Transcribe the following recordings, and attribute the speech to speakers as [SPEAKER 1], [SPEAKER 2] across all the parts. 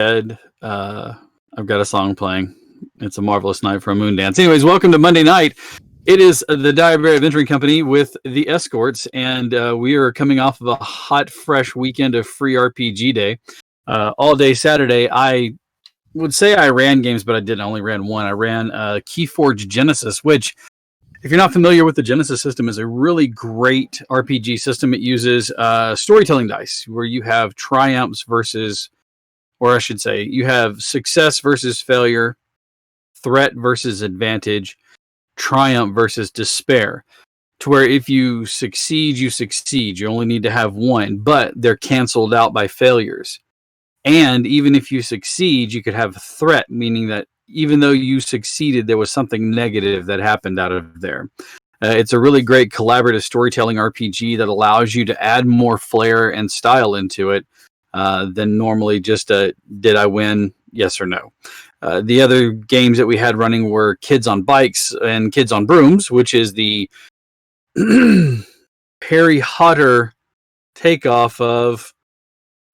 [SPEAKER 1] Ed, I've got a song playing. It's a marvelous night for a moon dance. Anyways, welcome to Monday night. It is the Diabetic Adventuring Company with the Escorts, and we are coming off of a hot, fresh weekend of free RPG day. All day Saturday, I would say I ran games, but I didn't. I only ran one. I ran Keyforge Genesis, which, if you're not familiar with the Genesis system, is a really great RPG system. It uses storytelling dice, where you have triumphs versus, or I should say, you have success versus failure, threat versus advantage, triumph versus despair. To where if you succeed, you succeed. You only need to have one, but they're canceled out by failures. And even if you succeed, you could have threat, meaning that even though you succeeded, there was something negative that happened out of there. It's a really great collaborative storytelling RPG that allows you to add more flair and style into it than normally just did I win, yes or no. The other games that we had running were Kids on Bikes and Kids on Brooms, which is the Harry Potter takeoff of,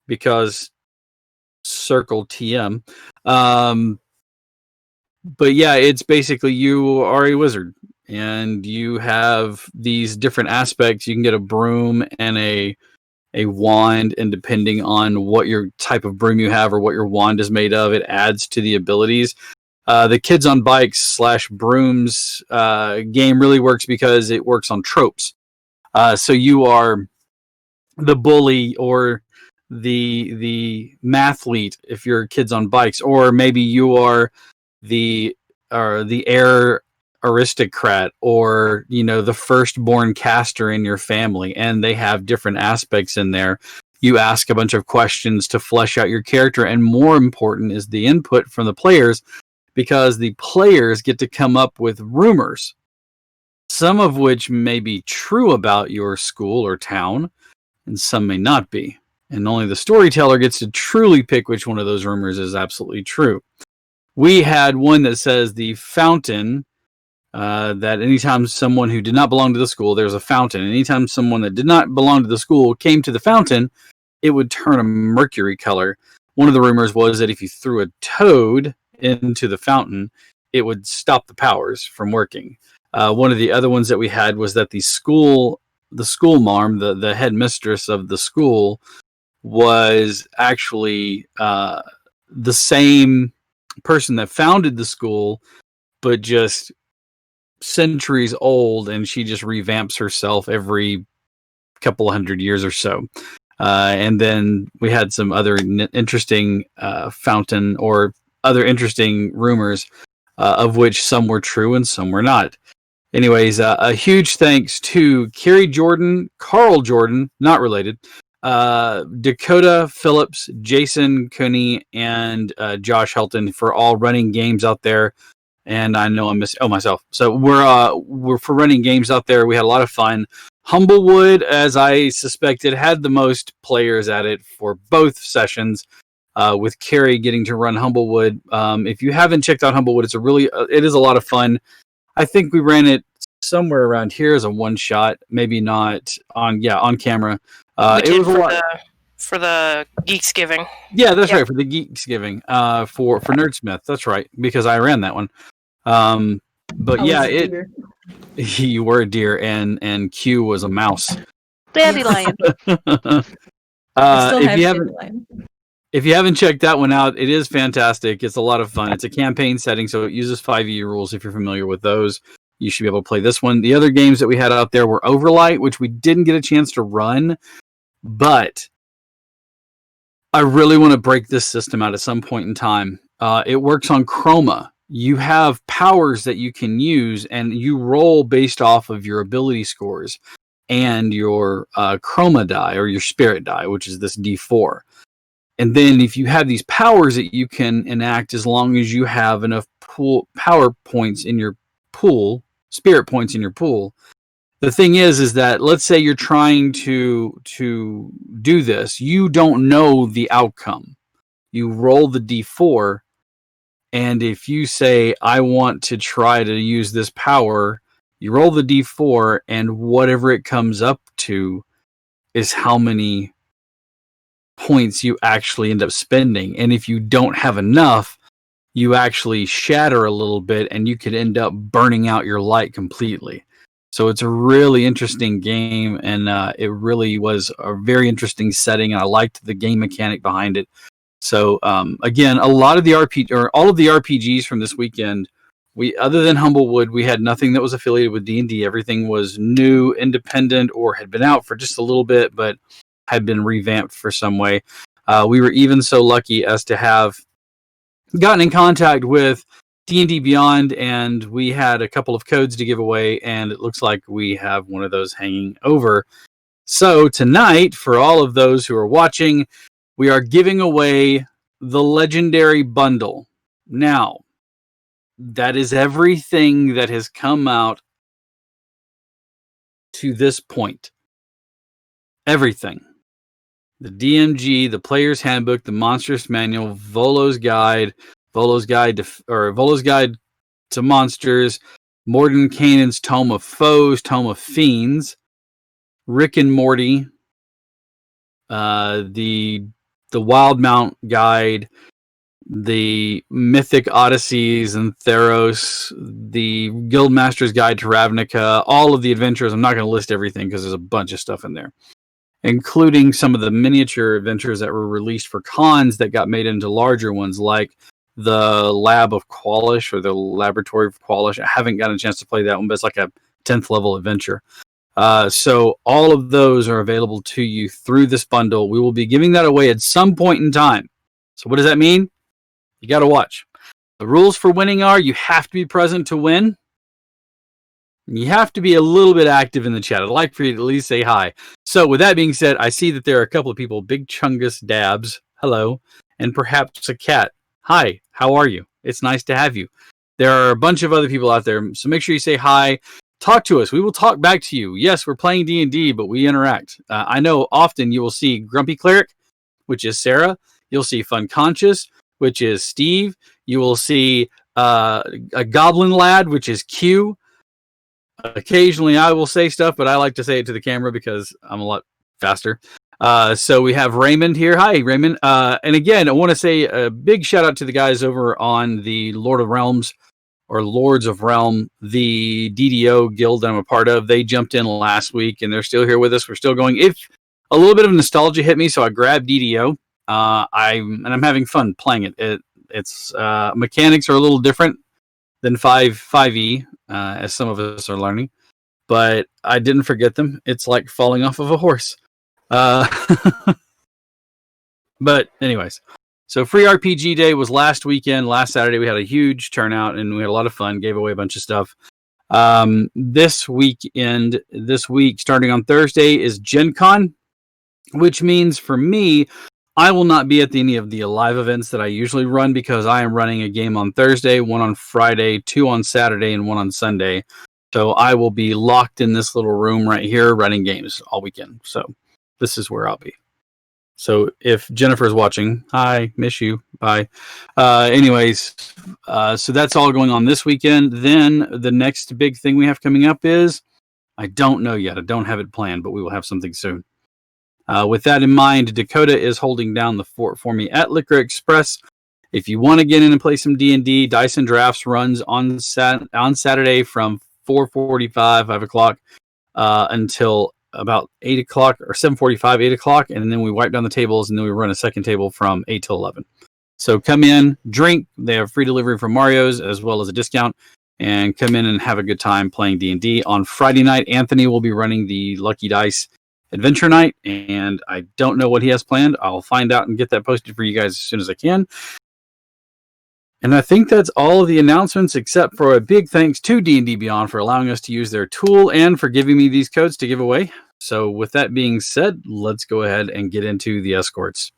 [SPEAKER 1] because circle TM. But yeah, it's basically you are a wizard and you have these different aspects. You can get a broom and a wand, and depending on what your type of broom you have or what your wand is made of, it adds to the abilities. The Kids on Bikes / Brooms game really works because it works on tropes. So you are the bully or the mathlete if you're Kids on Bikes, or maybe you are the heir aristocrat, or the firstborn caster in your family, and they have different aspects in there. You ask a bunch of questions to flesh out your character, and more important is the input from the players, because the players get to come up with rumors, some of which may be true about your school or town, and some may not be. And only the storyteller gets to truly pick which one of those rumors is absolutely true. We had one that says the fountain, that anytime someone who did not belong to the school, there's a fountain. Anytime someone that did not belong to the school came to the fountain, it would turn a mercury color. One of the rumors was that if you threw a toad into the fountain, it would stop the powers from working. One of the other ones that we had was that the school marm, the headmistress of the school, was actually the same person that founded the school, but just centuries old, and she just revamps herself every couple hundred years or so. And then we had some other interesting fountain or other interesting rumors, of which some were true and some were not. Anyways, a huge thanks to Carrie Jordan, Carl Jordan, not related, Dakota Phillips, Jason Cooney, and Josh Helton for all running games out there. And I know I missed myself. So we're for running games out there. We had a lot of fun. Humblewood, as I suspected, had the most players at it for both sessions, with Carrie getting to run Humblewood. If you haven't checked out Humblewood, it is a lot of fun. I think we ran it somewhere around here as a one shot, maybe not on camera. It was a lot
[SPEAKER 2] for the Geeksgiving.
[SPEAKER 1] Yeah, that's right, for the Geeksgiving. For Nerdsmith, that's right, because I ran that one. But you were a deer, and Q was a mouse.
[SPEAKER 3] Dandelion.
[SPEAKER 1] If you haven't checked that one out, it is fantastic. It's a lot of fun. It's a campaign setting, so it uses 5e rules. If you're familiar with those, you should be able to play this one. The other games that we had out there were Overlight, which we didn't get a chance to run, but I really want to break this system out at some point in time. It works on chroma. You have powers that you can use, and you roll based off of your ability scores and your chroma die, or your spirit die, which is this D4. And then if you have these powers that you can enact, as long as you have enough power points in your pool, spirit points in your pool. The thing is that let's say you're trying to do this. You don't know the outcome. You roll the D4, and if you say, I want to try to use this power, you roll the D4, and whatever it comes up to is how many points you actually end up spending. And if you don't have enough, you actually shatter a little bit and you could end up burning out your light completely. So it's a really interesting game, and it really was a very interesting setting, and I liked the game mechanic behind it. So again, a lot of the all of the RPGs from this weekend, other than Humblewood, we had nothing that was affiliated with D&D. Everything was new, independent, or had been out for just a little bit, but had been revamped for some way. We were even so lucky as to have gotten in contact with D&D Beyond, and we had a couple of codes to give away, and it looks like we have one of those hanging over. So tonight, for all of those who are watching, we are giving away the Legendary Bundle. Now, that is everything that has come out to this point. Everything. The DMG, the Player's Handbook, the Monstrous Manual, Volo's Guide to Monsters, Mordenkainen's Tome of Foes, Tome of Fiends, Rick and Morty, the Wildmount Guide, the Mythic Odysseys and Theros, the Guildmaster's Guide to Ravnica, all of the adventures. I'm not going to list everything because there's a bunch of stuff in there, including some of the miniature adventures that were released for cons that got made into larger ones, like the Lab of Qualish, or the Laboratory of Qualish. I haven't gotten a chance to play that one, but it's like a 10th level adventure. So all of those are available to you through this bundle. We will be giving that away at some point in time. So what does that mean? You got to watch. The rules for winning are you have to be present to win. You have to be a little bit active in the chat. I'd like for you to at least say hi. So with that being said, I see that there are a couple of people. Big Chungus Dabs, hello. And perhaps a cat. Hi, how are you? It's nice to have you. There are a bunch of other people out there, so make sure you say hi. Talk to us. We will talk back to you. Yes, we're playing D&D, but we interact. I know often you will see Grumpy Cleric, which is Sarah. You'll see Fun Conscious, which is Steve. You will see a Goblin Lad, which is Q. Occasionally I will say stuff, but I like to say it to the camera because I'm a lot faster. So we have Raymond here. Hi, Raymond. And again, I want to say a big shout out to the guys over on the Lords of Realm, the DDO guild that I'm a part of. They jumped in last week and they're still here with us. We're still going. If a little bit of nostalgia hit me, so I grabbed DDO. I'm having fun playing it. Its mechanics are a little different than 5e, as some of us are learning, but I didn't forget them. It's like falling off of a horse. But anyways, so Free RPG Day was last Saturday. We had a huge turnout and we had a lot of fun, gave away a bunch of stuff. This week, starting on Thursday, is Gen Con, which means for me, I will not be at any of the live events that I usually run because I am running a game on Thursday, one on Friday, 2 on Saturday, and 1 on Sunday. So I will be locked in this little room right here running games all weekend. So this is where I'll be. So if Jennifer's watching, hi, miss you, bye. Anyways, so that's all going on this weekend. Then the next big thing we have coming up is, I don't know yet. I don't have it planned, but we will have something soon. With that in mind, Dakota is holding down the fort for me at Liquor Express. If you want to get in and play some D&D, Dice and Drafts runs on Saturday from 4:45, 5 o'clock until about 8 o'clock or 7:45, 8 o'clock. And then we wipe down the tables and then we run a second table from 8 till 11. So come in, drink. They have free delivery from Mario's as well as a discount. And come in and have a good time playing D&D. On Friday night, Anthony will be running the Lucky Dice Adventure Night, and I don't know what he has planned. I'll find out and get that posted for you guys as soon as I can. And I think that's all of the announcements, except for a big thanks to D&D Beyond for allowing us to use their tool and for giving me these codes to give away. So with that being said, let's go ahead and get into the escorts.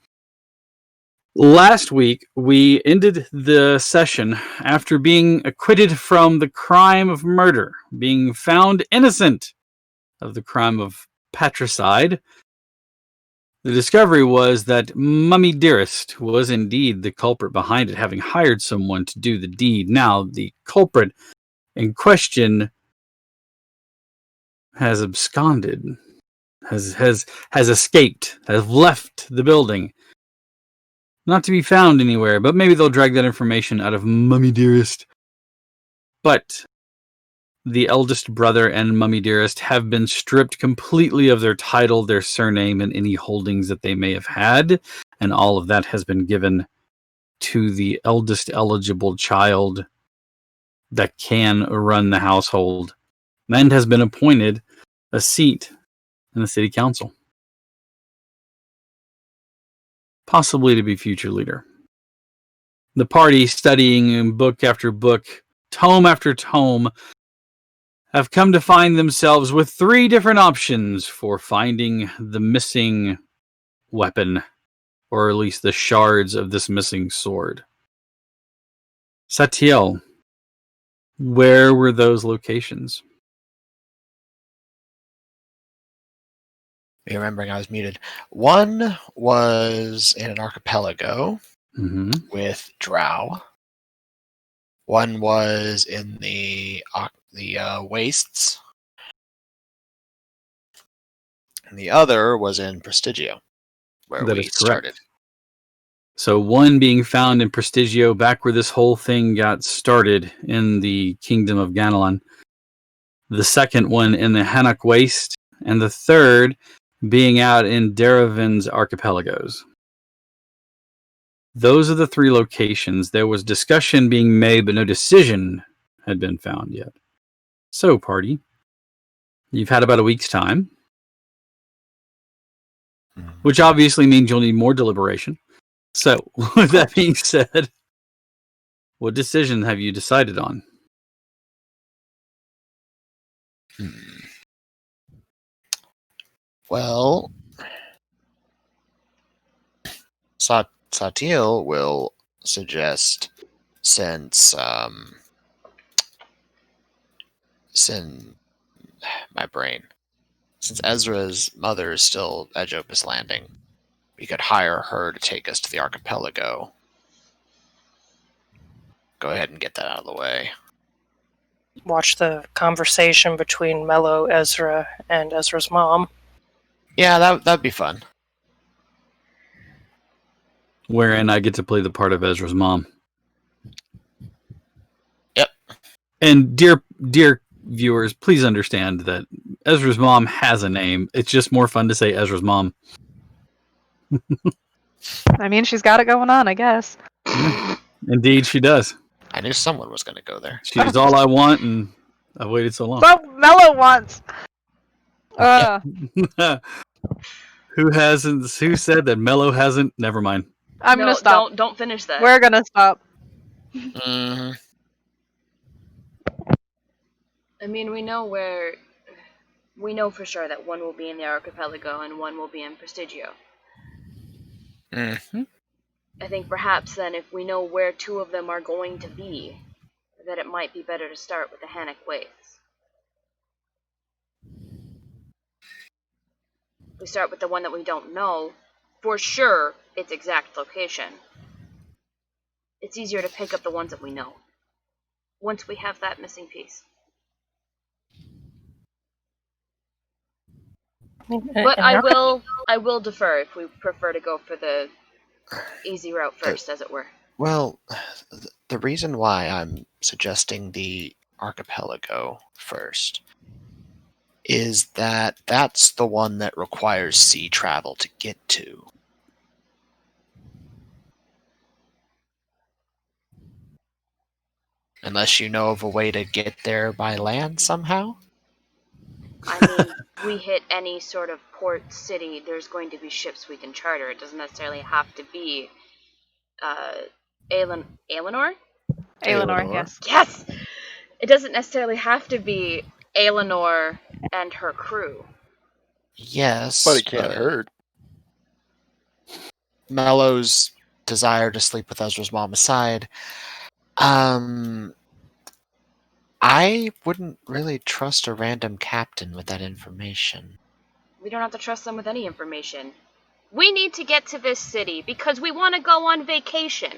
[SPEAKER 1] Last week, we ended the session after being acquitted from the crime of murder, being found innocent of the crime of patricide. The discovery was that Mummy Dearest was indeed the culprit behind it, having hired someone to do the deed. Now, the culprit in question has absconded, has escaped, has left the building, Not to be found anywhere, but maybe they'll drag that information out of Mummy Dearest. But the eldest brother and Mummy Dearest have been stripped completely of their title, their surname, and any holdings that they may have had, and all of that has been given to the eldest eligible child that can run the household, and has been appointed a seat in the city council. Possibly to be future leader. The party, studying book after book, tome after tome, have come to find themselves with 3 different options for finding the missing weapon, or at least the shards of this missing sword. Satiel, where were those locations?
[SPEAKER 3] Remembering I was muted. One was in an archipelago with drow. One was in the wastes. And the other was in Prestigio, where
[SPEAKER 1] That
[SPEAKER 3] we
[SPEAKER 1] is correct.
[SPEAKER 3] started.
[SPEAKER 1] So one being found in Prestigio, back where this whole thing got started in the Kingdom of Ganelon. The second one in the Hanek Wastes, and the third being out in Daravin's archipelagos. Those are the 3 locations. There was discussion being made, but no decision had been found yet. So, party, you've had about a week's time, which obviously means you'll need more deliberation. So, with that being said, what decision have you decided on?
[SPEAKER 3] Well, Satiel will suggest, since Ezra's mother is still at Jopus Landing, we could hire her to take us to the archipelago. Go ahead and get that out of the way.
[SPEAKER 2] Watch the conversation between Mello, Ezra, and Ezra's mom.
[SPEAKER 3] Yeah, that'd be fun.
[SPEAKER 1] Wherein I get to play the part of Ezra's mom.
[SPEAKER 3] Yep.
[SPEAKER 1] And dear viewers, please understand that Ezra's mom has a name. It's just more fun to say Ezra's mom.
[SPEAKER 4] I mean, she's got it going on, I guess.
[SPEAKER 1] Yeah, indeed, she does.
[SPEAKER 3] I knew someone was going to go there.
[SPEAKER 1] She's all I want, and I waited so long.
[SPEAKER 4] Well, Mello wants.
[SPEAKER 1] Who hasn't? Who said that Mello hasn't? Never mind.
[SPEAKER 4] I'm gonna stop.
[SPEAKER 5] Don't finish that.
[SPEAKER 4] We're gonna stop.
[SPEAKER 3] Mm-hmm.
[SPEAKER 5] I mean, we know for sure that one will be in the archipelago and one will be in Prestigio.
[SPEAKER 3] Mm-hmm.
[SPEAKER 5] I think perhaps then, if we know where 2 of them are going to be, that it might be better to start with the Hanek Wastes. We start with the one that we don't know for sure its exact location. It's easier to pick up the ones that we know once we have that missing piece. But I will defer if we prefer to go for the easy route first, as it were.
[SPEAKER 3] Well, the reason why I'm suggesting the archipelago first is that that's the one that requires sea travel to get to. Unless you know of a way to get there by land somehow?
[SPEAKER 5] I mean, we hit any sort of port city, there's going to be ships we can charter. It doesn't necessarily have to be Aelinor?
[SPEAKER 4] Aelinor, yes.
[SPEAKER 5] Yes! It doesn't necessarily have to be Aelinor and her crew.
[SPEAKER 3] Yes.
[SPEAKER 6] But it can't hurt.
[SPEAKER 3] Mello's desire to sleep with Ezra's mom aside, I wouldn't really trust a random captain with that information.
[SPEAKER 5] We don't have to trust them with any information. We need to get to this city because we want to go on vacation.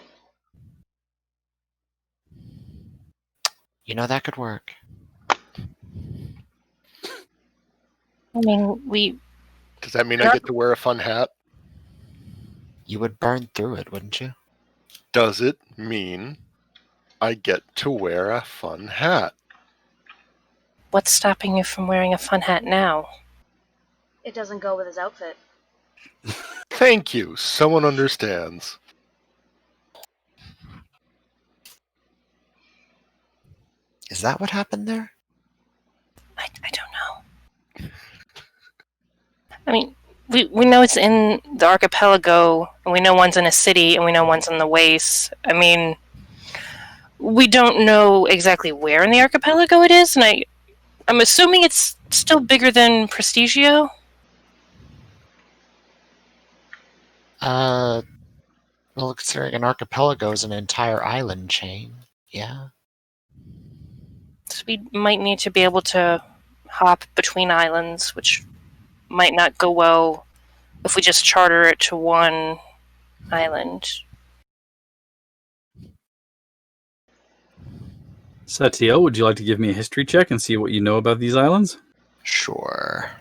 [SPEAKER 3] You know, that could work.
[SPEAKER 2] I mean,
[SPEAKER 6] Does that mean I get to wear a fun hat?
[SPEAKER 3] You would burn through it, wouldn't you?
[SPEAKER 6] Does it mean I get to wear a fun hat?
[SPEAKER 2] What's stopping you from wearing a fun hat now?
[SPEAKER 5] It doesn't go with his outfit.
[SPEAKER 6] Thank you. Someone understands.
[SPEAKER 3] Is that what happened there?
[SPEAKER 2] I don't know. I mean, we know it's in the archipelago, and we know one's in a city, and we know one's in the wastes. I mean, we don't know exactly where in the archipelago it is, and I'm assuming it's still bigger than Prestigio.
[SPEAKER 3] Well, considering an archipelago is an entire island chain, yeah.
[SPEAKER 2] So we might need to be able to hop between islands, which might not go well if we just charter it to one island.
[SPEAKER 1] Satya, would you like to give me a history check and see what you know about these islands?
[SPEAKER 3] Sure.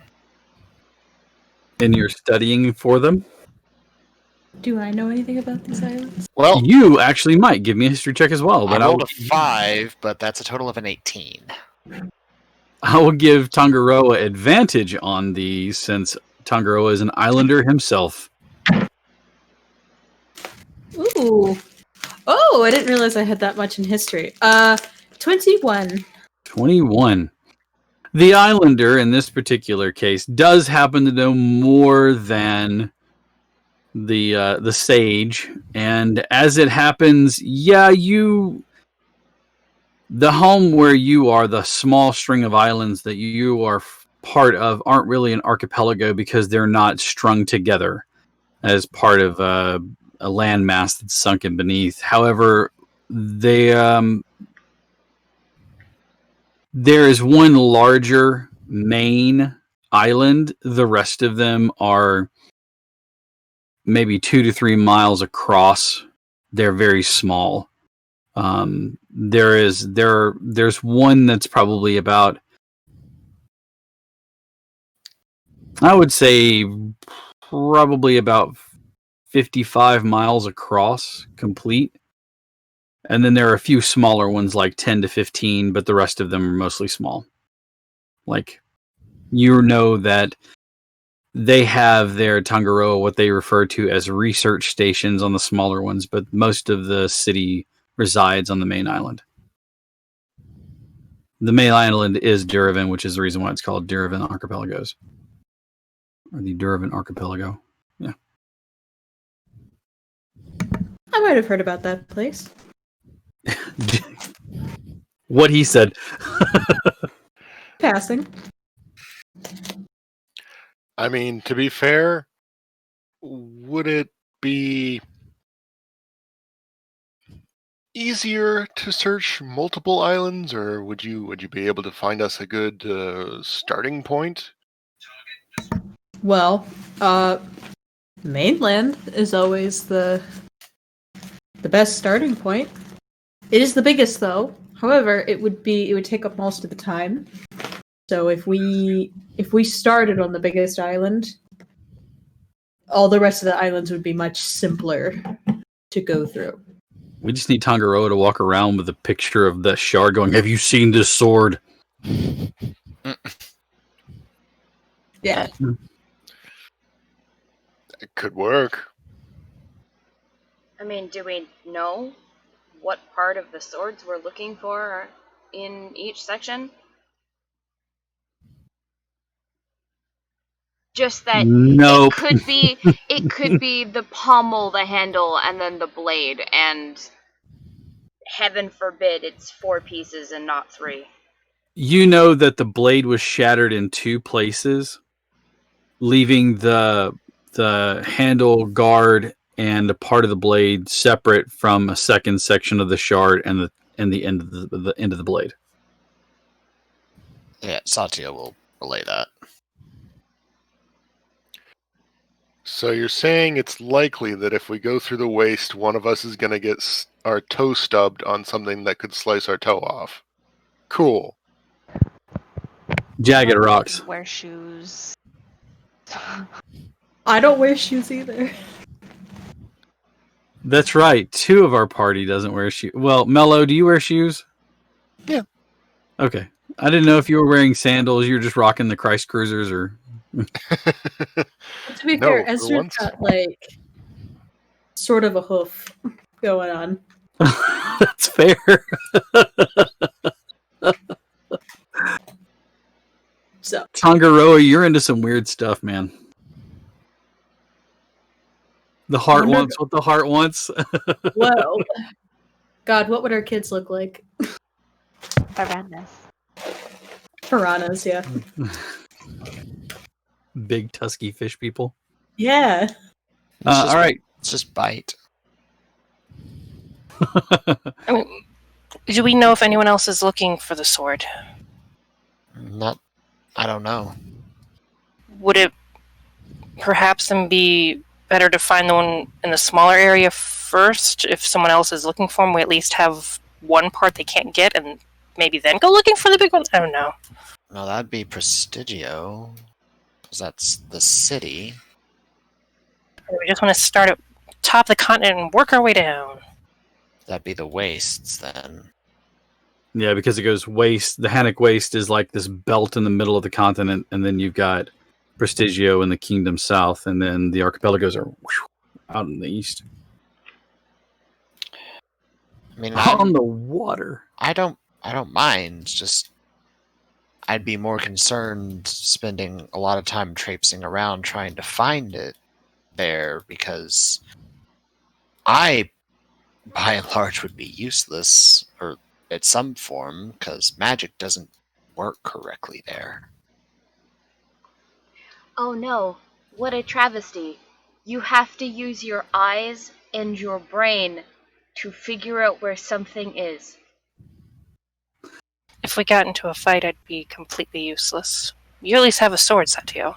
[SPEAKER 1] And you're studying for them?
[SPEAKER 7] Do I know anything about these islands?
[SPEAKER 3] Well,
[SPEAKER 1] You actually might give me a history check as well, but
[SPEAKER 3] I rolled a 5, but that's a total of an 18.
[SPEAKER 1] I will give Tangaroa advantage on these since Tangaroa is an islander himself.
[SPEAKER 7] Ooh. Oh, I didn't realize I had that much in history. 21.
[SPEAKER 1] 21. The islander in this particular case does happen to know more than the sage, and as it happens, the home where you are, the small string of islands that you are part of, aren't really an archipelago because they're not strung together as part of a landmass that's sunken beneath. However, there is one larger main island. The rest of them are maybe 2 to 3 miles across. They're very small. There's one that's probably about, I would say, probably about 55 miles across, complete. And then there are a few smaller ones, like 10 to 15, but the rest of them are mostly small. Like, you know that they have their Tangaroa, what they refer to as research stations on the smaller ones, but most of the city resides on the main island. The main island is Duravan, which is the reason why it's called Duravan Archipelagos. Or the Duravan Archipelago. Yeah.
[SPEAKER 7] I might have heard about that place.
[SPEAKER 1] What he said.
[SPEAKER 7] Passing.
[SPEAKER 6] I mean, to be fair, would it be easier to search multiple islands, or would you be able to find us a good starting point?
[SPEAKER 7] Well, mainland is always the best starting point. It is the biggest, though. However, it would take up most of the time. So if we started on the biggest island, all the rest of the islands would be much simpler to go through.
[SPEAKER 1] We just need Tangaroa to walk around with a picture of the shard going, "Have you seen this sword?"
[SPEAKER 7] Yeah.
[SPEAKER 6] It could work.
[SPEAKER 5] I mean, do we know what part of the swords we're looking for in each section? Just that
[SPEAKER 1] Nope.
[SPEAKER 5] it could be the pommel, the handle, and then the blade, and heaven forbid it's 4 pieces and not 3.
[SPEAKER 1] You know that the blade was shattered in 2 places, leaving the handle, guard, and a part of the blade separate from a second section of the shard and the end of the end of the blade.
[SPEAKER 3] Yeah, Satya will relay that.
[SPEAKER 6] So you're saying it's likely that if we go through the waste, one of us is going to get our toe stubbed on something that could slice our toe off. Cool.
[SPEAKER 1] Jagged rocks.
[SPEAKER 4] Wear shoes.
[SPEAKER 7] I don't wear shoes either.
[SPEAKER 1] That's right. 2 of our party doesn't wear shoes. Well, Mello, do you wear shoes?
[SPEAKER 3] Yeah.
[SPEAKER 1] Okay. I didn't know if you were wearing sandals. You were just rocking the Christ Cruisers, or.
[SPEAKER 7] To be
[SPEAKER 6] No,
[SPEAKER 7] fair,
[SPEAKER 6] for
[SPEAKER 7] Ezra's
[SPEAKER 6] once.
[SPEAKER 7] got like sort of a hoof going on.
[SPEAKER 1] That's fair.
[SPEAKER 7] So
[SPEAKER 1] Tongaroa, you're into some weird stuff, man. The heart
[SPEAKER 7] Wonder-
[SPEAKER 1] wants what the heart wants.
[SPEAKER 7] whoa. God, what would our kids look like? Piranhas, yeah.
[SPEAKER 1] Big tusky fish people.
[SPEAKER 7] Yeah.
[SPEAKER 1] All right.
[SPEAKER 3] Let's just bite.
[SPEAKER 2] I mean, do we know if anyone else is looking for the sword?
[SPEAKER 3] I don't know.
[SPEAKER 2] Would it perhaps then be better to find the one in the smaller area first? If someone else is looking for them, we at least have one part they can't get, and maybe then go looking for the big one? I don't know.
[SPEAKER 3] No, that'd be Prestigio. Because that's the city.
[SPEAKER 2] We just want to start at top of the continent and work our way down.
[SPEAKER 3] That'd be the Wastes, then.
[SPEAKER 1] Yeah, because it goes waste. The Hanek Waste is like this belt in the middle of the continent, and then you've got Prestigio in the Kingdom South, and then the archipelagos are out in the east.
[SPEAKER 3] I mean,
[SPEAKER 1] On the water.
[SPEAKER 3] I don't mind. Just I'd be more concerned spending a lot of time traipsing around trying to find it there, because I, by and large, would be useless or at some form, because magic doesn't work correctly there.
[SPEAKER 5] Oh no, what a travesty. You have to use your eyes and your brain to figure out where something is.
[SPEAKER 2] If we got into a fight, I'd be completely useless. You at least have a sword, Satio.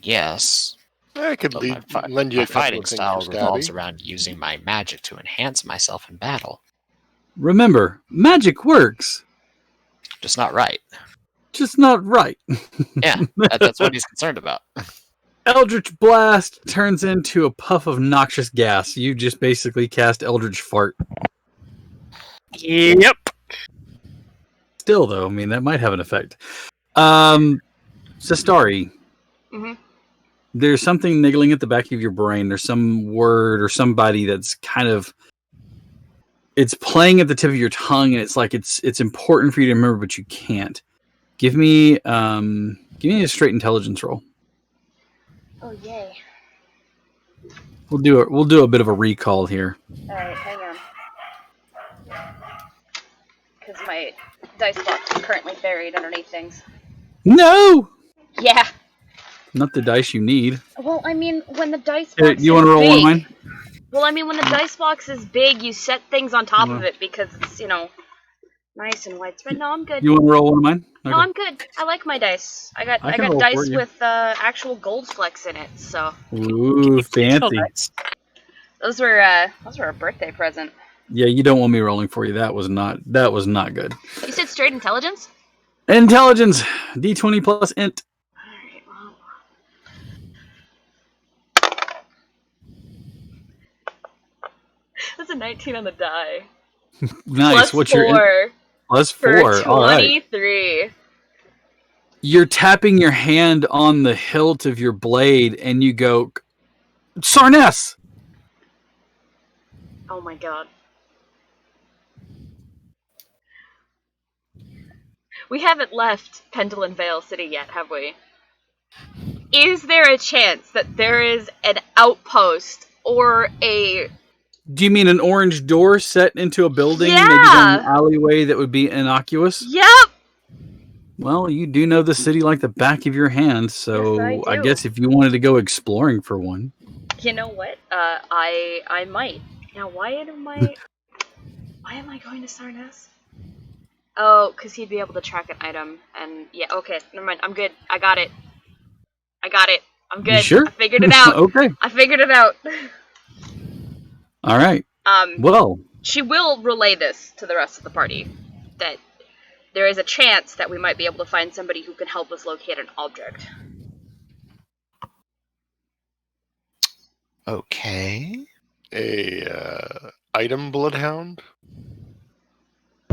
[SPEAKER 3] Yes.
[SPEAKER 6] I could
[SPEAKER 3] But
[SPEAKER 6] lend you
[SPEAKER 3] my
[SPEAKER 6] a couple
[SPEAKER 3] fighting
[SPEAKER 6] of things
[SPEAKER 3] style
[SPEAKER 6] for
[SPEAKER 3] revolves
[SPEAKER 6] Stabby.
[SPEAKER 3] around using my magic to enhance myself in battle.
[SPEAKER 1] Remember, magic works,
[SPEAKER 3] Just not right.
[SPEAKER 1] just not right.
[SPEAKER 3] Yeah, that's what he's concerned about.
[SPEAKER 1] Eldritch Blast turns into a puff of noxious gas. You just basically cast Eldritch Fart.
[SPEAKER 2] Yep.
[SPEAKER 1] Still, though, I mean, that might have an effect. Sestari,
[SPEAKER 5] Mhm.
[SPEAKER 1] there's something niggling at the back of your brain. There's some word or somebody that's kind of... It's playing at the tip of your tongue, and it's like it's important for you to remember, but you can't. Give me a straight intelligence roll.
[SPEAKER 5] Oh yay.
[SPEAKER 1] We'll do a bit of a recall here.
[SPEAKER 5] Alright, hang on. Because my dice box is currently buried underneath things.
[SPEAKER 1] No,
[SPEAKER 5] Yeah.
[SPEAKER 1] not the dice you need.
[SPEAKER 5] Well, I mean, when the dice box
[SPEAKER 1] Here,
[SPEAKER 5] is
[SPEAKER 1] you want to roll
[SPEAKER 5] big,
[SPEAKER 1] one of mine?
[SPEAKER 5] Well, I mean, when the dice box is big, you set things on top of it because it's, nice and widespread. No, I'm good.
[SPEAKER 1] You want to roll one of mine?
[SPEAKER 5] No,
[SPEAKER 1] Okay.
[SPEAKER 5] I'm good. I like my dice. I got
[SPEAKER 1] can roll
[SPEAKER 5] dice
[SPEAKER 1] for you.
[SPEAKER 5] with actual gold flecks in it, so
[SPEAKER 1] Ooh, fancy.
[SPEAKER 5] those were a birthday present.
[SPEAKER 1] Yeah, you don't want me rolling for you. That was not good.
[SPEAKER 5] You said straight intelligence?
[SPEAKER 1] Intelligence, D20 plus int.
[SPEAKER 5] Alright, well. That's a 19 on the die.
[SPEAKER 1] Nice.
[SPEAKER 5] Plus
[SPEAKER 1] What's
[SPEAKER 5] 4
[SPEAKER 1] your plus
[SPEAKER 5] for
[SPEAKER 1] 4? All right.
[SPEAKER 5] 23.
[SPEAKER 1] You're tapping your hand on the hilt of your blade, and you go, Sarness.
[SPEAKER 5] Oh my god. We haven't left Pendulum Vale City yet, have we? Is there a chance that there is an outpost or a...
[SPEAKER 1] Do you mean an orange door set into a building,
[SPEAKER 5] Yeah.
[SPEAKER 1] maybe down an alleyway that would be innocuous?
[SPEAKER 5] Yep!
[SPEAKER 1] Well, you do know the city like the back of your hand, so
[SPEAKER 5] Yes, I
[SPEAKER 1] I
[SPEAKER 5] do.
[SPEAKER 1] guess if you wanted to go exploring for one.
[SPEAKER 5] You know what? I might. Now, why am I going to Sarnas? Oh, because he'd be able to track an item, and yeah, okay, never mind. I'm good. I got it. I'm good.
[SPEAKER 1] You sure?
[SPEAKER 5] I figured it out.
[SPEAKER 1] Okay.
[SPEAKER 5] I figured it out.
[SPEAKER 1] All right. Well,
[SPEAKER 5] She will relay this to the rest of the party, that there is a chance that we might be able to find somebody who can help us locate an object.
[SPEAKER 3] Okay.
[SPEAKER 6] a item bloodhound?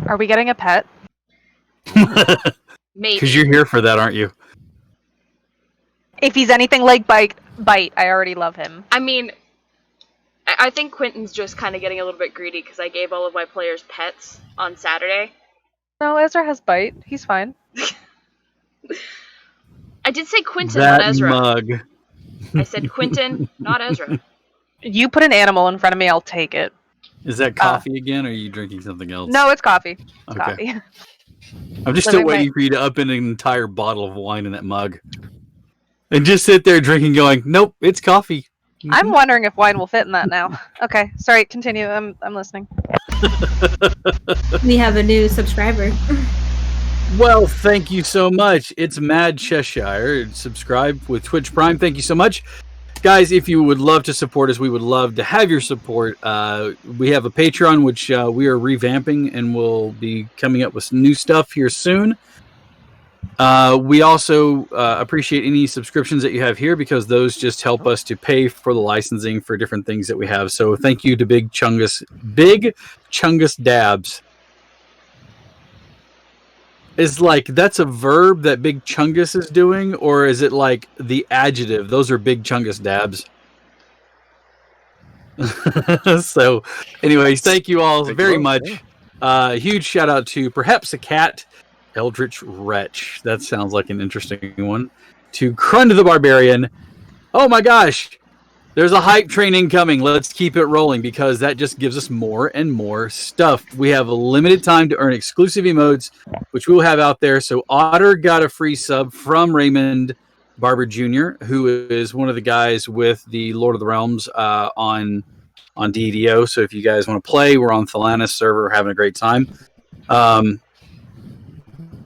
[SPEAKER 4] Are we getting a pet?
[SPEAKER 5] Maybe.
[SPEAKER 1] Because you're here for that, aren't you?
[SPEAKER 4] If he's anything like Bite, I already love him.
[SPEAKER 5] I mean, I think Quentin's just kind of getting a little bit greedy because I gave all of my players pets on Saturday.
[SPEAKER 4] No, Ezra has Bite. He's fine.
[SPEAKER 5] I did say Quentin,
[SPEAKER 1] That
[SPEAKER 5] not Ezra.
[SPEAKER 1] mug.
[SPEAKER 5] I said Quentin, not Ezra.
[SPEAKER 4] You put an animal in front of me, I'll take it.
[SPEAKER 1] Is that coffee again, or are you drinking something else?
[SPEAKER 4] No, it's coffee. It's
[SPEAKER 1] Okay.
[SPEAKER 4] coffee.
[SPEAKER 1] I'm just
[SPEAKER 4] Living
[SPEAKER 1] still waiting
[SPEAKER 4] my-
[SPEAKER 1] for you to up an entire bottle of wine in that mug. And just sit there drinking going, nope, it's coffee.
[SPEAKER 4] I'm wondering if wine will fit in that now. Okay, sorry, continue. I'm listening.
[SPEAKER 7] We have a new subscriber.
[SPEAKER 1] Well, thank you so much. It's Mad Cheshire. Subscribe with Twitch Prime. Thank you so much. Guys, if you would love to support us, we would love to have your support. We have a Patreon, which we are revamping, and we'll be coming up with some new stuff here soon. We also appreciate any subscriptions that you have here because those just help us to pay for the licensing for different things that we have. So thank you to Big Chungus Dabs. Is like that's a verb that Big Chungus is doing, or is it like the adjective? Those are Big Chungus Dabs. So, anyways, thank you all very much. Huge shout out to Perhaps a Cat, Eldritch Wretch. That sounds like an interesting one. To Crund the Barbarian. Oh my gosh, there's a hype train incoming. Let's keep it rolling because that just gives us more and more stuff. We have a limited time to earn exclusive emotes, which we'll have out there. So Otter got a free sub from Raymond Barber Jr., who is one of the guys with the Lord of the Realms on DDO. So if you guys want to play, we're on Thalanis server, having a great time.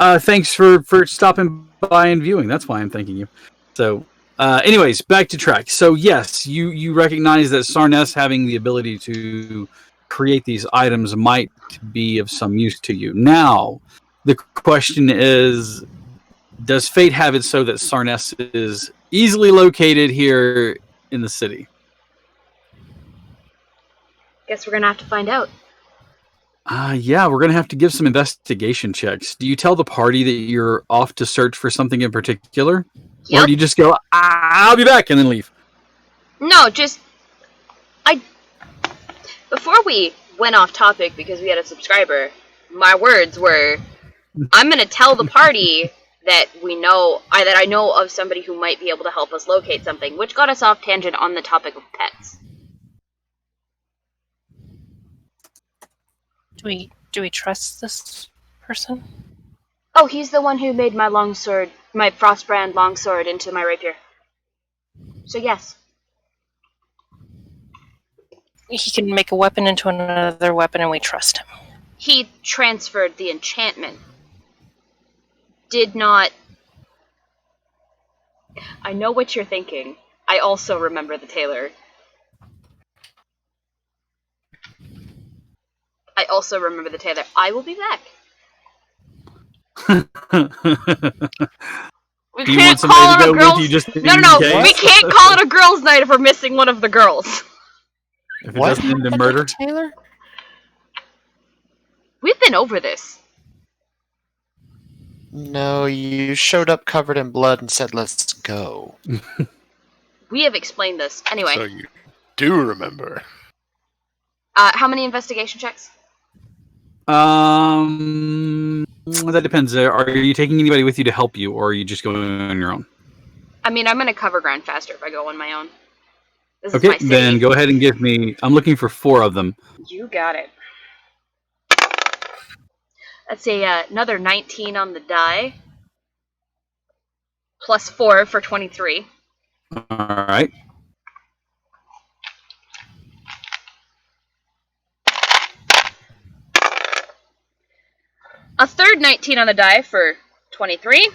[SPEAKER 1] Thanks for stopping by and viewing. That's why I'm thanking you. So anyways, back to track. So yes, you recognize that Sarnes having the ability to create these items might be of some use to you. Now, the question is, does fate have it so that Sarnes is easily located here in the city?
[SPEAKER 5] Guess we're gonna have to find out.
[SPEAKER 1] Yeah, we're going to have to give some investigation checks. Do you tell the party that you're off to search for something in particular?
[SPEAKER 5] Yep.
[SPEAKER 1] Or do you just go, I'll be back, and then leave?
[SPEAKER 5] No, just... Before we went off topic because we had a subscriber, my words were, I'm gonna tell the party that that I know of somebody who might be able to help us locate something, which got us off tangent on the topic of pets.
[SPEAKER 2] Do we trust this person?
[SPEAKER 5] Oh, he's the one who made my longsword, my Frostbrand longsword, into my rapier. So yes.
[SPEAKER 2] He can make a weapon into another weapon, and we trust him.
[SPEAKER 5] He transferred the enchantment. Did not... I know what you're thinking. I also remember the tailor. I will be back. We
[SPEAKER 1] Do you
[SPEAKER 5] can't
[SPEAKER 1] want somebody
[SPEAKER 5] call
[SPEAKER 1] to
[SPEAKER 5] it
[SPEAKER 1] go
[SPEAKER 5] a
[SPEAKER 1] with
[SPEAKER 5] girls'
[SPEAKER 1] you just
[SPEAKER 5] No, we can't call it a girls' night if we're missing one of the girls.
[SPEAKER 1] If it doesn't end in murder?
[SPEAKER 2] Taylor?
[SPEAKER 5] We've been over this.
[SPEAKER 3] No, you showed up covered in blood and said, let's go.
[SPEAKER 5] We have explained this. Anyway,
[SPEAKER 6] So you do remember.
[SPEAKER 5] how many investigation checks?
[SPEAKER 1] That depends. Are you taking anybody with you to help you, or are you just going on your own?
[SPEAKER 5] I mean, I'm going to cover ground faster if I go on my own. This is
[SPEAKER 1] Okay,
[SPEAKER 5] my city.
[SPEAKER 1] then go ahead and give me... I'm looking for 4 of them.
[SPEAKER 5] You got it. That's another 19 on the die. Plus 4 for 23.
[SPEAKER 1] Alright.
[SPEAKER 5] A third 19 on the die for 23.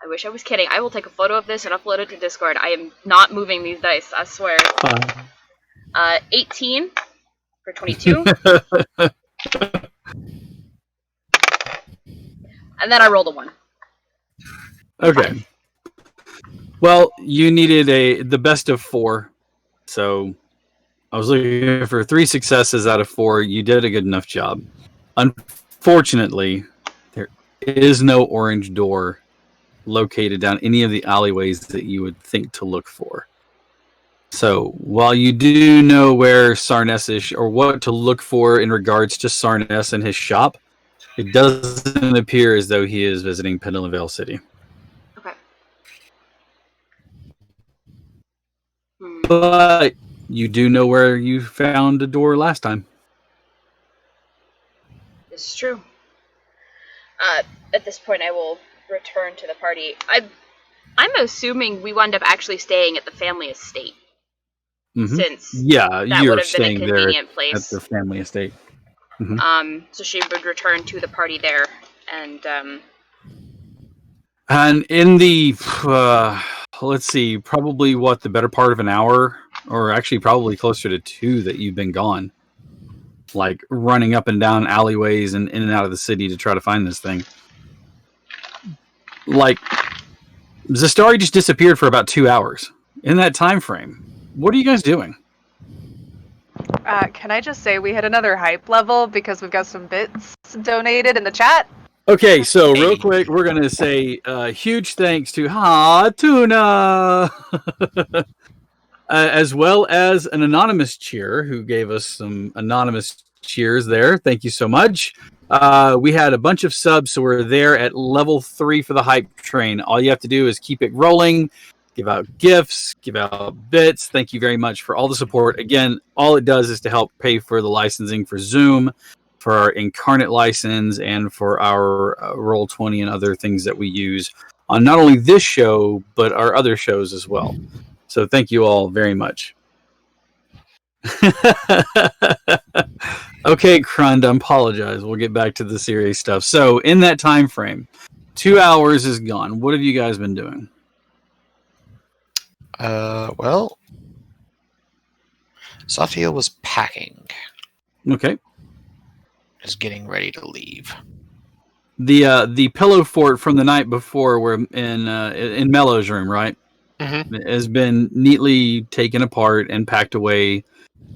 [SPEAKER 5] I wish I was kidding. I will take a photo of this and upload it to Discord. I am not moving these dice, I swear. 18 for 22. And then I rolled a 1.
[SPEAKER 1] Okay. Well, you needed the best of 4. So I was looking for 3 successes out of 4. You did a good enough job. Unfortunately, there is no orange door located down any of the alleyways that you would think to look for. So while you do know where Sarnes is, or what to look for in regards to Sarnes and his shop, it doesn't appear as though he is visiting Pendleton Vale City.
[SPEAKER 5] Okay.
[SPEAKER 1] But you do know where you found a door last time.
[SPEAKER 5] This is true. At this point, I will return to the party. I'm assuming we wound up actually staying at the family estate.
[SPEAKER 1] Mm-hmm.
[SPEAKER 5] Since
[SPEAKER 1] yeah,
[SPEAKER 5] that
[SPEAKER 1] you're
[SPEAKER 5] would have been a
[SPEAKER 1] staying there
[SPEAKER 5] convenient
[SPEAKER 1] at
[SPEAKER 5] place.
[SPEAKER 1] the family estate. Mm-hmm.
[SPEAKER 5] So she would return to the party there, and
[SPEAKER 1] in the let's see, probably the better part of an hour, or actually probably closer to 2 that you've been gone, like running up and down alleyways and in and out of the city to try to find this thing. Like, Zastari just disappeared for about 2 hours. In that time frame, what are you guys doing?
[SPEAKER 4] Can I just say we hit another hype level because we've got some bits donated in the chat?
[SPEAKER 1] Okay, so real quick, we're going to say huge thanks to Tuna, as well as an anonymous cheer who gave us some anonymous cheers there. Thank you so much. We had a bunch of subs, so we're there at level 3 for the hype train. All you have to do is keep it rolling, give out gifts, give out bits. Thank you very much for all the support. Again, all it does is to help pay for the licensing for Zoom, for our Incarnate license, and for our Roll20 and other things that we use on not only this show, but our other shows as well. So thank you all very much. Okay, Krund, I apologize. We'll get back to the serious stuff. So in that time frame, 2 hours is gone. What have you guys been doing?
[SPEAKER 3] Well, Safia was packing.
[SPEAKER 1] Okay.
[SPEAKER 3] Just getting ready to leave.
[SPEAKER 1] The pillow fort from the night before, were in Mellow's room, right?
[SPEAKER 3] Mm-hmm.
[SPEAKER 1] Has been neatly taken apart and packed away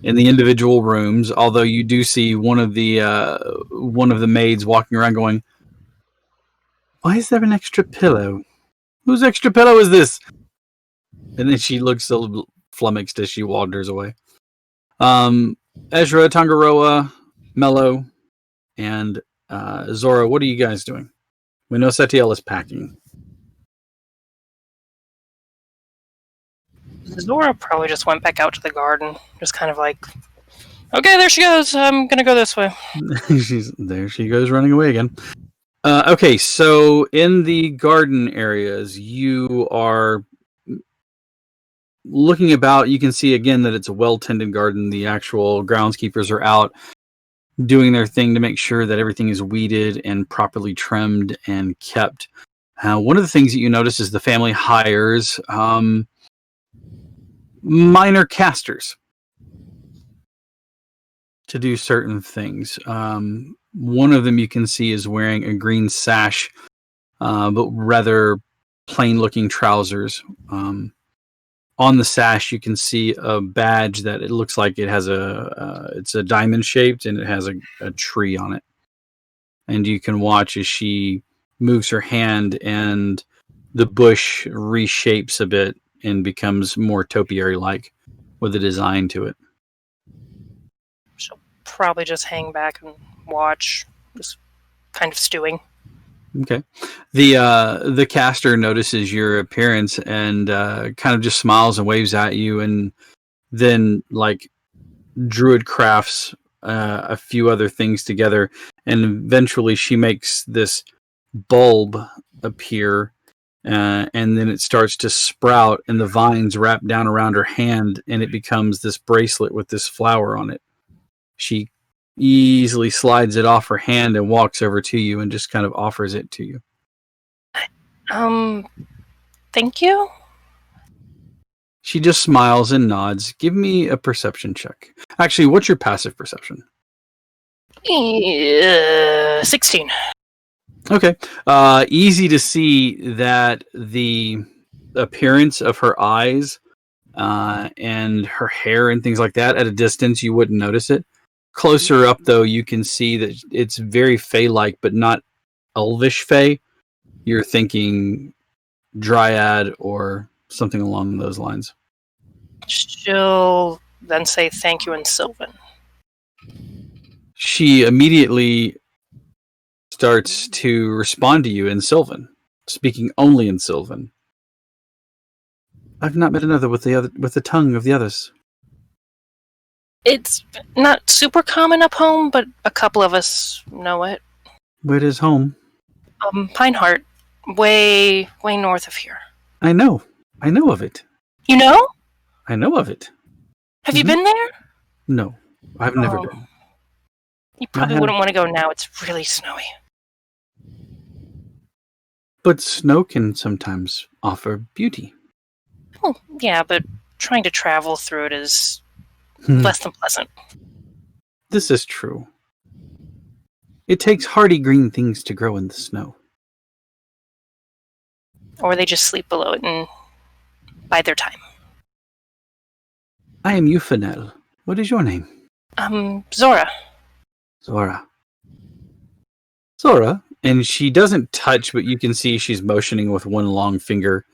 [SPEAKER 1] in the individual rooms. Although you do see one of the maids walking around going, "Why is there an extra pillow? Whose extra pillow is this?" And then she looks a little flummoxed as she wanders away. Ezra, Tangaroa, Mello, and Zora, what are you guys doing? We know Setiel is packing.
[SPEAKER 2] Zora probably just went back out to the garden, just kind of like, okay, there she goes. I'm gonna go this way.
[SPEAKER 1] There she goes running away again. Okay, so in the garden areas, you are looking about. You can see again that it's a well-tended garden. The actual groundskeepers are out doing their thing to make sure that everything is weeded and properly trimmed and kept. One of the things that you notice is the family hires minor casters to do certain things. One of them you can see is wearing a green sash, but rather plain-looking trousers. On the sash, you can see a badge that it looks like it has it's a diamond shaped, and it has a tree on it. And you can watch as she moves her hand, and the bush reshapes a bit and becomes more topiary-like with a design to it.
[SPEAKER 2] She'll probably just hang back and watch, just kind of stewing.
[SPEAKER 1] Okay. The caster notices your appearance and kind of just smiles and waves at you, and then like druid crafts a few other things together, and eventually she makes this bulb appear, and then it starts to sprout, and the vines wrap down around her hand, and it becomes this bracelet with this flower on it. She easily slides it off her hand and walks over to you and just kind of offers it to you.
[SPEAKER 2] Thank you?
[SPEAKER 1] She just smiles and nods. Give me a perception check. Actually, what's your passive perception?
[SPEAKER 2] 16.
[SPEAKER 1] Okay. Easy to see that the appearance of her eyes and her hair and things like that. At a distance, you wouldn't notice it. Closer up, though, you can see that it's very Fey-like, but not elvish Fey. You're thinking Dryad or something along those lines.
[SPEAKER 2] She'll then say thank you in Sylvan.
[SPEAKER 1] She immediately starts to respond to you in Sylvan, speaking only in Sylvan. I've not met another with the tongue of the others.
[SPEAKER 2] It's not super common up home, but a couple of us know it.
[SPEAKER 1] Where is home?
[SPEAKER 2] Pineheart, way north of here.
[SPEAKER 1] I know of it.
[SPEAKER 2] You know?
[SPEAKER 1] I know of it.
[SPEAKER 2] Have you been there?
[SPEAKER 1] No, I've never been.
[SPEAKER 2] You probably wouldn't want to go now. It's really snowy.
[SPEAKER 1] But snow can sometimes offer beauty.
[SPEAKER 2] Oh, yeah, but trying to travel through it is less than pleasant.
[SPEAKER 1] This is true. It takes hardy green things to grow in the snow.
[SPEAKER 2] Or they just sleep below it and bide their time.
[SPEAKER 1] I am Eufanel. What is your name?
[SPEAKER 2] Zora.
[SPEAKER 1] Zora. Zora, and she doesn't touch, but you can see she's motioning with one long finger.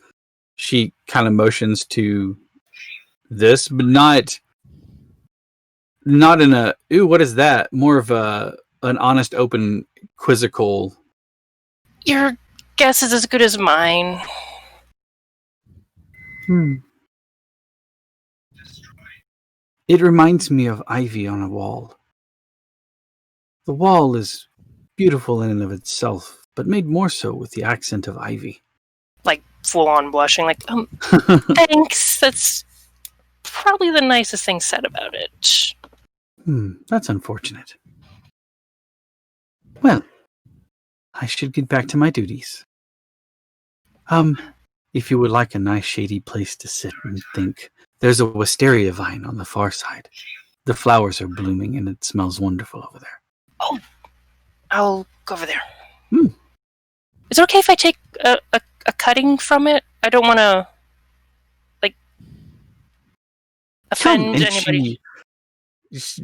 [SPEAKER 1] She kind of motions to this, but not in a, ooh, what is that? More of an honest, open, quizzical.
[SPEAKER 2] Your guess is as good as mine.
[SPEAKER 1] It reminds me of ivy on a wall. The wall is beautiful in and of itself, but made more so with the accent of ivy.
[SPEAKER 2] Like, full-on blushing, like, thanks, that's probably the nicest thing said about it.
[SPEAKER 1] That's unfortunate. Well, I should get back to my duties. If you would like a nice shady place to sit and think, there's a wisteria vine on the far side. The flowers are blooming and it smells wonderful over there.
[SPEAKER 2] Oh, I'll go over there. Is it okay if I take a cutting from it? I don't want to, like, offend anybody.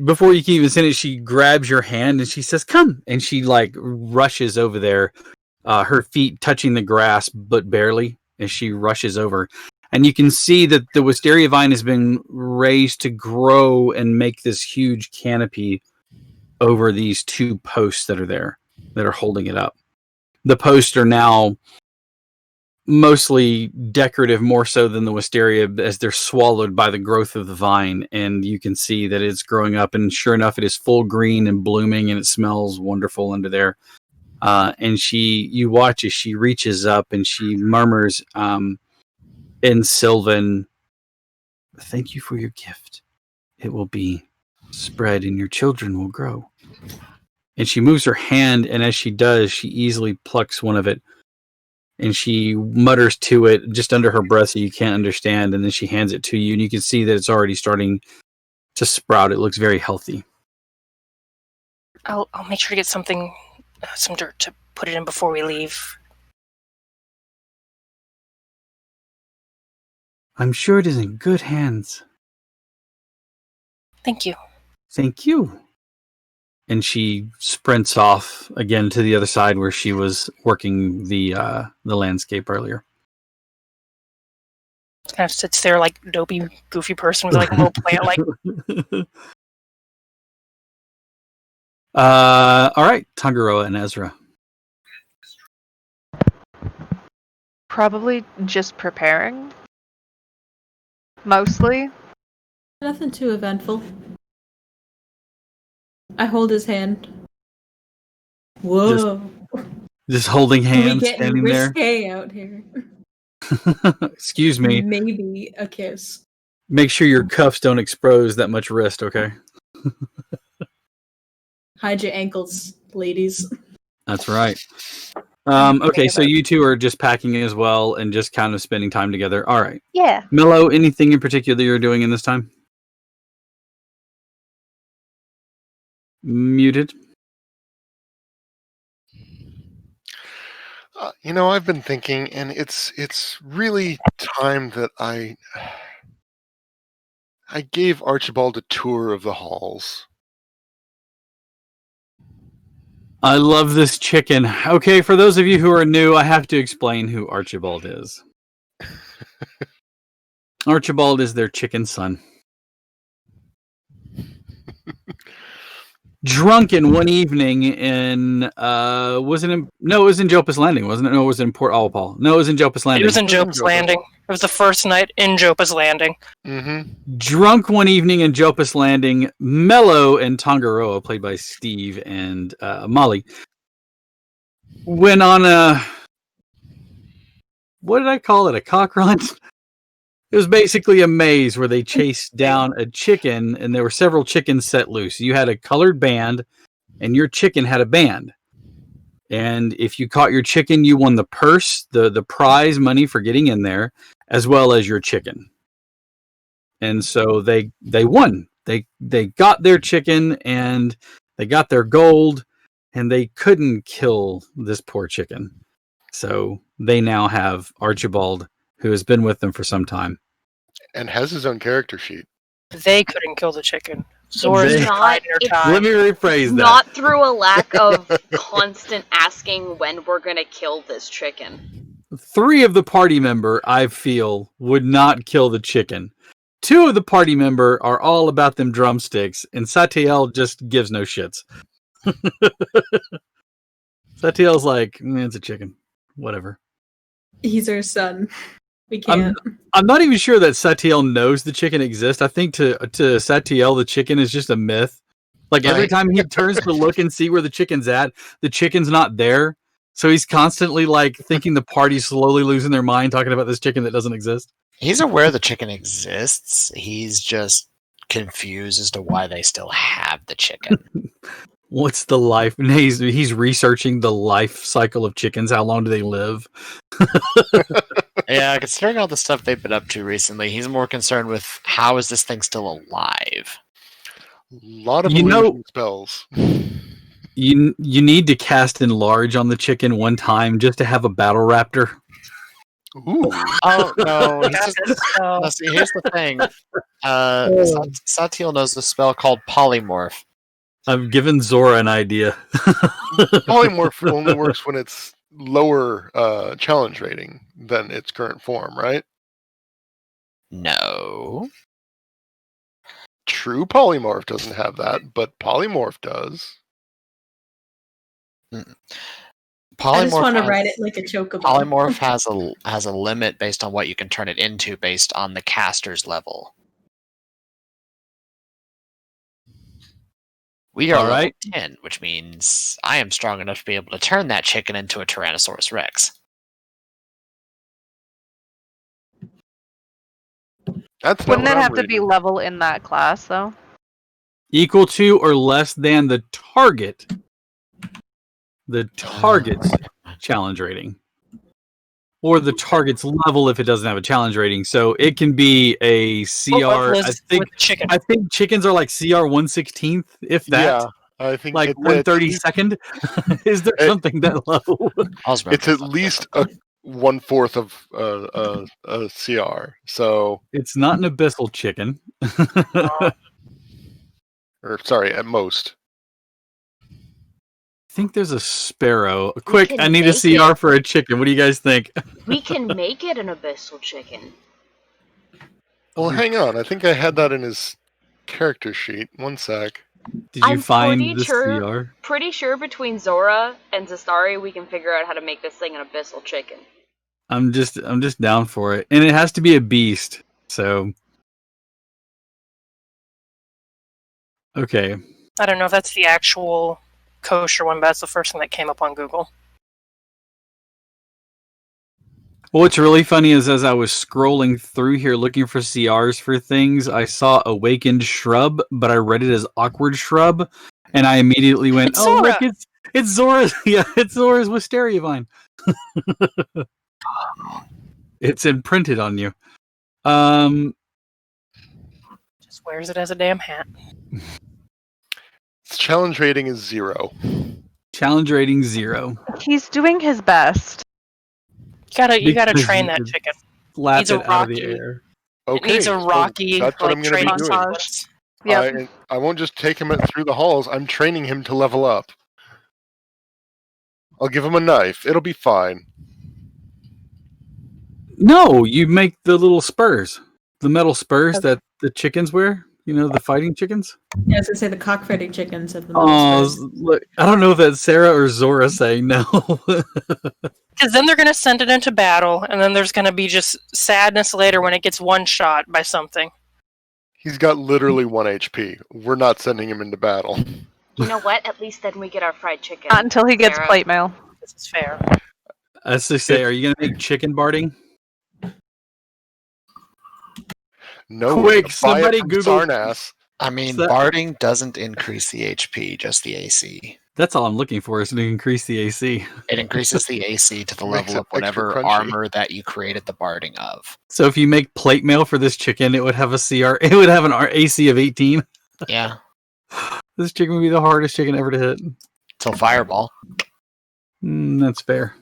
[SPEAKER 1] Before you can even send it, she grabs your hand and she says, "Come!" And she like rushes over there, her feet touching the grass, but barely, as she rushes over. And you can see that the wisteria vine has been raised to grow and make this huge canopy over these two posts that are there, that are holding it up. The posts are now mostly decorative, more so than the wisteria, as they're swallowed by the growth of the vine. And you can see that it's growing up, and sure enough, it is full green and blooming, and it smells wonderful under there. And you watch as she reaches up and she murmurs in Sylvan, "Thank you for your gift. It will be spread and your children will grow." And she moves her hand, and as she does, she easily plucks one of it. And she mutters to it just under her breath so you can't understand. And then she hands it to you, and you can see that it's already starting to sprout. It looks very healthy.
[SPEAKER 2] I'll make sure to get some dirt to put it in before we leave.
[SPEAKER 1] I'm sure it is in good hands.
[SPEAKER 2] Thank you.
[SPEAKER 1] Thank you. And she sprints off again to the other side where she was working the landscape earlier.
[SPEAKER 2] Kind of sits there like a dopey, goofy person with like a little plant. Like,
[SPEAKER 1] all right, Tangaroa and Ezra.
[SPEAKER 4] Probably just preparing. Mostly.
[SPEAKER 7] Nothing too eventful. I hold his hand. Whoa.
[SPEAKER 1] Just holding hands,
[SPEAKER 7] we getting
[SPEAKER 1] standing there.
[SPEAKER 7] risque out here.
[SPEAKER 1] Excuse me.
[SPEAKER 7] Maybe a kiss.
[SPEAKER 1] Make sure your cuffs don't expose that much wrist, okay?
[SPEAKER 7] Hide your ankles, ladies.
[SPEAKER 1] That's right. Okay, so you two are just packing as well and just kind of spending time together. All right.
[SPEAKER 4] Yeah.
[SPEAKER 1] Mello, anything in particular you're doing in this time? Muted.
[SPEAKER 6] I've been thinking, and it's really time that I I gave Archibald a tour of the halls.
[SPEAKER 1] I love this chicken. Okay, for those of you who are new, I have to explain who Archibald is. Archibald is their chicken son. Drunken one evening in it was in Jopus Landing, wasn't it? No, it was in Port Paul. No, it was in Jopus Landing.
[SPEAKER 2] It was in Jopus Landing. It was the first night in Jopus Landing.
[SPEAKER 6] Mm-hmm.
[SPEAKER 1] Drunk one evening in Jopus Landing, Mello and Tangaroa, played by Steve and Molly, went on a, what did I call it? A cock run? It was basically a maze where they chased down a chicken, and there were several chickens set loose. You had a colored band, and your chicken had a band. And if you caught your chicken, you won the purse, the prize money for getting in there, as well as your chicken. And so they won. They got their chicken, and they got their gold, and they couldn't kill this poor chicken. So they now have Archibald, who has been with them for some time.
[SPEAKER 6] And has his own character sheet.
[SPEAKER 2] They couldn't kill the chicken. Zora's
[SPEAKER 5] It's not-
[SPEAKER 2] biding her
[SPEAKER 5] it's
[SPEAKER 2] time.
[SPEAKER 1] Let me rephrase that.
[SPEAKER 5] Not through a lack of constant asking when we're gonna kill this chicken.
[SPEAKER 1] 3 of the party member, I feel, would not kill the chicken. 2 of the party member are all about them drumsticks, and Satiel just gives no shits. Satiel's like, it's a chicken. Whatever.
[SPEAKER 7] He's our son. We can't.
[SPEAKER 1] I'm not even sure that Satiel knows the chicken exists. I think to Satiel, the chicken is just a myth. Like every time he turns to look and see where the chicken's at, the chicken's not there. So he's constantly like thinking the party's slowly losing their mind talking about this chicken that doesn't exist.
[SPEAKER 3] He's aware the chicken exists. He's just confused as to why they still have the chicken.
[SPEAKER 1] What's the life? And he's researching the life cycle of chickens. How long do they live?
[SPEAKER 3] Yeah, considering all the stuff they've been up to recently, he's more concerned with how is this thing still alive.
[SPEAKER 6] A lot of
[SPEAKER 1] You know-
[SPEAKER 6] illusion spells.
[SPEAKER 1] You need to cast enlarge on the chicken one time just to have a battle raptor.
[SPEAKER 6] Ooh.
[SPEAKER 3] Oh no! He's just,
[SPEAKER 2] So,
[SPEAKER 3] no, see, here's the thing. Satiel knows a spell called polymorph.
[SPEAKER 1] I've given Zora an idea.
[SPEAKER 6] Polymorph only works when it's lower challenge rating than its current form, right?
[SPEAKER 3] No.
[SPEAKER 6] True polymorph doesn't have that, but polymorph does.
[SPEAKER 7] I just want to
[SPEAKER 3] has-
[SPEAKER 7] ride it like a chocobo.
[SPEAKER 3] Polymorph has a limit based on what you can turn it into based on the caster's level. We are
[SPEAKER 1] All
[SPEAKER 3] level
[SPEAKER 1] right.
[SPEAKER 3] 10, which means I am strong enough to be able to turn that chicken into a Tyrannosaurus Rex.
[SPEAKER 6] That's not
[SPEAKER 4] Wouldn't
[SPEAKER 6] what
[SPEAKER 4] it
[SPEAKER 6] I'm
[SPEAKER 4] have to be
[SPEAKER 6] reading.
[SPEAKER 4] level in that class, though?
[SPEAKER 1] Equal to or less than the target. The target's challenge rating. Or the target's level if it doesn't have a challenge rating. So it can be a CR.
[SPEAKER 2] with chicken.
[SPEAKER 1] I think chickens are like CR 1/16th, if that.
[SPEAKER 6] Yeah, I think
[SPEAKER 1] Like
[SPEAKER 6] it's
[SPEAKER 1] 1/32nd. Is there something that level?
[SPEAKER 6] It's at least a 1/4 of a CR. So,
[SPEAKER 1] It's not an abyssal chicken.
[SPEAKER 6] or sorry, at most.
[SPEAKER 1] I think there's a sparrow. Quick,
[SPEAKER 5] can
[SPEAKER 1] I need a
[SPEAKER 5] make
[SPEAKER 1] CR
[SPEAKER 5] it.
[SPEAKER 1] for a chicken. What do you guys think?
[SPEAKER 5] We can make it an abyssal chicken.
[SPEAKER 6] Well, hang on. I think I had that in his character sheet. One sec.
[SPEAKER 1] Did you
[SPEAKER 5] I'm
[SPEAKER 1] find
[SPEAKER 5] pretty
[SPEAKER 1] the
[SPEAKER 5] sure-
[SPEAKER 1] CR?
[SPEAKER 5] Pretty sure between Zora and Zastari, we can figure out how to make this thing an abyssal chicken.
[SPEAKER 1] I'm just down for it. And it has to be a beast. So okay.
[SPEAKER 2] I don't know if that's the actual kosher one, but that's the first thing that came up on Google.
[SPEAKER 1] Well, what's really funny is as I was scrolling through here looking for CRs for things, I saw Awakened Shrub, but I read it as Awkward Shrub, and I immediately went,
[SPEAKER 2] It's
[SPEAKER 1] "Oh,
[SPEAKER 2] Zora.
[SPEAKER 1] look, it's Zora's, yeah, it's Zora's Wisteria Vine." It's imprinted on you.
[SPEAKER 2] Just wears it as a damn hat.
[SPEAKER 6] Its challenge rating is 0.
[SPEAKER 1] Challenge rating 0.
[SPEAKER 4] He's doing his best.
[SPEAKER 2] You gotta
[SPEAKER 1] Because
[SPEAKER 2] train that
[SPEAKER 1] you-
[SPEAKER 2] chicken.
[SPEAKER 1] Slap
[SPEAKER 2] Needs a
[SPEAKER 1] it out of the
[SPEAKER 2] rocky-
[SPEAKER 1] air.
[SPEAKER 6] Okay,
[SPEAKER 2] It needs a
[SPEAKER 6] so
[SPEAKER 2] rocky,
[SPEAKER 6] that's what
[SPEAKER 2] like,
[SPEAKER 6] I'm going to be
[SPEAKER 2] training
[SPEAKER 6] doing.
[SPEAKER 2] sequence.
[SPEAKER 4] Yep.
[SPEAKER 6] I won't just take him through the halls. I'm training him to level up. I'll give him a knife. It'll be fine.
[SPEAKER 1] No, you make the little spurs, the metal spurs that the chickens wear. You know, the fighting chickens.
[SPEAKER 7] Yeah, I was gonna say the cockfighting chickens have the metal
[SPEAKER 1] Oh,
[SPEAKER 7] spurs.
[SPEAKER 1] look! I don't know if that's Sarah or Zora saying no.
[SPEAKER 2] Because then they're going to send it into battle, and then there's going to be just sadness later when it gets one shot by something.
[SPEAKER 6] He's got literally 1 HP. We're not sending him into battle.
[SPEAKER 5] You know what? At least then we get our fried chicken.
[SPEAKER 4] Not until he gets
[SPEAKER 5] Sarah.
[SPEAKER 4] plate mail.
[SPEAKER 2] This is fair.
[SPEAKER 1] As they say, are you going to make chicken barding?
[SPEAKER 6] No,
[SPEAKER 1] Quick,
[SPEAKER 6] buy it
[SPEAKER 1] somebody
[SPEAKER 6] from
[SPEAKER 1] Google-
[SPEAKER 6] Sarnass.
[SPEAKER 3] I mean,
[SPEAKER 1] So that-
[SPEAKER 3] barding doesn't increase the HP, just the AC.
[SPEAKER 1] That's all I'm looking for is to increase the AC.
[SPEAKER 3] It increases the AC to the
[SPEAKER 6] Makes
[SPEAKER 3] level
[SPEAKER 6] it
[SPEAKER 3] of whatever
[SPEAKER 6] extra crunchy.
[SPEAKER 3] armor that you created the barding of.
[SPEAKER 1] So if you make plate mail for this chicken, it would have a CR. It would have an AC of 18.
[SPEAKER 3] Yeah,
[SPEAKER 1] This chicken would be the hardest chicken ever to hit.
[SPEAKER 3] till fireball.
[SPEAKER 1] That's fair.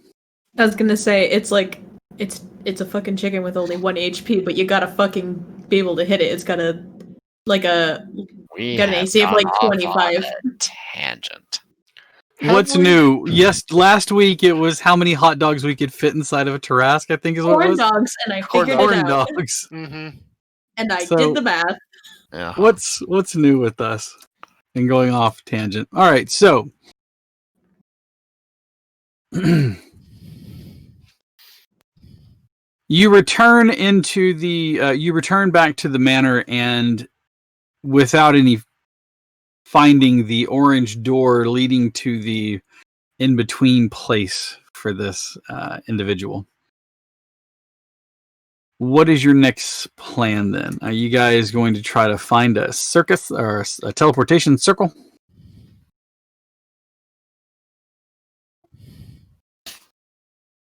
[SPEAKER 7] I was gonna say it's like it's a fucking chicken with only 1 HP, but you gotta fucking be able to hit it. It's got a
[SPEAKER 3] We
[SPEAKER 7] Got an
[SPEAKER 3] have
[SPEAKER 7] AC of,
[SPEAKER 3] gone
[SPEAKER 7] like,
[SPEAKER 3] off on
[SPEAKER 7] 25.
[SPEAKER 3] a tangent.
[SPEAKER 1] What's new? Yes, last week it was how many hot dogs we could fit inside of a Tarrasque, I think is what it
[SPEAKER 7] corn
[SPEAKER 1] was.
[SPEAKER 7] dogs, and I
[SPEAKER 6] Corn
[SPEAKER 7] figured it
[SPEAKER 1] Corn
[SPEAKER 7] out.
[SPEAKER 1] dogs.
[SPEAKER 6] Mm-hmm.
[SPEAKER 7] And I
[SPEAKER 1] So-
[SPEAKER 7] did the math.
[SPEAKER 3] Yeah.
[SPEAKER 1] What's new with us? And going off tangent. All right, so you return back to the manor, and without any finding the orange door leading to the in-between place for this individual. What is your next plan then? Are you guys going to try to find a circus or a teleportation circle?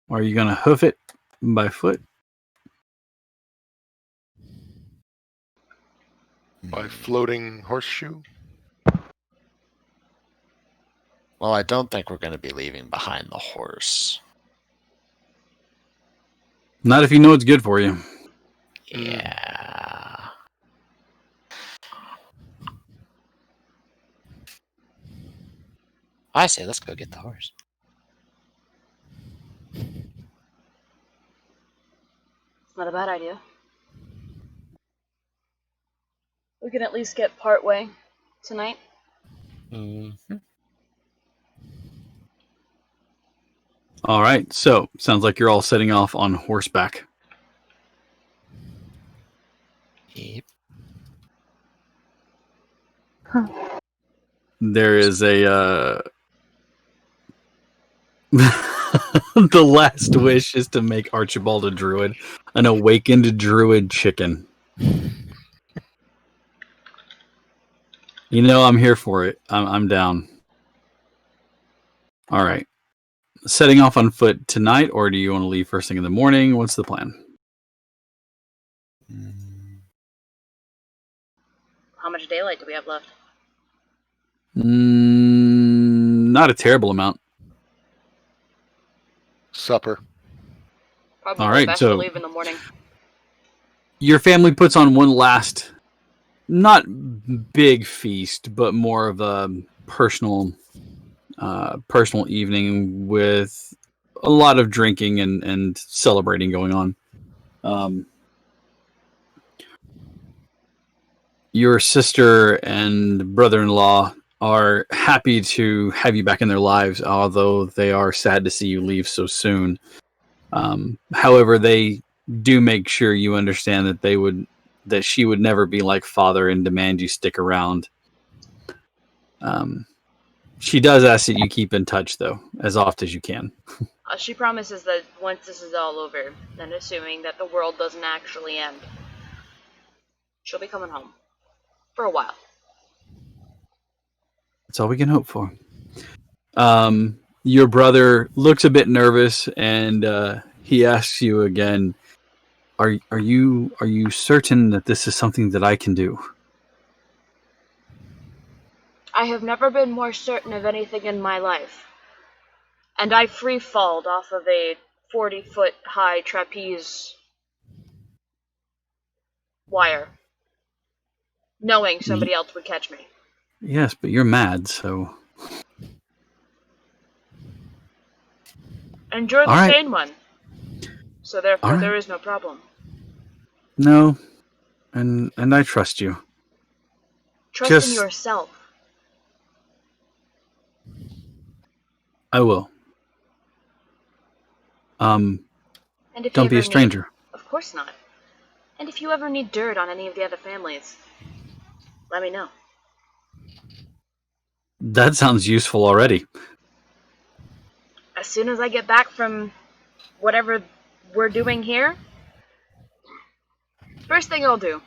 [SPEAKER 1] Or are you going to hoof it by foot?
[SPEAKER 6] By floating horseshoe?
[SPEAKER 3] Well, I don't think we're going to be leaving behind the horse.
[SPEAKER 1] Not if you know it's good for you.
[SPEAKER 3] Yeah. I say let's go get the horse.
[SPEAKER 5] It's not a bad idea. We can at least get part way tonight.
[SPEAKER 3] Mm-hmm.
[SPEAKER 1] All right, so sounds like you're all setting off on horseback.
[SPEAKER 3] Yep.
[SPEAKER 1] There is a the last wish is to make Archibald a druid, an awakened druid chicken. You know, I'm here for it. I'm down. All right. Setting off on foot tonight, or do you want to leave first thing in the morning? What's the plan?
[SPEAKER 5] How much daylight do we have left?
[SPEAKER 1] Not a terrible amount.
[SPEAKER 6] Supper.
[SPEAKER 5] Probably
[SPEAKER 1] All right,
[SPEAKER 5] best
[SPEAKER 1] so-
[SPEAKER 5] to leave in the morning.
[SPEAKER 1] Your family puts on one last, not big feast, but more of a personal evening with a lot of drinking and celebrating going on. Your sister and brother-in-law are happy to have you back in their lives, although they are sad to see you leave so soon. However, they do make sure you understand that she would never be like father and demand you stick around. She does ask that you keep in touch, though, as often as you can.
[SPEAKER 5] She promises that once this is all over, and assuming that the world doesn't actually end, she'll be coming home. For a while.
[SPEAKER 1] That's all we can hope for. Your brother looks a bit nervous, and he asks you again, Are you certain that this is something that I can do?
[SPEAKER 5] I have never been more certain of anything in my life. And I free-falled off of a 40-foot high trapeze wire, knowing somebody else would catch me.
[SPEAKER 1] Yes, but you're mad, so...
[SPEAKER 5] And you're the
[SPEAKER 1] All right.
[SPEAKER 5] sane one. So therefore,
[SPEAKER 1] All right.
[SPEAKER 5] there is no problem.
[SPEAKER 1] No, and I trust you.
[SPEAKER 5] Trust in yourself.
[SPEAKER 1] I will.
[SPEAKER 5] And if
[SPEAKER 1] Don't
[SPEAKER 5] you
[SPEAKER 1] be a
[SPEAKER 5] ever
[SPEAKER 1] stranger.
[SPEAKER 5] Of course not. And if you ever need dirt on any of the other families, let me know.
[SPEAKER 1] That sounds useful already.
[SPEAKER 5] As soon as I get back from whatever we're doing here, first thing I'll do.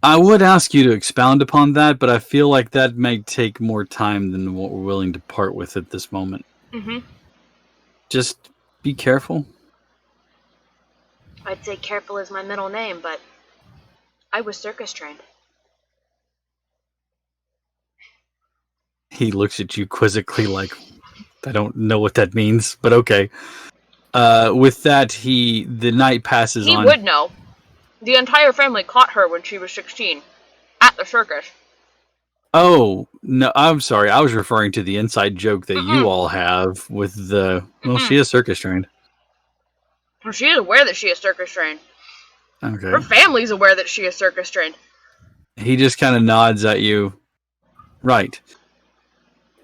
[SPEAKER 1] I would ask you to expound upon that, but I feel like that may take more time than what we're willing to part with at this moment.
[SPEAKER 5] Mm-hmm.
[SPEAKER 1] Just be careful.
[SPEAKER 5] I'd say careful is my middle name, but I was circus trained.
[SPEAKER 1] He looks at you quizzically like, I don't know what that means, but okay. With that, the night passes on.
[SPEAKER 5] He would know. The entire family caught her when she was 16 at the circus.
[SPEAKER 1] Oh, no, I'm sorry. I was referring to the inside joke that you all have with the... Well, she is circus trained.
[SPEAKER 5] Well, she is aware that she is circus trained.
[SPEAKER 1] Okay.
[SPEAKER 5] Her family's aware that she is circus trained.
[SPEAKER 1] He just kind of nods at you. Right.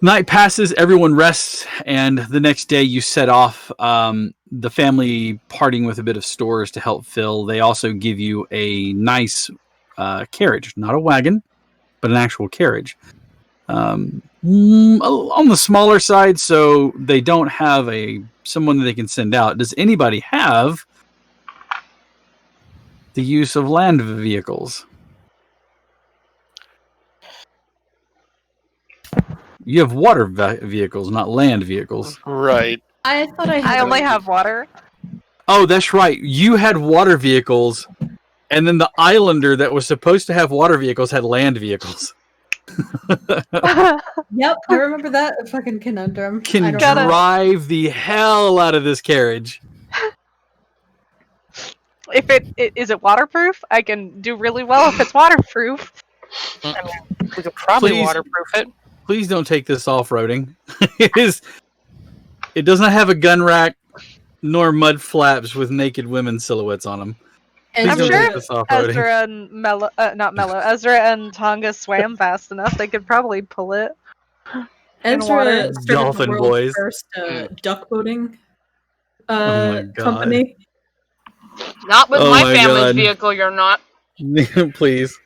[SPEAKER 1] Night passes, everyone rests, and the next day you set off. The family parting with a bit of stores to help fill. They also give you a nice carriage, not a wagon, but an actual carriage. On the smaller side, so they don't have someone that they can send out. Does anybody have the use of land vehicles? You have water vehicles, not land vehicles.
[SPEAKER 6] Right.
[SPEAKER 7] I thought
[SPEAKER 4] I only have water.
[SPEAKER 1] Oh, that's right. You had water vehicles, and then the islander that was supposed to have water vehicles had land vehicles.
[SPEAKER 7] Yep, I remember that fucking conundrum.
[SPEAKER 1] Can
[SPEAKER 7] I don't know.
[SPEAKER 1] drive the hell out of this carriage.
[SPEAKER 4] If is it waterproof? I can do really well if it's waterproof.
[SPEAKER 2] I mean, we could probably
[SPEAKER 1] Please.
[SPEAKER 2] waterproof it.
[SPEAKER 1] Please don't take this off-roading. It does not have a gun rack nor mud flaps with naked women silhouettes on them.
[SPEAKER 7] And
[SPEAKER 4] I'm
[SPEAKER 1] don't
[SPEAKER 4] sure
[SPEAKER 1] take this off-roading.
[SPEAKER 4] Ezra and Ezra and Tonga swam fast enough. They could probably pull it.
[SPEAKER 7] Ezra started
[SPEAKER 1] Dolphin
[SPEAKER 7] the world's
[SPEAKER 1] boys.
[SPEAKER 7] first duck boating
[SPEAKER 1] Oh my God.
[SPEAKER 7] company.
[SPEAKER 5] Not with
[SPEAKER 1] Oh
[SPEAKER 5] my
[SPEAKER 1] my
[SPEAKER 5] family's
[SPEAKER 1] God.
[SPEAKER 5] vehicle, you're not.
[SPEAKER 1] Please.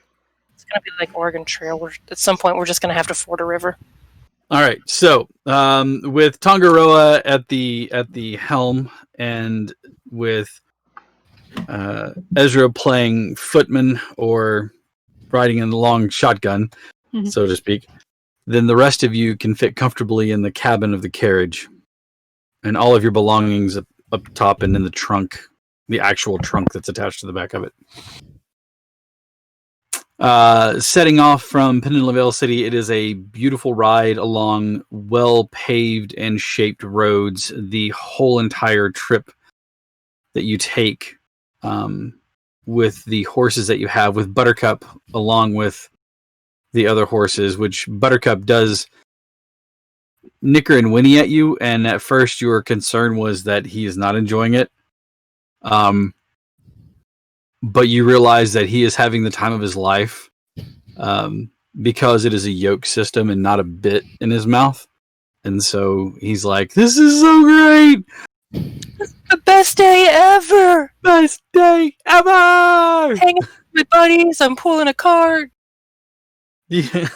[SPEAKER 2] It's gonna be like Oregon Trail. At some point, we're just gonna have to ford a river.
[SPEAKER 1] All right. So, with Tongaroa at the helm, and with Ezra playing footman or riding in the long shotgun, so to speak, then the rest of you can fit comfortably in the cabin of the carriage, and all of your belongings up top and in the trunk, the actual trunk that's attached to the back of it. Setting off from Peninsula Vale City, it is a beautiful ride along well-paved and shaped roads. The whole entire trip that you take with the horses that you have, with Buttercup along with the other horses, which Buttercup does nicker and whinny at you, and at first your concern was that he is not enjoying it. But you realize that he is having the time of his life because it is a yoke system and not a bit in his mouth. And so he's like, this is so great!
[SPEAKER 2] The best day ever!
[SPEAKER 1] Best day ever!
[SPEAKER 2] Hanging out with my buddies, I'm pulling a cart.
[SPEAKER 1] Yeah.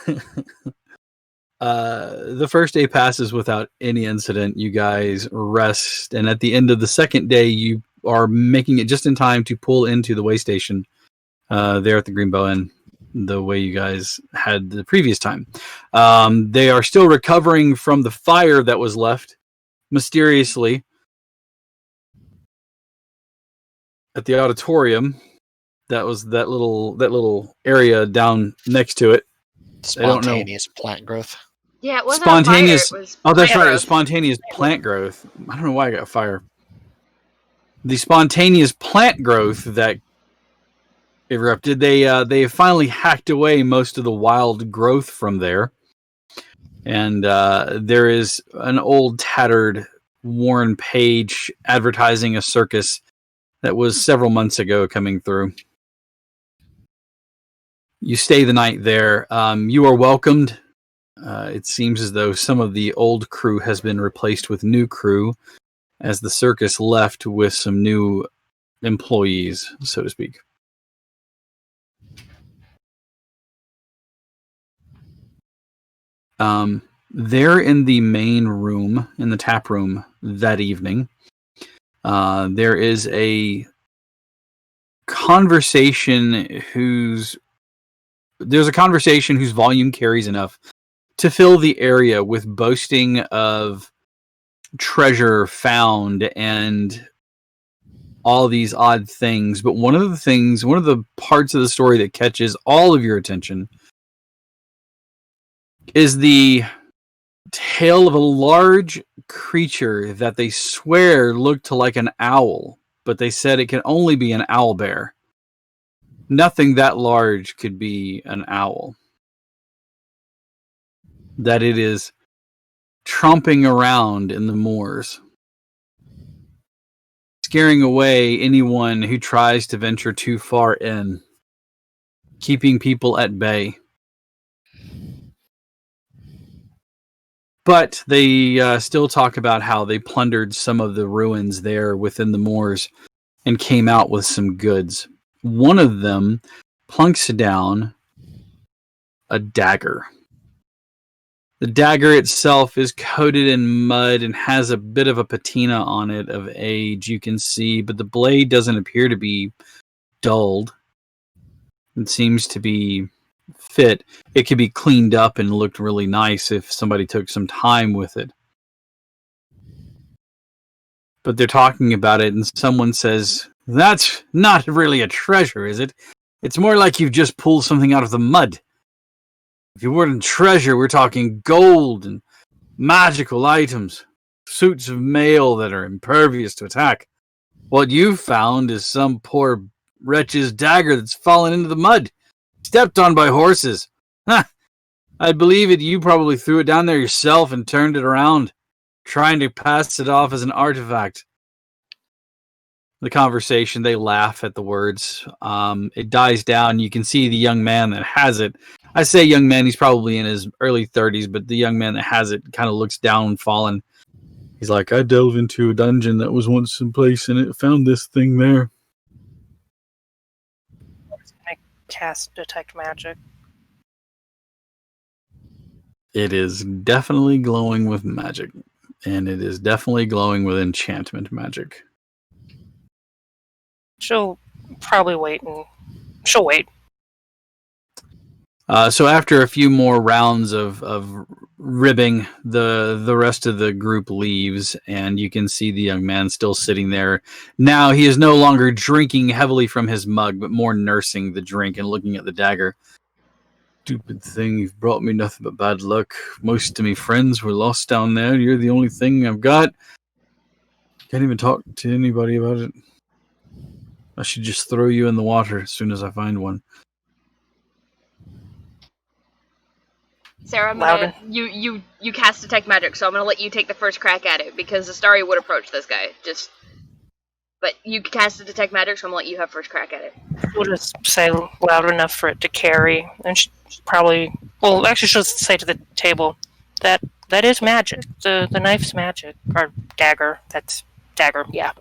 [SPEAKER 1] The first day passes without any incident. You guys rest, and at the end of the second day, you are making it just in time to pull into the way station there at the Greenbow Inn, the way you guys had the previous time. They are still recovering from the fire that was left mysteriously at the auditorium. That was that little area down next to it. I don't know.
[SPEAKER 3] Spontaneous plant growth.
[SPEAKER 5] Yeah, it wasn't
[SPEAKER 1] Spontaneous.
[SPEAKER 5] fire, it was
[SPEAKER 1] Oh, that's
[SPEAKER 5] plant
[SPEAKER 1] right. It
[SPEAKER 5] growth.
[SPEAKER 1] was spontaneous plant growth. I don't know why I got fire. The spontaneous plant growth that erupted. They finally hacked away most of the wild growth from there. And there is an old, tattered, worn page advertising a circus that was several months ago coming through. You stay the night there. You are welcomed. It seems as though some of the old crew has been replaced with new crew, as the circus left with some new employees, so to speak. There in the main room, in the tap room that evening, there is a conversation whose volume carries enough to fill the area with boasting of treasure found and all these odd things. But one of the parts of the story that catches all of your attention is the tale of a large creature that they swear looked like an owl, but they said it can only be an owlbear. Nothing that large could be an owl. That it is tromping around in the moors, scaring away anyone who tries to venture too far in, keeping people at bay. But they still talk about how they plundered some of the ruins there within the moors and came out with some goods. One of them plunks down a dagger. The dagger itself is coated in mud and has a bit of a patina on it of age, you can see, but the blade doesn't appear to be dulled. It seems to be fit. It could be cleaned up and looked really nice if somebody took some time with it. But they're talking about it and someone says, "That's not really a treasure, is it? It's more like you've just pulled something out of the mud. If you weren't treasure, we're talking gold and magical items, suits of mail that are impervious to attack. What you've found is some poor wretch's dagger that's fallen into the mud, stepped on by horses. Ha! I believe it. You probably threw it down there yourself and turned it around, trying to pass it off as an artifact." The conversation, they laugh at the words. It dies down. You can see the young man that has it. I say young man, he's probably in his early 30s, but the young man that has it kind of looks down, fallen. He's like, "I delved into a dungeon that was once in place and it found this thing there."
[SPEAKER 2] I cast Detect Magic.
[SPEAKER 1] It is definitely glowing with magic, and it is definitely glowing with enchantment magic.
[SPEAKER 2] She'll probably wait, and she'll wait.
[SPEAKER 1] So after a few more rounds of ribbing, the rest of the group leaves, and you can see the young man still sitting there. Now he is no longer drinking heavily from his mug, but more nursing the drink and looking at the dagger. "Stupid thing, you've brought me nothing but bad luck. Most of me friends were lost down there. You're the only thing I've got. Can't even talk to anybody about it. I should just throw you in the water as soon as I find one."
[SPEAKER 5] Sarah, I'm gonna, you cast Detect Magic, so I'm gonna let you take the first crack at it, because Astari would approach this guy. But you cast Detect Magic, so I'm gonna let you have first crack at it.
[SPEAKER 2] We'll just say loud enough for it to carry, and she probably, well, actually she'll say to the table, that is magic. The knife's magic. Or dagger. That's dagger, yeah.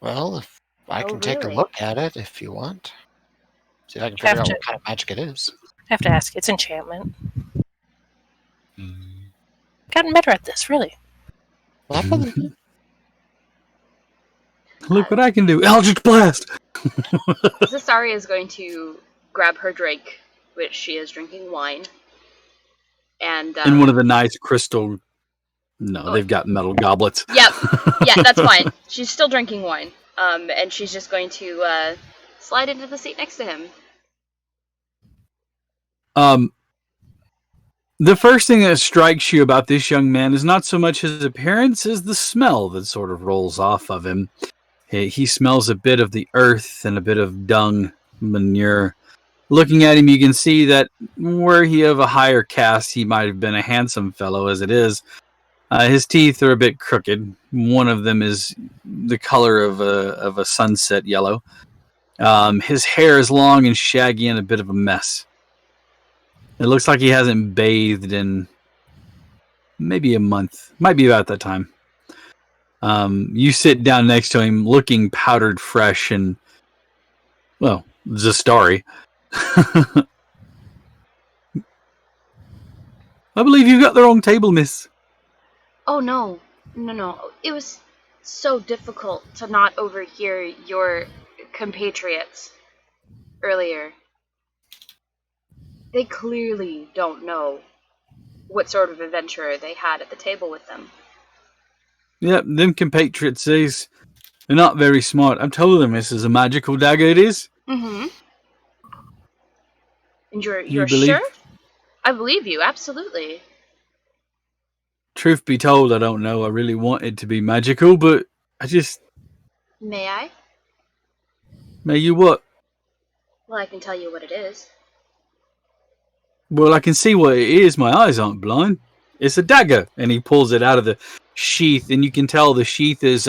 [SPEAKER 3] Well, if I can take a
[SPEAKER 5] really?
[SPEAKER 3] look at it if you want. See if I can figure out what kind of magic it is.
[SPEAKER 2] I have to ask, it's enchantment. Gotten better at this, really.
[SPEAKER 3] Well, I believe you.
[SPEAKER 1] Look what I can do. Eldritch Blast!
[SPEAKER 5] Astari is going to grab her drink, which she is drinking wine. And
[SPEAKER 1] In one of the nice crystal... No, they've got metal goblets.
[SPEAKER 5] Yep. Yeah, that's fine. She's still drinking wine. And she's just going to slide into the seat next to him.
[SPEAKER 1] The first thing that strikes you about this young man is not so much his appearance as the smell that sort of rolls off of him. He smells a bit of the earth and a bit of dung When you're looking at him, you can see that were he of a higher caste, he might have been a handsome fellow. As it is, his teeth are a bit crooked. One of them is the color of a sunset yellow. His hair is long and shaggy and a bit of a mess. It looks like he hasn't bathed in maybe a month. Might be about that time. You sit down next to him looking powdered fresh and, well, Zastari. I believe you've got the wrong table, miss.
[SPEAKER 5] Oh, no. No. It was so difficult to not overhear your compatriots earlier. They clearly don't know what sort of adventurer they had at the table with them.
[SPEAKER 1] Yep, them compatriots is they're not very smart. I've told them this is a magical dagger, it is.
[SPEAKER 5] Mm-hmm. And you're
[SPEAKER 1] You believe?
[SPEAKER 5] sure? I believe you, absolutely.
[SPEAKER 1] Truth be told, I don't know. I really want it to be magical, but I just...
[SPEAKER 5] May I?
[SPEAKER 1] May you what?
[SPEAKER 5] Well, I can tell you what it is.
[SPEAKER 1] Well, I can see what it is. My eyes aren't blind. It's a dagger. And he pulls it out of the sheath, and you can tell the sheath is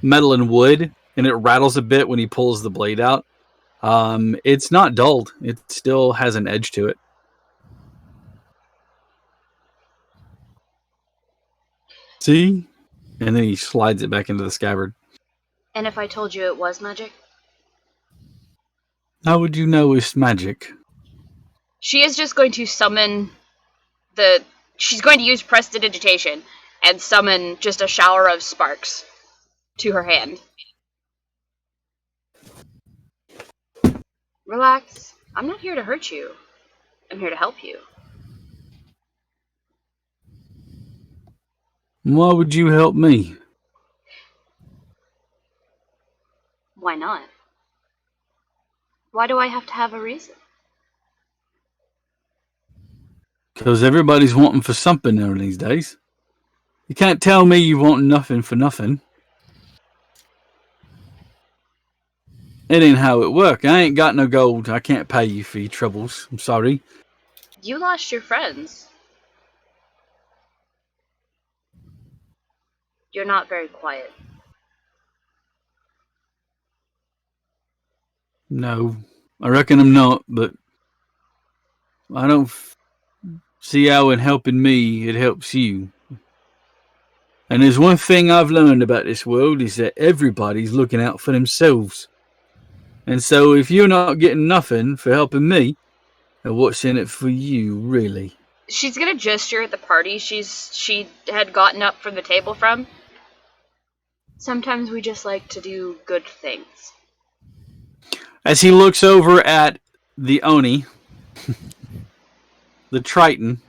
[SPEAKER 1] metal and wood, and it rattles a bit when he pulls the blade out. It's not dulled. It still has an edge to it. See? And then he slides it back into the scabbard.
[SPEAKER 5] And if I told you it was magic?
[SPEAKER 1] How would you know it's magic?
[SPEAKER 5] She is just going to summon she's going to use prestidigitation and summon just a shower of sparks to her hand. Relax. I'm not here to hurt you. I'm here to help you.
[SPEAKER 1] Why would you help me?
[SPEAKER 5] Why not? Why do I have to have a reason?
[SPEAKER 1] Because everybody's wanting for something now these days. You can't tell me you want nothing for nothing. It ain't how it work. I ain't got no gold. I can't pay you for your troubles. I'm sorry.
[SPEAKER 5] You lost your friends. You're not very quiet.
[SPEAKER 1] No, I reckon I'm not, but I don't see how in helping me it helps you. And there's one thing I've learned about this world is that everybody's looking out for themselves. And so if you're not getting nothing for helping me, then what's in it for you, really?
[SPEAKER 5] She's gonna gesture at the party she had gotten up from the table from. Sometimes we just like to do good things.
[SPEAKER 1] As he looks over at the Oni, the Triton,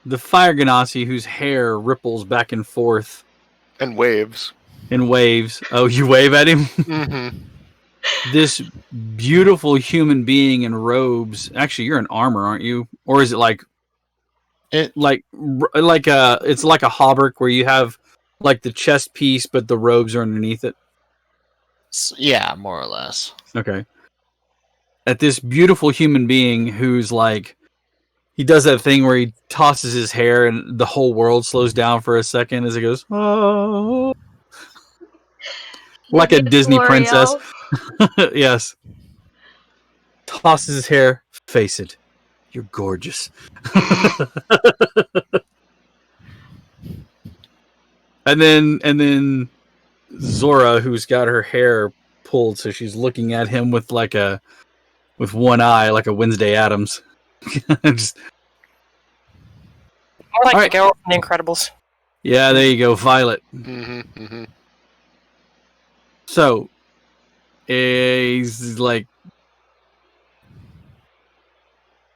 [SPEAKER 1] the Fire Ganassi whose hair ripples back and forth.
[SPEAKER 6] And waves.
[SPEAKER 1] In waves. Oh, you wave at him?
[SPEAKER 6] Mm-hmm.
[SPEAKER 1] This beautiful human being in robes. Actually, you're in armor, aren't you? Or is it like it's like a hauberk where you have like the chest piece, but the robes are underneath it?
[SPEAKER 3] Yeah, more or less.
[SPEAKER 1] Okay. At this beautiful human being who's like, he does that thing where he tosses his hair and the whole world slows down for a second as it goes, oh. Like a Disney princess. Yes. Tosses his hair. Face it. You're gorgeous. And then Zora, who's got her hair pulled, so she's looking at him with with one eye, like a Wednesday Addams. Just,
[SPEAKER 2] More like
[SPEAKER 1] All
[SPEAKER 2] the
[SPEAKER 1] right.
[SPEAKER 2] girl from The Incredibles.
[SPEAKER 1] yeah, there you go, Violet.
[SPEAKER 6] Mm-hmm. Mm-hmm.
[SPEAKER 1] So, he's like,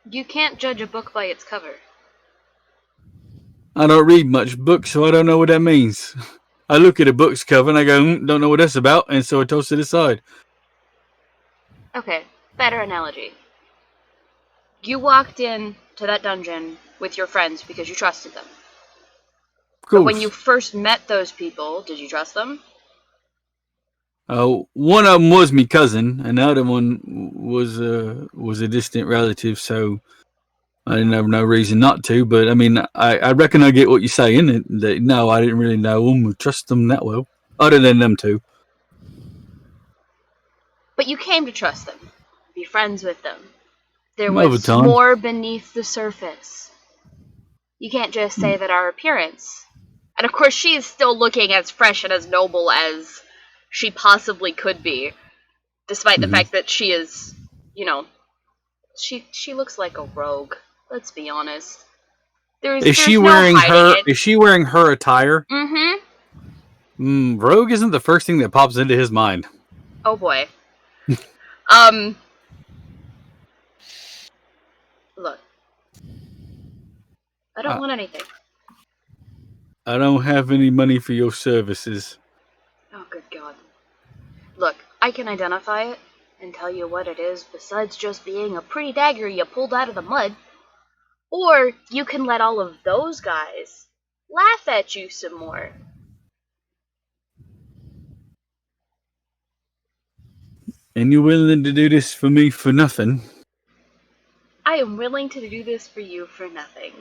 [SPEAKER 5] You can't judge a book by its cover.
[SPEAKER 1] I don't read much books, so I don't know what that means. I look at a book's cover and I go, don't know what that's about, and so I toss it aside.
[SPEAKER 5] Okay, better analogy. You walked in to that dungeon with your friends because you trusted them.
[SPEAKER 1] Of course.
[SPEAKER 5] But when you first met those people, did you trust them?
[SPEAKER 1] One of them was me cousin, and the other one was a distant relative. So I didn't have no reason not to. But I mean, I reckon I get what you're saying. That no, I didn't really know them or trust them that well, other than them two.
[SPEAKER 5] But you came to trust them, be friends with them. There
[SPEAKER 1] Over
[SPEAKER 5] was
[SPEAKER 1] time.
[SPEAKER 5] more beneath the surface. You can't just say that our appearance... And of course she is still looking as fresh and as noble as she possibly could be, despite the fact that she is, she looks like a rogue. Let's be honest.
[SPEAKER 1] Is she
[SPEAKER 5] no
[SPEAKER 1] wearing
[SPEAKER 5] hiding
[SPEAKER 1] her?
[SPEAKER 5] it.
[SPEAKER 1] Is she wearing her attire?
[SPEAKER 5] Mm-hmm.
[SPEAKER 1] Rogue isn't the first thing that pops into his mind.
[SPEAKER 5] Oh boy. Look. I don't want anything.
[SPEAKER 1] I don't have any money for your services.
[SPEAKER 5] Oh, good God. Look, I can identify it and tell you what it is besides just being a pretty dagger you pulled out of the mud. Or you can let all of those guys laugh at you some more.
[SPEAKER 1] And you're willing to do this for me for nothing?
[SPEAKER 5] I am willing to do this for you for nothing.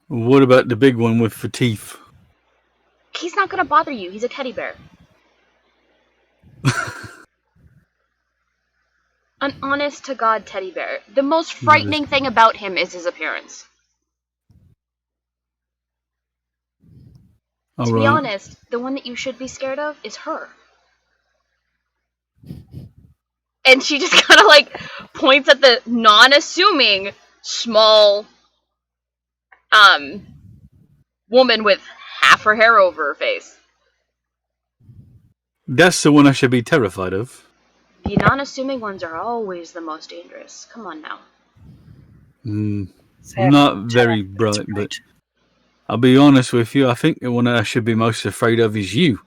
[SPEAKER 1] What about the big one with the teeth?
[SPEAKER 5] He's not gonna bother you. He's a teddy bear. An honest-to-God teddy bear. The most frightening thing about him is his appearance. To be honest, the one that you should be scared of is her. And she just kind of like points at the non-assuming small woman with half her hair over her face.
[SPEAKER 1] That's the one I should be terrified of.
[SPEAKER 5] The non-assuming ones are always the most dangerous. Come on now.
[SPEAKER 1] Not very bright, but I'll be honest with you, I think the one I should be most afraid of is you.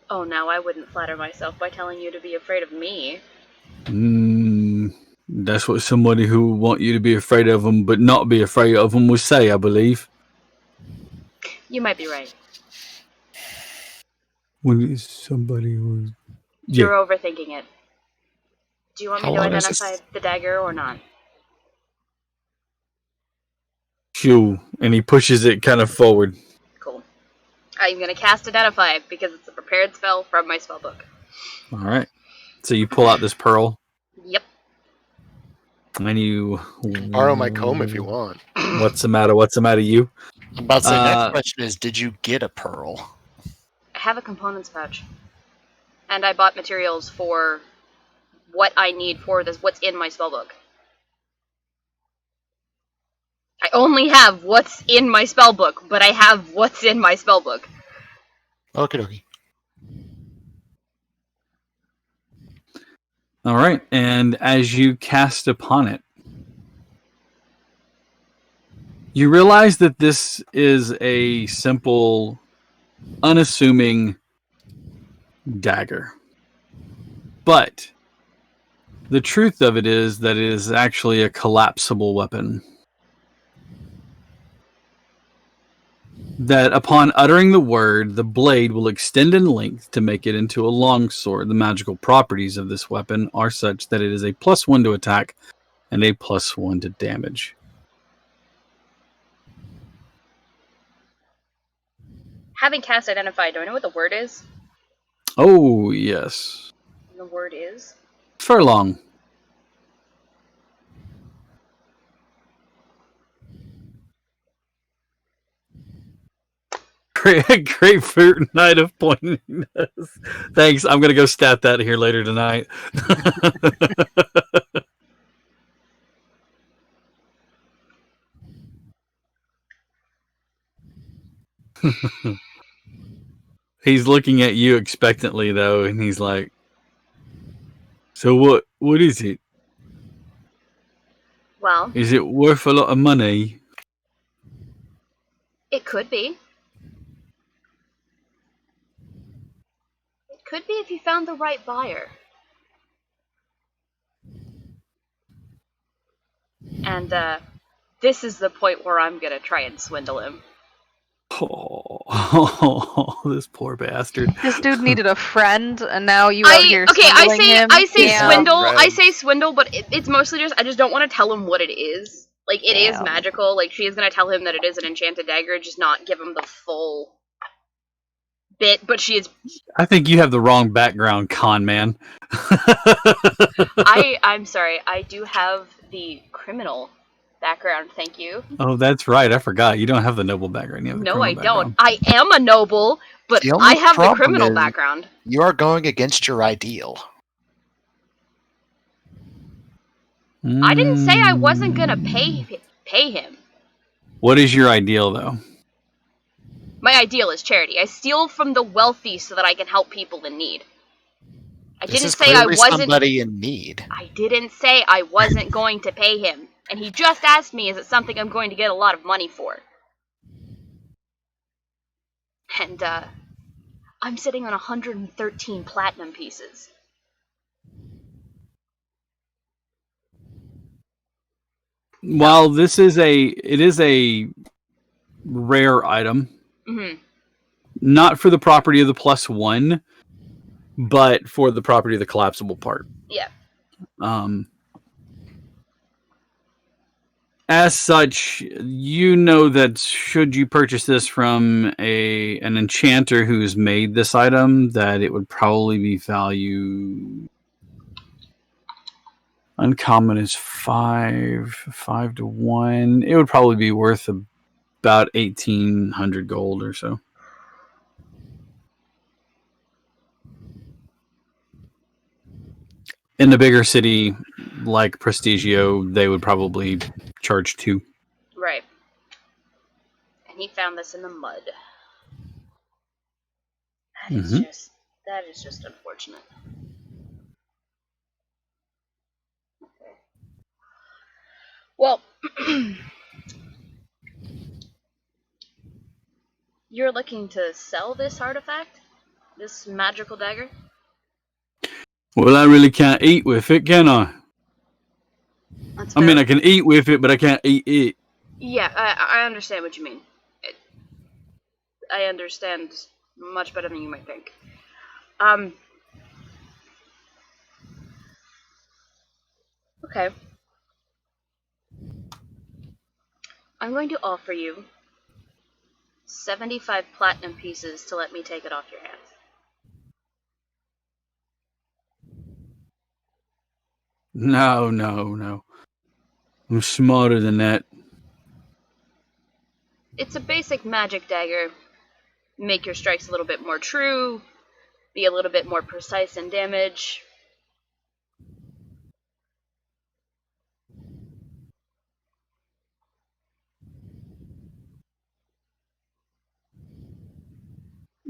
[SPEAKER 5] Oh, now I wouldn't flatter myself by telling you to be afraid of me.
[SPEAKER 1] That's what somebody who want you to be afraid of them but not be afraid of them would say, I believe.
[SPEAKER 5] You might be right.
[SPEAKER 1] When somebody was...
[SPEAKER 5] You're overthinking it. Do you want me
[SPEAKER 3] How
[SPEAKER 5] to
[SPEAKER 3] long is
[SPEAKER 5] identify
[SPEAKER 3] this?
[SPEAKER 5] the dagger or not?
[SPEAKER 1] Sure. And he pushes it kind of forward.
[SPEAKER 5] Cool. I'm going to cast Identify because it's a prepared spell from my spellbook.
[SPEAKER 1] Alright. So you pull out this pearl.
[SPEAKER 5] Yep.
[SPEAKER 1] And you...
[SPEAKER 6] Borrow my comb if you want.
[SPEAKER 1] What's the matter? What's the matter, you?
[SPEAKER 3] I'm about to say, next question is, did you get a pearl?
[SPEAKER 5] I have a components pouch. And I bought materials for what I need for this, what's in my spellbook. I only have what's in my spellbook, but I have what's in my spellbook.
[SPEAKER 3] Okie dokie.
[SPEAKER 1] Alright, and as you cast upon it, you realize that this is a simple, unassuming dagger. But the truth of it is that it is actually a collapsible weapon. That upon uttering the word, the blade will extend in length to make it into a longsword. The magical properties of this weapon are such that it is a +1 to attack and a +1 to damage.
[SPEAKER 5] Having cast Identify, do I know what the word is?
[SPEAKER 1] Oh, yes.
[SPEAKER 5] The word is?
[SPEAKER 1] Furlong. Grapefruit Night of Pointiness. Thanks. I'm going to go stat that here later tonight. He's looking at you expectantly, though, and he's like, so what is it?
[SPEAKER 5] Well,
[SPEAKER 1] Is it worth a lot of money?
[SPEAKER 5] it could be. It could be if you found the right buyer. And, this is the point where I'm gonna try and swindle him.
[SPEAKER 1] Oh, this poor bastard.
[SPEAKER 4] This dude needed a friend, and now you out here
[SPEAKER 5] I
[SPEAKER 4] swindling him.
[SPEAKER 5] say
[SPEAKER 4] Damn.
[SPEAKER 5] swindle. I
[SPEAKER 6] Friends.
[SPEAKER 5] say swindle, but it's mostly just I just don't want to tell him what it is. Like it is
[SPEAKER 4] Damn.
[SPEAKER 5] magical. Like she is gonna tell him that it is an enchanted dagger, just not give him the full bit. But she is.
[SPEAKER 1] I think you have the wrong background, con man.
[SPEAKER 5] I'm sorry. I do have the criminal background. Thank you.
[SPEAKER 1] Oh, that's right. I forgot. You don't have the noble background. You have the
[SPEAKER 5] No, I
[SPEAKER 1] criminal
[SPEAKER 5] don't.
[SPEAKER 1] background.
[SPEAKER 5] I am a noble, but
[SPEAKER 3] The only
[SPEAKER 5] I have the
[SPEAKER 3] problem
[SPEAKER 5] criminal
[SPEAKER 3] is-
[SPEAKER 5] background.
[SPEAKER 3] You are going against your ideal.
[SPEAKER 5] I didn't say I wasn't gonna pay him.
[SPEAKER 1] What is your ideal, though?
[SPEAKER 5] My ideal is charity. I steal from the wealthy so that I can help people in need. I
[SPEAKER 3] This
[SPEAKER 5] didn't
[SPEAKER 3] is
[SPEAKER 5] say I
[SPEAKER 3] clearly
[SPEAKER 5] wasn't.
[SPEAKER 3] somebody in need.
[SPEAKER 5] I didn't say I wasn't going to pay him. And he just asked me, is it something I'm going to get a lot of money for? And, I'm sitting on 113 platinum pieces.
[SPEAKER 1] While it is a rare item,
[SPEAKER 5] Mm-hmm.
[SPEAKER 1] not for the property of the +1, but for the property of the collapsible part.
[SPEAKER 5] Yeah.
[SPEAKER 1] As such, you know that should you purchase this from an enchanter who's made this item, that it would probably be value. Uncommon is 5 to 1. It would probably be worth about 1,800 gold or so. In the bigger city, like Prestigio, they would probably charge 2.
[SPEAKER 5] Right. And he found this in the mud. That is just unfortunate. Okay. Well, you're looking to sell this artifact? This magical dagger?
[SPEAKER 1] Well, I really can't eat with it, can I?
[SPEAKER 5] That's
[SPEAKER 1] I mean,
[SPEAKER 5] fair.
[SPEAKER 1] I can eat with it, but I can't eat it.
[SPEAKER 5] Yeah, I understand what you mean. I understand much better than you might think. Okay. I'm going to offer you 75 platinum pieces to let me take it off your hands.
[SPEAKER 1] No. I'm smarter than that.
[SPEAKER 5] It's a basic magic dagger. Make your strikes a little bit more true, be a little bit more precise in damage.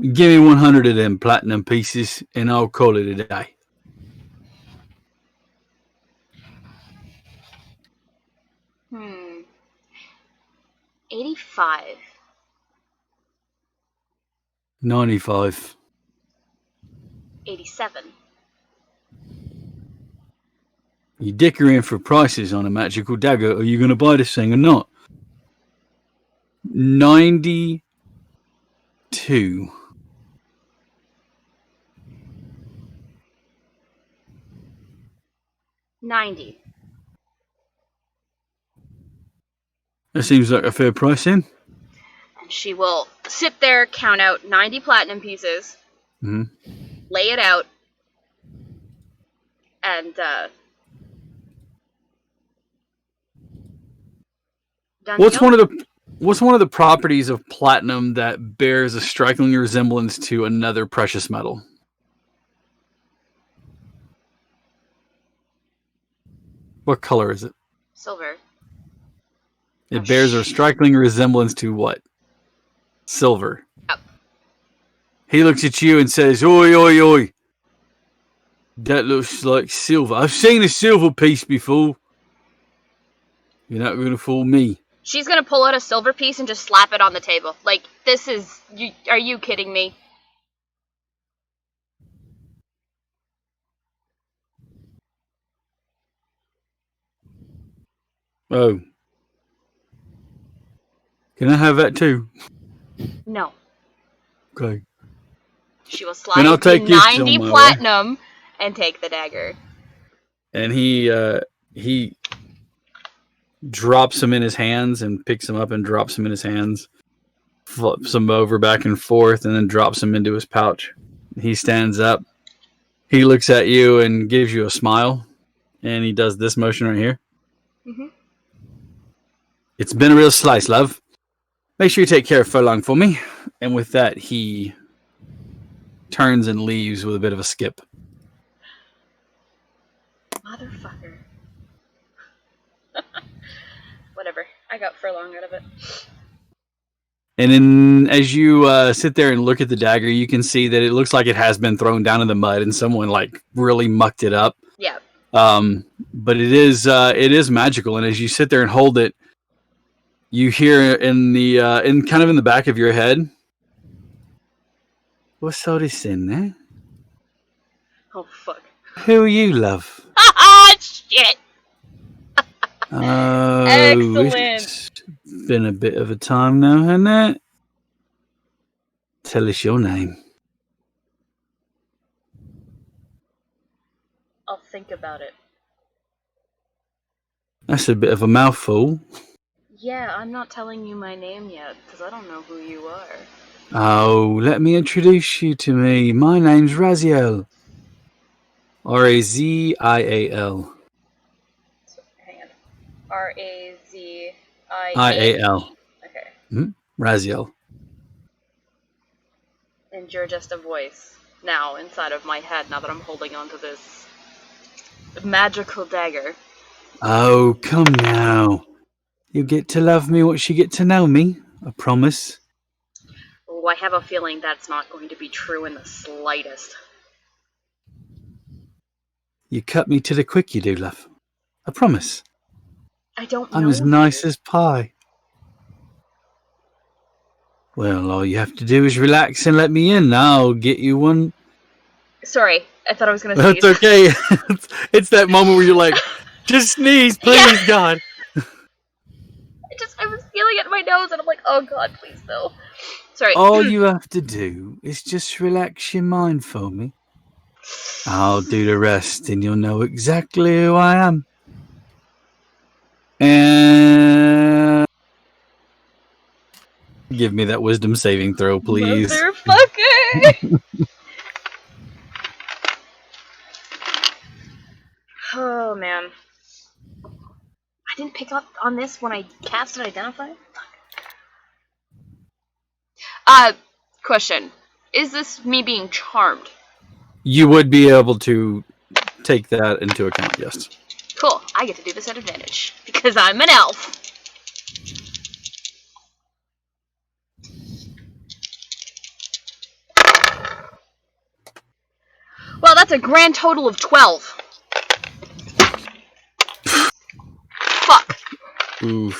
[SPEAKER 1] Give me 100 of them platinum pieces, and I'll call it a day.
[SPEAKER 5] Hmm. 85.
[SPEAKER 1] 95.
[SPEAKER 5] 87.
[SPEAKER 1] You dickering for prices on a magical dagger. Are you going to buy this thing or not? 92.
[SPEAKER 5] 90.
[SPEAKER 1] That seems like a fair price, then.
[SPEAKER 5] And she will sit there, count out 90 platinum pieces, lay it out, and, done
[SPEAKER 1] What's
[SPEAKER 5] deal?
[SPEAKER 1] one of the properties of platinum that bears a striking resemblance to another precious metal? What color is it?
[SPEAKER 5] Silver.
[SPEAKER 1] It bears a striking resemblance to what? Silver.
[SPEAKER 5] Yep.
[SPEAKER 1] He looks at you and says, "Oi, oi, oi. That looks like silver. I've seen a silver piece before. You're not going to fool me."
[SPEAKER 5] She's gonna pull out a silver piece and just slap it on the table. Like, this is... are you kidding me?
[SPEAKER 1] Oh. Can I have that too?
[SPEAKER 5] No.
[SPEAKER 1] Okay.
[SPEAKER 5] She will
[SPEAKER 1] Then I'll
[SPEAKER 5] slide
[SPEAKER 1] take
[SPEAKER 5] the
[SPEAKER 1] this
[SPEAKER 5] 90
[SPEAKER 1] on my way.
[SPEAKER 5] platinum and take the dagger.
[SPEAKER 1] And he drops him in his hands and picks him up and drops him in his hands, flips him over back and forth, and then drops him into his pouch. He stands up. He looks at you and gives you a smile, and he does this motion right here.
[SPEAKER 5] Mm-hmm.
[SPEAKER 1] It's been a real slice, love. Make sure you take care of Furlong for me. And with that, he turns and leaves with a bit of a skip.
[SPEAKER 5] Motherfucker. Whatever. I got Furlong out of it.
[SPEAKER 1] And then as you sit there and look at the dagger, you can see that it looks like it has been thrown down in the mud and someone like really mucked it up.
[SPEAKER 5] Yeah.
[SPEAKER 1] But it is magical. And as you sit there and hold it, you hear in the back of your head, what's all this in there?
[SPEAKER 5] Oh, fuck.
[SPEAKER 1] Who are you, love?
[SPEAKER 5] Ah, shit!
[SPEAKER 1] Oh,
[SPEAKER 5] Excellent.
[SPEAKER 1] It's been a bit of a time now, hasn't it? Tell us your name.
[SPEAKER 5] I'll think about it.
[SPEAKER 1] That's a bit of a mouthful.
[SPEAKER 5] Yeah, I'm not telling you my name yet, because I don't know who you are.
[SPEAKER 1] Oh, let me introduce you to me. My name's Raziel. Razial.
[SPEAKER 5] So, hang on. R-A-Z-I-A.
[SPEAKER 1] Ial.
[SPEAKER 5] Okay.
[SPEAKER 1] Raziel.
[SPEAKER 5] And you're just a voice now inside of my head now that I'm holding onto this magical dagger.
[SPEAKER 1] Oh, come now. You get to love me once you get to know me. I promise.
[SPEAKER 5] Oh, I have a feeling that's not going to be true in the slightest.
[SPEAKER 1] You cut me to the quick, you do, love. I promise.
[SPEAKER 5] I don't know.
[SPEAKER 1] I'm as nice as pie. Well, all you have to do is relax and let me in. I'll get you one.
[SPEAKER 5] Sorry, I thought I was going to sneeze.
[SPEAKER 1] That's okay. It's that moment where you're like, just sneeze, please,
[SPEAKER 5] Yeah.
[SPEAKER 1] God.
[SPEAKER 5] I was feeling it in my nose, and I'm like, oh god, please no. Sorry.
[SPEAKER 1] All you have to do is just relax your mind for me. I'll do the rest, and you'll know exactly who I am. And give me that wisdom saving throw, please.
[SPEAKER 5] Motherfucker! Oh man. I didn't pick up on this when I casted Identify? Question. Is this me being charmed?
[SPEAKER 1] You would be able to take that into account, yes.
[SPEAKER 5] Cool. I get to do this at advantage. Because I'm an elf. Well, that's a grand total of 12. Fuck.
[SPEAKER 1] Oof.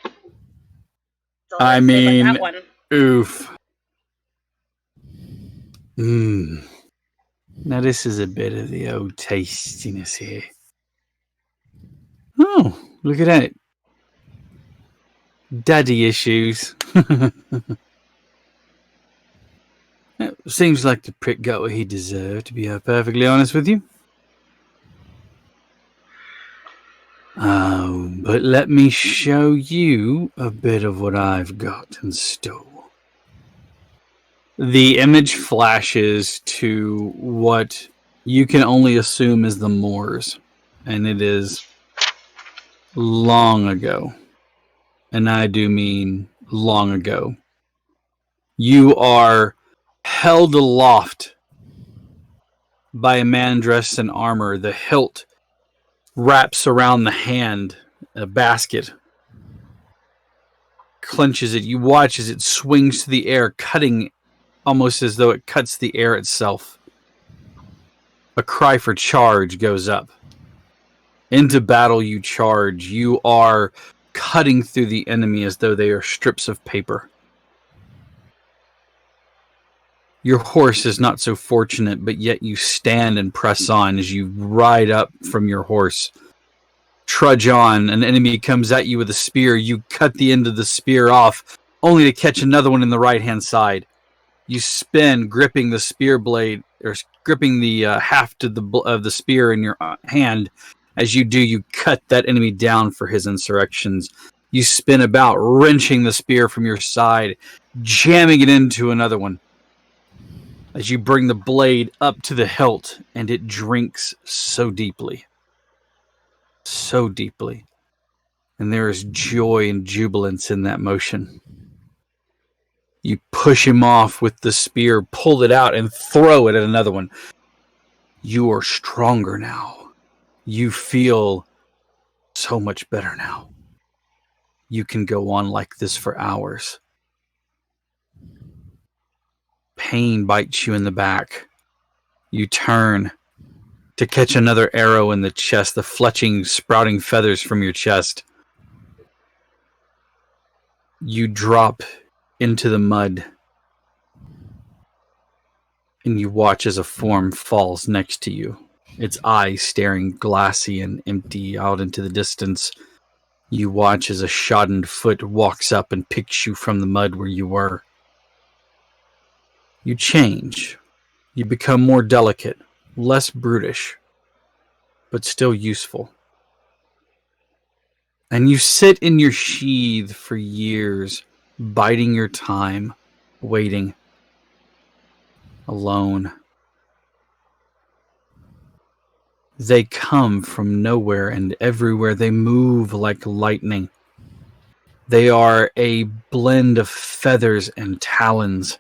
[SPEAKER 5] That's all I have to say about that one.
[SPEAKER 1] Oof. Now this is a bit of the old tastiness here. Oh, look at that. Daddy issues. It seems like the prick got what he deserved, to be perfectly honest with you. Oh, but let me show you a bit of what I've got in store. The image flashes to what you can only assume is the Moors, and it is long ago. And I do mean long ago. You are held aloft by a man dressed in armor. The hilt wraps around the hand, a basket. Clenches it. You watch as it swings to the air, cutting almost as though it cuts the air itself. A cry for charge goes up. Into battle you charge. You are cutting through the enemy as though they are strips of paper. Your horse is not so fortunate, but yet you stand and press on as you ride up from your horse. Trudge on. An enemy comes at you with a spear. You cut the end of the spear off. only to catch another one in the right-hand side. You spin, gripping the spear blade, or gripping the haft of the spear in your hand. As you do, you cut that enemy down for his insurrections. You spin about, wrenching the spear from your side, jamming it into another one. As you bring the blade up to the hilt, and it drinks so deeply. So deeply. And there is joy and jubilance in that motion. You push him off with the spear, pull it out, and throw it at another one. You are stronger now. You feel so much better now. You can go on like this for hours. Pain bites you in the back. You turn to catch another arrow in the chest, the fletching, sprouting feathers from your chest. You drop into the mud, and you watch as a form falls next to you, its eyes staring glassy and empty out into the distance. You watch as a shodden foot walks up and picks you from the mud where you were. You change. You become more delicate, less brutish, but still useful. And you sit in your sheath for years, biding your time, waiting, alone. They come from nowhere and everywhere. They move like lightning. They are a blend of feathers and talons,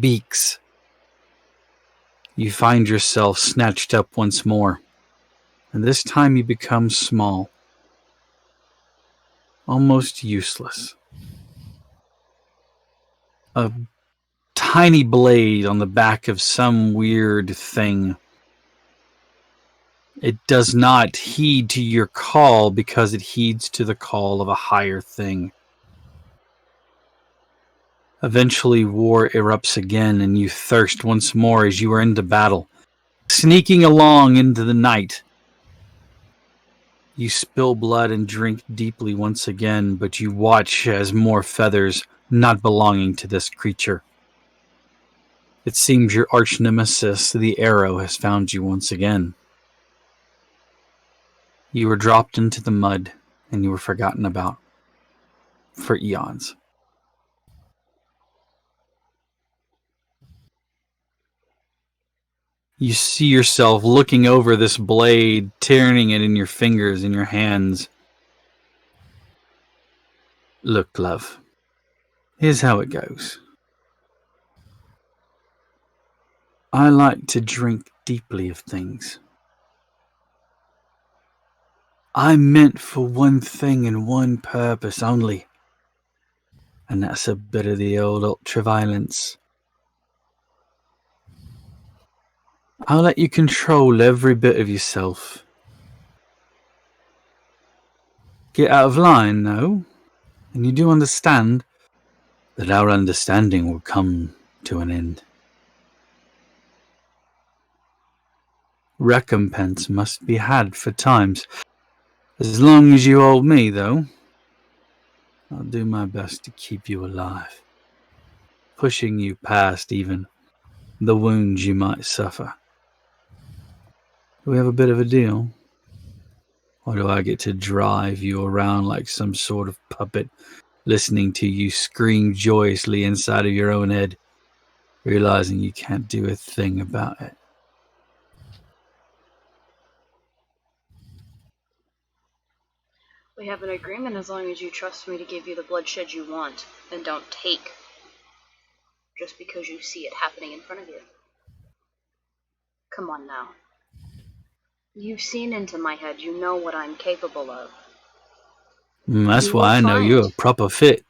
[SPEAKER 1] beaks. You find yourself snatched up once more, and this time you become small, almost useless. A tiny blade on the back of some weird thing. It does not heed to your call because it heeds to the call of a higher thing. Eventually war erupts again, and you thirst once more as you are into battle, sneaking along into the night. You spill blood and drink deeply once again, but you watch as more feathers, not belonging to this creature. It seems your arch nemesis, the arrow, has found you once again. You were dropped into the mud, and you were forgotten about for eons. You see yourself looking over this blade, tearing it in your fingers, in your hands. Look, love, here's how it goes. I like to drink deeply of things. I'm meant for one thing and one purpose only, and that's a bit of the old ultraviolence. I'll let you control every bit of yourself. Get out of line, though, and you do understand that our understanding will come to an end. Recompense must be had for times. As long as you hold me, though, I'll do my best to keep you alive, pushing you past even the wounds you might suffer. Do we have a bit of a deal? Or do I get to drive you around like some sort of puppet, listening to you scream joyously inside of your own head, realizing you can't do a thing about it?
[SPEAKER 5] We have an agreement as long as you trust me to give you the bloodshed you want, and don't take just because you see it happening in front of you. Come on now. You've seen into my head, you know what I'm capable of.
[SPEAKER 1] That's why I know you're a proper fit.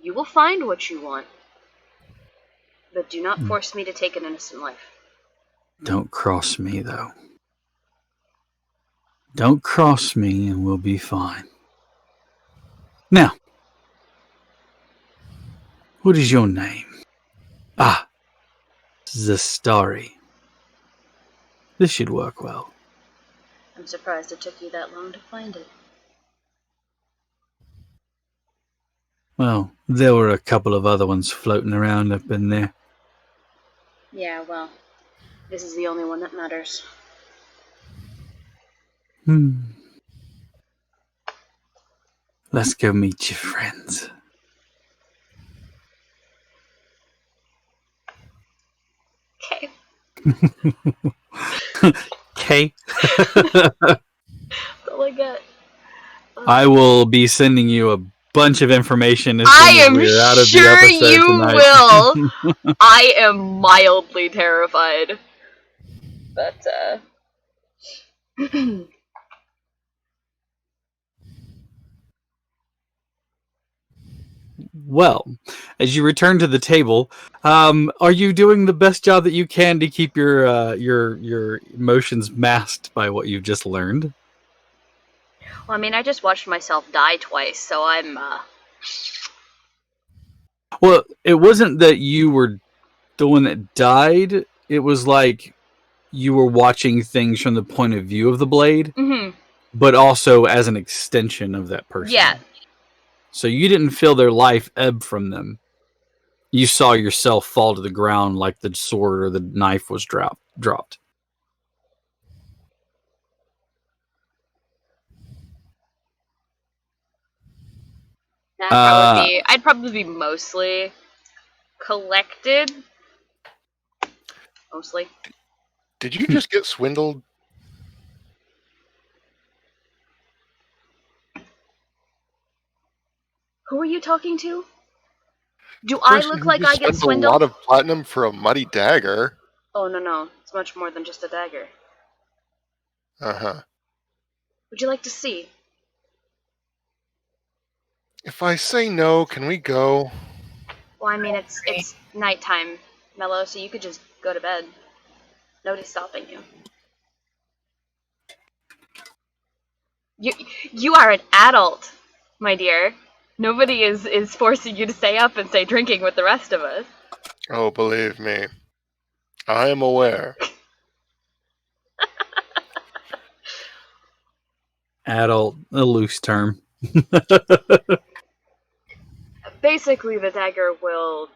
[SPEAKER 5] You will find what you want, but do not force me to take an innocent life.
[SPEAKER 1] Don't cross me, though. Don't cross me and we'll be fine. Now, what is your name? Ah, Zastari. This should work well.
[SPEAKER 5] I'm surprised it took you that long to find it.
[SPEAKER 1] Well, There were a couple of other ones floating around up in there.
[SPEAKER 5] Yeah, well, this is the only one that matters.
[SPEAKER 1] Let's go meet your friends.
[SPEAKER 5] Okay.
[SPEAKER 1] Okay.
[SPEAKER 5] That's all I got.
[SPEAKER 1] I will be sending you a bunch of information as
[SPEAKER 5] I
[SPEAKER 1] soon as
[SPEAKER 5] am
[SPEAKER 1] we're out of the
[SPEAKER 5] sure
[SPEAKER 1] episode
[SPEAKER 5] you
[SPEAKER 1] tonight.
[SPEAKER 5] will. I am mildly terrified. But,
[SPEAKER 1] Well, as you return to the table, are you doing the best job that you can to keep your emotions masked by what you've just learned?
[SPEAKER 5] well, I mean, I just watched myself die twice, so I'm,
[SPEAKER 1] Well, it wasn't that you were the one that died. It was like you were watching things from the point of view of the blade, but also as an extension of that person.
[SPEAKER 5] Yeah.
[SPEAKER 1] So you didn't feel their life ebb from them. You saw yourself fall to the ground like the sword or the knife was dropped.
[SPEAKER 5] I'd probably be mostly collected. Mostly.
[SPEAKER 6] Did you just get swindled?
[SPEAKER 5] Who are you talking to? Do I
[SPEAKER 6] Person
[SPEAKER 5] look
[SPEAKER 6] who
[SPEAKER 5] like
[SPEAKER 6] just
[SPEAKER 5] I get
[SPEAKER 6] spent
[SPEAKER 5] swindled?
[SPEAKER 6] a lot of platinum for a muddy dagger.
[SPEAKER 5] Oh, no. It's much more than just a dagger.
[SPEAKER 6] Uh-huh.
[SPEAKER 5] Would you like to see?
[SPEAKER 6] If I say no, can we go?
[SPEAKER 5] Well, I mean, it's nighttime, Mello, so you could just go to bed. Nobody's stopping you. You are an adult, my dear. Nobody is forcing you to stay up and stay drinking with the rest of us.
[SPEAKER 6] Oh, believe me. I am aware.
[SPEAKER 1] Adult, a loose term.
[SPEAKER 5] Basically, the dagger will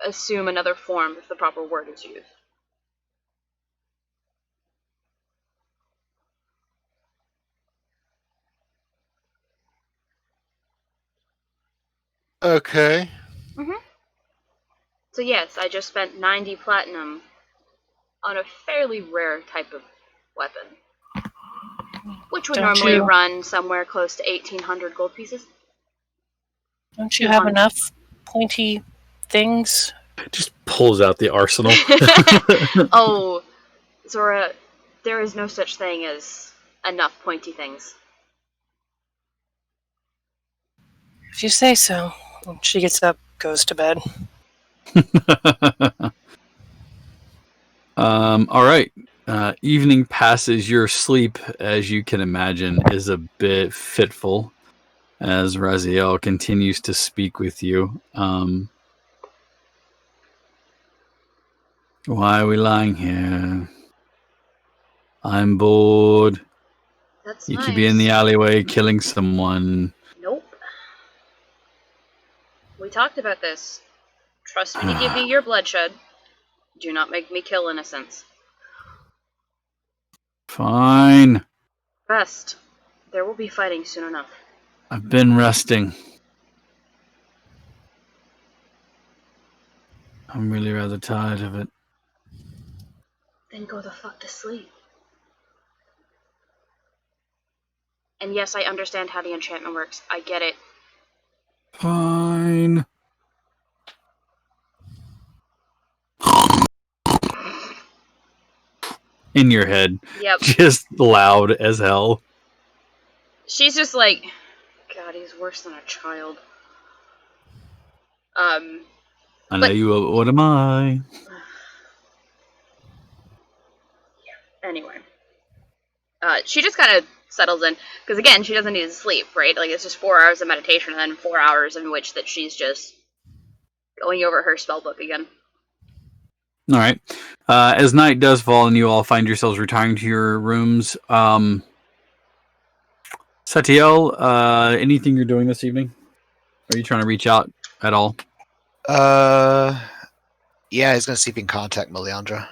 [SPEAKER 5] assume another form if the proper word is used.
[SPEAKER 6] Okay.
[SPEAKER 5] So yes, I just spent 90 platinum on a fairly rare type of weapon. Which would normally run somewhere close to 1,800 gold pieces.
[SPEAKER 2] Don't you have enough pointy things?
[SPEAKER 1] Just pulls out the arsenal.
[SPEAKER 5] Oh, Zora, there is no such thing as enough pointy things.
[SPEAKER 2] If you say so. She gets up, goes to bed.
[SPEAKER 1] All right. Evening passes. Your sleep, as you can imagine, is a bit fitful as Raziel continues to speak with you. Why are we lying here? I'm bored.
[SPEAKER 5] That's
[SPEAKER 1] You
[SPEAKER 5] nice.
[SPEAKER 1] could be in the alleyway killing someone.
[SPEAKER 5] Nope. We talked about this. Trust me to give you your bloodshed. Do not make me kill innocents.
[SPEAKER 1] Fine.
[SPEAKER 5] Rest. There will be fighting soon enough.
[SPEAKER 1] I've been resting. I'm really rather tired of it.
[SPEAKER 5] Then go the fuck to sleep. And yes, I understand how the enchantment works. I get it.
[SPEAKER 1] Fine. In your head.
[SPEAKER 5] Yep.
[SPEAKER 1] Just loud as hell.
[SPEAKER 5] She's just like, God, he's worse than a child.
[SPEAKER 1] I know you. What am I?
[SPEAKER 5] Anyway. She just kind of settles in. Because again, she doesn't need to sleep, right? Like, it's just 4 hours of meditation and then 4 hours in which that she's just going over her spellbook again.
[SPEAKER 1] All right. As night does fall and you all find yourselves retiring to your rooms, Satiel, anything you're doing this evening? Are you trying to reach out at all?
[SPEAKER 3] Yeah, he's gonna see if he can contact Meleandra.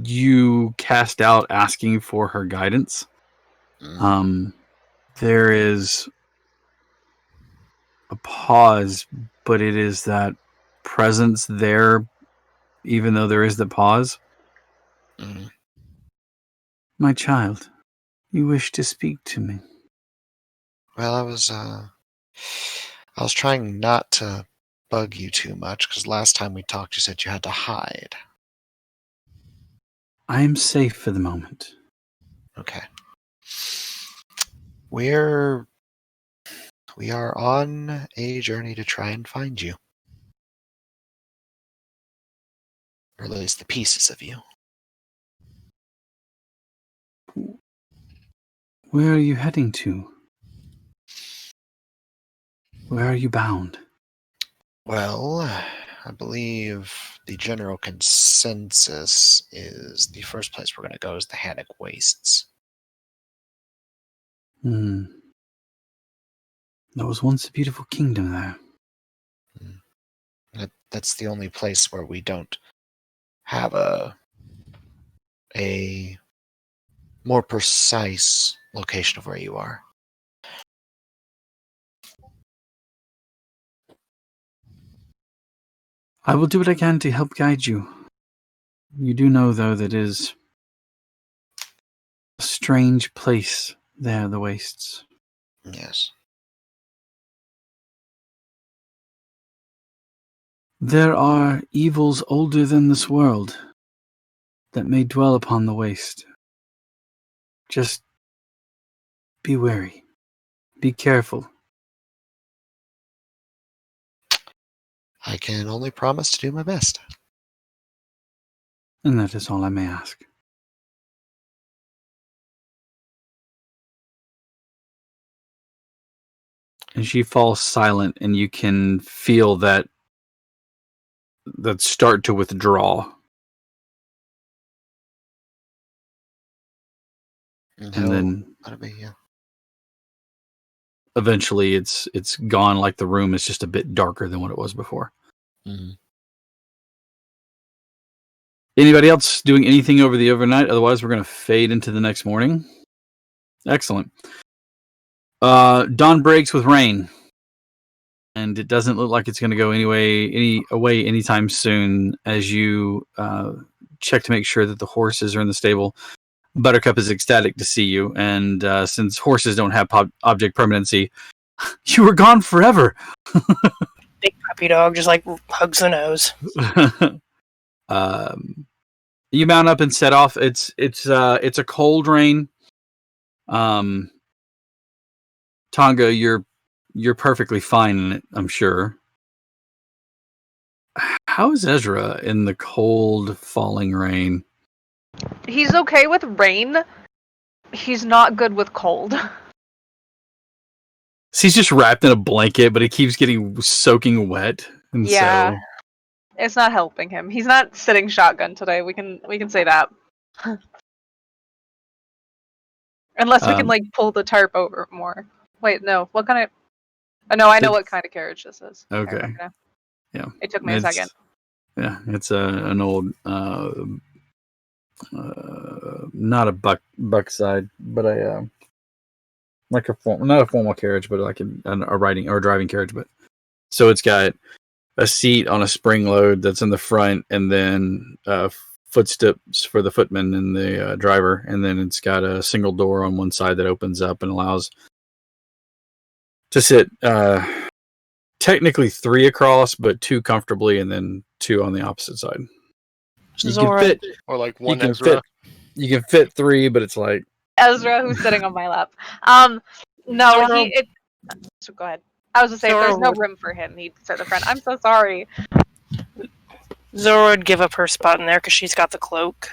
[SPEAKER 1] You cast out asking for her guidance. There is a pause, but it is that presence there, even though there is the pause.
[SPEAKER 3] Mhm.
[SPEAKER 1] My child, you wish to speak to me.
[SPEAKER 3] Well, I was trying not to bug you too much because last time we talked, you said you had to hide.
[SPEAKER 1] I am safe for the moment.
[SPEAKER 3] Okay. We are on a journey to try and find you. Or at least the pieces of you.
[SPEAKER 1] Where are you heading to? Where are you bound?
[SPEAKER 3] Well, I believe the general consensus is the first place we're going to go is the Hanek Wastes.
[SPEAKER 1] There was once a beautiful kingdom there.
[SPEAKER 3] That's the only place where we don't have a more precise location of where you are.
[SPEAKER 1] I will do what I can to help guide you. You do know, though, that it is a strange place there, the Wastes.
[SPEAKER 3] Yes.
[SPEAKER 1] There are evils older than this world that may dwell upon the waste. Just be wary. Be careful.
[SPEAKER 3] I can only promise to do my best.
[SPEAKER 1] And that is all I may ask. And she falls silent, and you can feel that start to withdraw. And then
[SPEAKER 3] That'll be, yeah.
[SPEAKER 1] Eventually it's gone, like the room is just a bit darker than what it was before.
[SPEAKER 3] Mm-hmm.
[SPEAKER 1] Anybody else doing anything over the overnight? Otherwise, we're going to fade into the next morning. Excellent. Dawn breaks with rain, and it doesn't look like it's going to go away anytime soon. As you check to make sure that the horses are in the stable, Buttercup is ecstatic to see you, and since horses don't have object permanency, you were gone forever.
[SPEAKER 2] Big puppy dog just like hugs the nose.
[SPEAKER 1] You mount up and set off. It's a cold rain. Tonga, you're perfectly fine in it, I'm sure. How is Ezra in the cold falling rain?
[SPEAKER 4] He's okay with rain. He's not good with cold.
[SPEAKER 1] So he's just wrapped in a blanket, but he keeps getting soaking wet. And
[SPEAKER 4] Yeah.
[SPEAKER 1] so
[SPEAKER 4] It's not helping him. He's not sitting shotgun today. We can say that. Unless we can like pull the tarp over more. Wait, no. What kind of? Oh, no, I know what kind of carriage this is.
[SPEAKER 1] Okay. Yeah.
[SPEAKER 4] It took me a second.
[SPEAKER 1] Yeah, it's an old, not a buckside, but like not a formal carriage, but like a riding or driving carriage. But so it's got a seat on a spring load that's in the front, and then footsteps for the footman and the driver, and then it's got a single door on one side that opens up and allows to sit technically 3 across, but 2 comfortably, and then 2 on the opposite side. You can fit,
[SPEAKER 6] or like one Ezra.
[SPEAKER 1] You can fit 3, but it's like
[SPEAKER 4] Ezra, who's sitting on my lap. No, so go ahead. I was gonna say, if there's no room for him, he'd sit in the front. I'm so sorry.
[SPEAKER 2] Zora would give up her spot in there because she's got the cloak.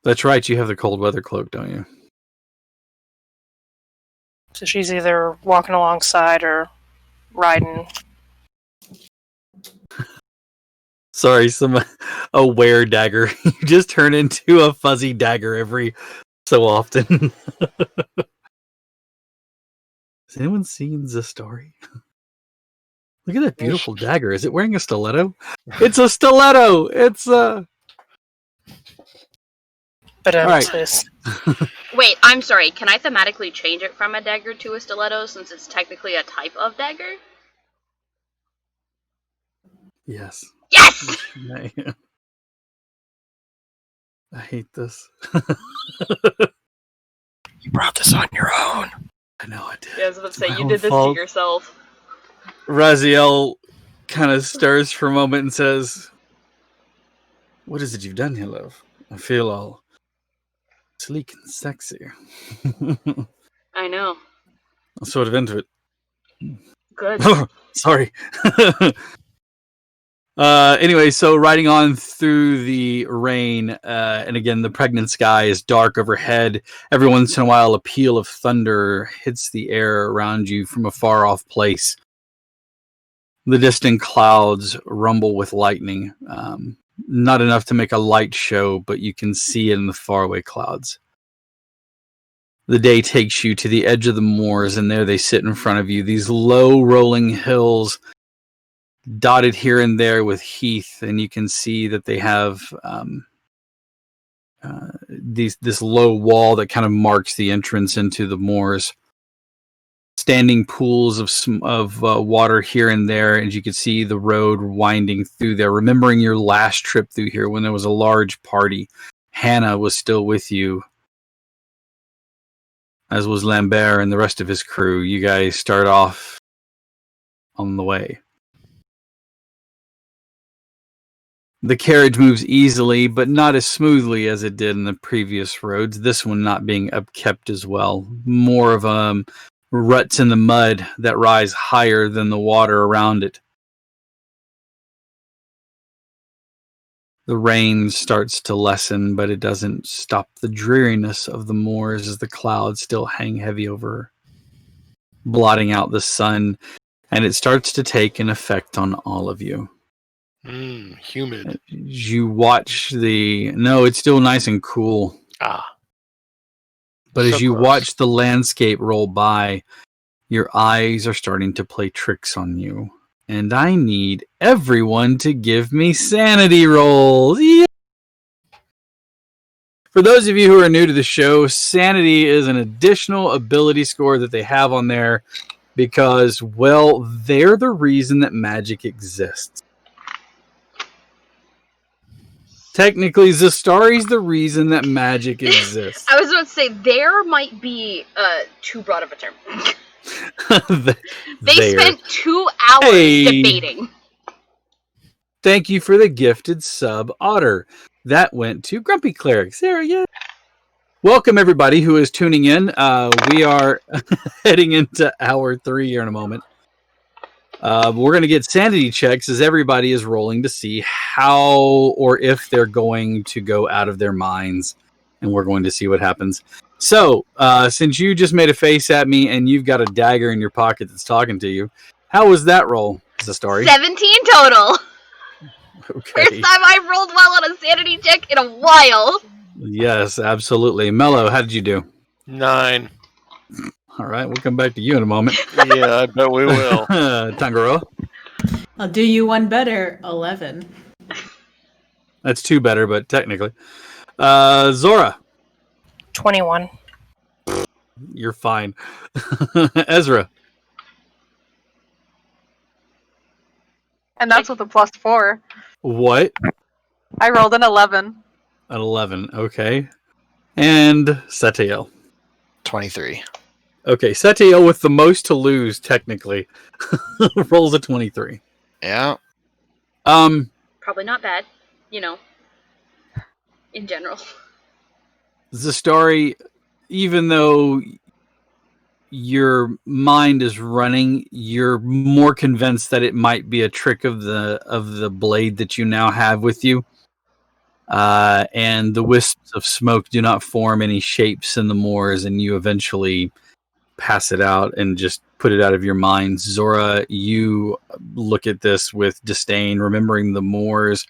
[SPEAKER 1] That's right. You have the cold weather cloak, don't you?
[SPEAKER 2] So she's either walking alongside or riding.
[SPEAKER 1] Sorry, a wear dagger. You just turn into a fuzzy dagger every so often. Has anyone seen the story? Look at that beautiful dagger. Is it wearing a stiletto? It's a stiletto! It's a...
[SPEAKER 2] But
[SPEAKER 1] Alright.
[SPEAKER 5] Wait, I'm sorry. Can I thematically change it from a dagger to a stiletto since it's technically a type of dagger?
[SPEAKER 1] Yes.
[SPEAKER 5] Yes!
[SPEAKER 1] I hate this.
[SPEAKER 2] You brought this on your own.
[SPEAKER 1] I know I did.
[SPEAKER 5] Yeah, I was about to say,
[SPEAKER 1] My
[SPEAKER 5] you
[SPEAKER 1] own
[SPEAKER 5] did this
[SPEAKER 1] fault.
[SPEAKER 5] to yourself.
[SPEAKER 1] Raziel kind of stirs for a moment and says, "What is it you've done here, love? I feel all sleek and sexy."
[SPEAKER 5] I know.
[SPEAKER 1] I'm sort of into it.
[SPEAKER 5] Good.
[SPEAKER 1] Sorry. Anyway, so riding on through the rain, and again, the pregnant sky is dark overhead. Every once in a while, a peal of thunder hits the air around you from a far-off place. The distant clouds rumble with lightning. Not enough to make a light show, but you can see it in the faraway clouds. The day takes you to the edge of the moors, and there they sit in front of you. These low rolling hills dotted here and there with heath, and you can see that they have this low wall that kind of marks the entrance into the moors. Standing pools of water here and there, and you can see the road winding through there. Remembering your last trip through here when there was a large party, Hannah was still with you, as was Lambert and the rest of his crew. You guys start off on the way. The carriage moves easily, but not as smoothly as it did in the previous roads. This one not being upkept as well. More of ruts in the mud that rise higher than the water around it. The rain starts to lessen, but it doesn't stop the dreariness of the moors as the clouds still hang heavy over, blotting out the sun, and it starts to take an effect on all of you.
[SPEAKER 6] Humid.
[SPEAKER 1] You watch No, it's still nice and cool. But
[SPEAKER 6] So
[SPEAKER 1] as you
[SPEAKER 6] close.
[SPEAKER 1] watch the landscape roll by, your eyes are starting to play tricks on you. And I need everyone to give me sanity rolls. Yeah. For those of you who are new to the show, sanity is an additional ability score that they have on there because, well, they're the reason that magic exists. Technically, Zastari's the reason that magic exists.
[SPEAKER 5] I was about to say, there might be too broad of a term. They spent 2 hours debating.
[SPEAKER 1] Thank you for the gifted sub, Otter. That went to Grumpy Cleric. Sarah, yeah. Welcome, everybody who is tuning in. We are heading into hour 3 here in a moment. We're going to get sanity checks as everybody is rolling to see how or if they're going to go out of their minds. And we're going to see what happens. So, since you just made a face at me and you've got a dagger in your pocket that's talking to you, how was that roll? Is the story
[SPEAKER 5] 17 total.
[SPEAKER 1] Okay.
[SPEAKER 5] First time I've rolled well on a sanity check in a while.
[SPEAKER 1] Yes, absolutely. Mello, how did you do?
[SPEAKER 6] 9.
[SPEAKER 1] All right, we'll come back to you in a moment.
[SPEAKER 6] Yeah, I bet we will.
[SPEAKER 1] Tangaroa?
[SPEAKER 7] I'll do you one better. 11.
[SPEAKER 1] That's 2 better, but technically. Zora?
[SPEAKER 2] 21.
[SPEAKER 1] You're fine. Ezra?
[SPEAKER 4] And that's with a +4.
[SPEAKER 1] What?
[SPEAKER 4] I rolled an 11.
[SPEAKER 1] An 11, okay. And Setiel?
[SPEAKER 3] 23.
[SPEAKER 1] Okay, Setiel with the most to lose, technically. Rolls a 23.
[SPEAKER 3] Yeah.
[SPEAKER 5] Probably not bad, in general.
[SPEAKER 1] Zastari, even though your mind is running, you're more convinced that it might be a trick of the blade that you now have with you. And the wisps of smoke do not form any shapes in the moors, and you eventually pass it out and just put it out of your mind. Zora, you look at this with disdain, remembering the moors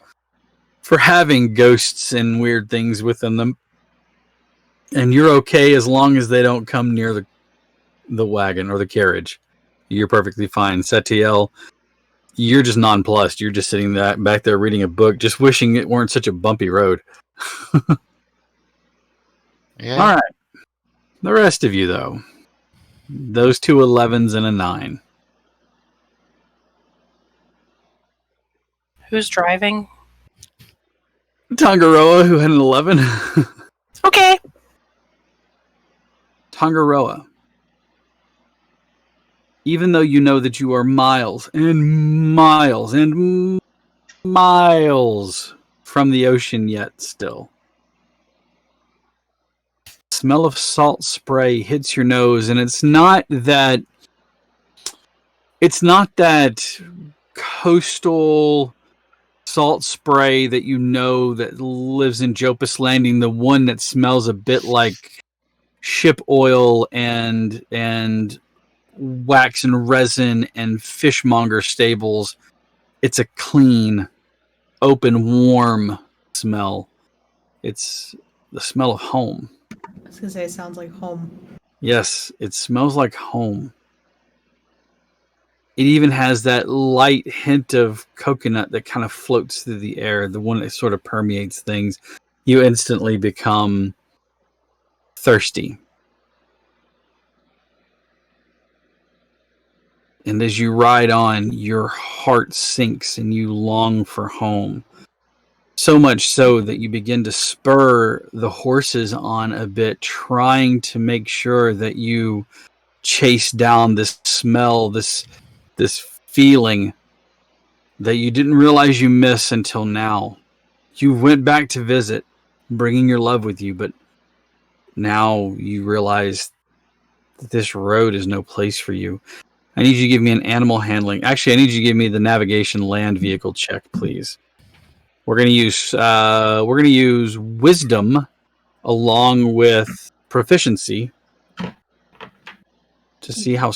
[SPEAKER 1] for having ghosts and weird things within them. And you're okay as long as they don't come near the wagon or the carriage. You're perfectly fine. Setiel, you're just nonplussed. You're just sitting back there reading a book, just wishing it weren't such a bumpy road.
[SPEAKER 3] Yeah.
[SPEAKER 1] All right. The rest of you, though. Those 2 11s and a 9.
[SPEAKER 2] Who's driving?
[SPEAKER 1] Tangaroa, who had an 11.
[SPEAKER 2] Okay.
[SPEAKER 1] Tangaroa. Even though you know that you are miles and miles and miles from the ocean yet still, smell of salt spray hits your nose, and it's not that coastal salt spray that you know that lives in Jopus Landing, the one that smells a bit like ship oil and wax and resin and fishmonger stables. It's a clean, open, warm smell. It's the smell of home.
[SPEAKER 7] I was gonna say it sounds like home.
[SPEAKER 1] Yes, it smells like home. It even has that light hint of coconut that kind of floats through the air, the one that sort of permeates things. You instantly become thirsty. And as you ride on, your heart sinks and you long for home. So much so that you begin to spur the horses on a bit, trying to make sure that you chase down this smell, this feeling that you didn't realize you miss until now. You went back to visit, bringing your love with you, but now you realize that this road is no place for you. I need you to give me an animal handling. Actually, I need you to give me the navigation land vehicle check, please. We're going to use wisdom along with proficiency to see how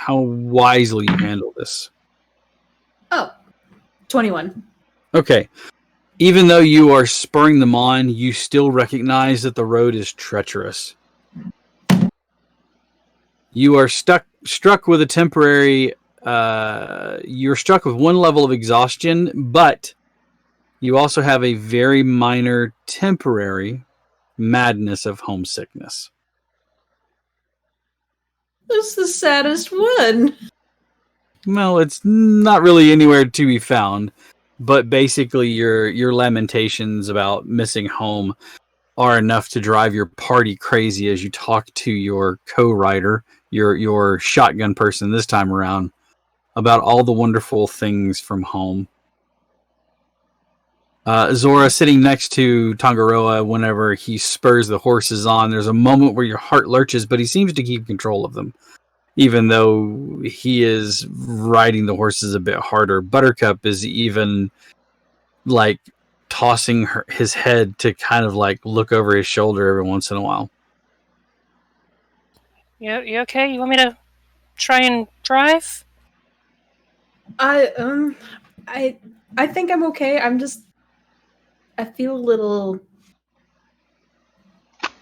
[SPEAKER 1] wisely you handle this.
[SPEAKER 7] Oh, 21.
[SPEAKER 1] Okay. Even though you are spurring them on, you still recognize that the road is treacherous. You are struck with a temporary. You're struck with one level of exhaustion, but you also have a very minor temporary madness of homesickness.
[SPEAKER 7] That's the saddest one.
[SPEAKER 1] Well, it's not really anywhere to be found, but basically your lamentations about missing home are enough to drive your party crazy as you talk to your co-rider, your shotgun person this time around, about all the wonderful things from home. Zora sitting next to Tangaroa whenever he spurs the horses on, there's a moment where your heart lurches, but he seems to keep control of them, even though he is riding the horses a bit harder. Buttercup is even like tossing his head to kind of like look over his shoulder every once in a while.
[SPEAKER 2] You okay? You want me to try and drive?
[SPEAKER 7] I think I'm okay. I feel a little.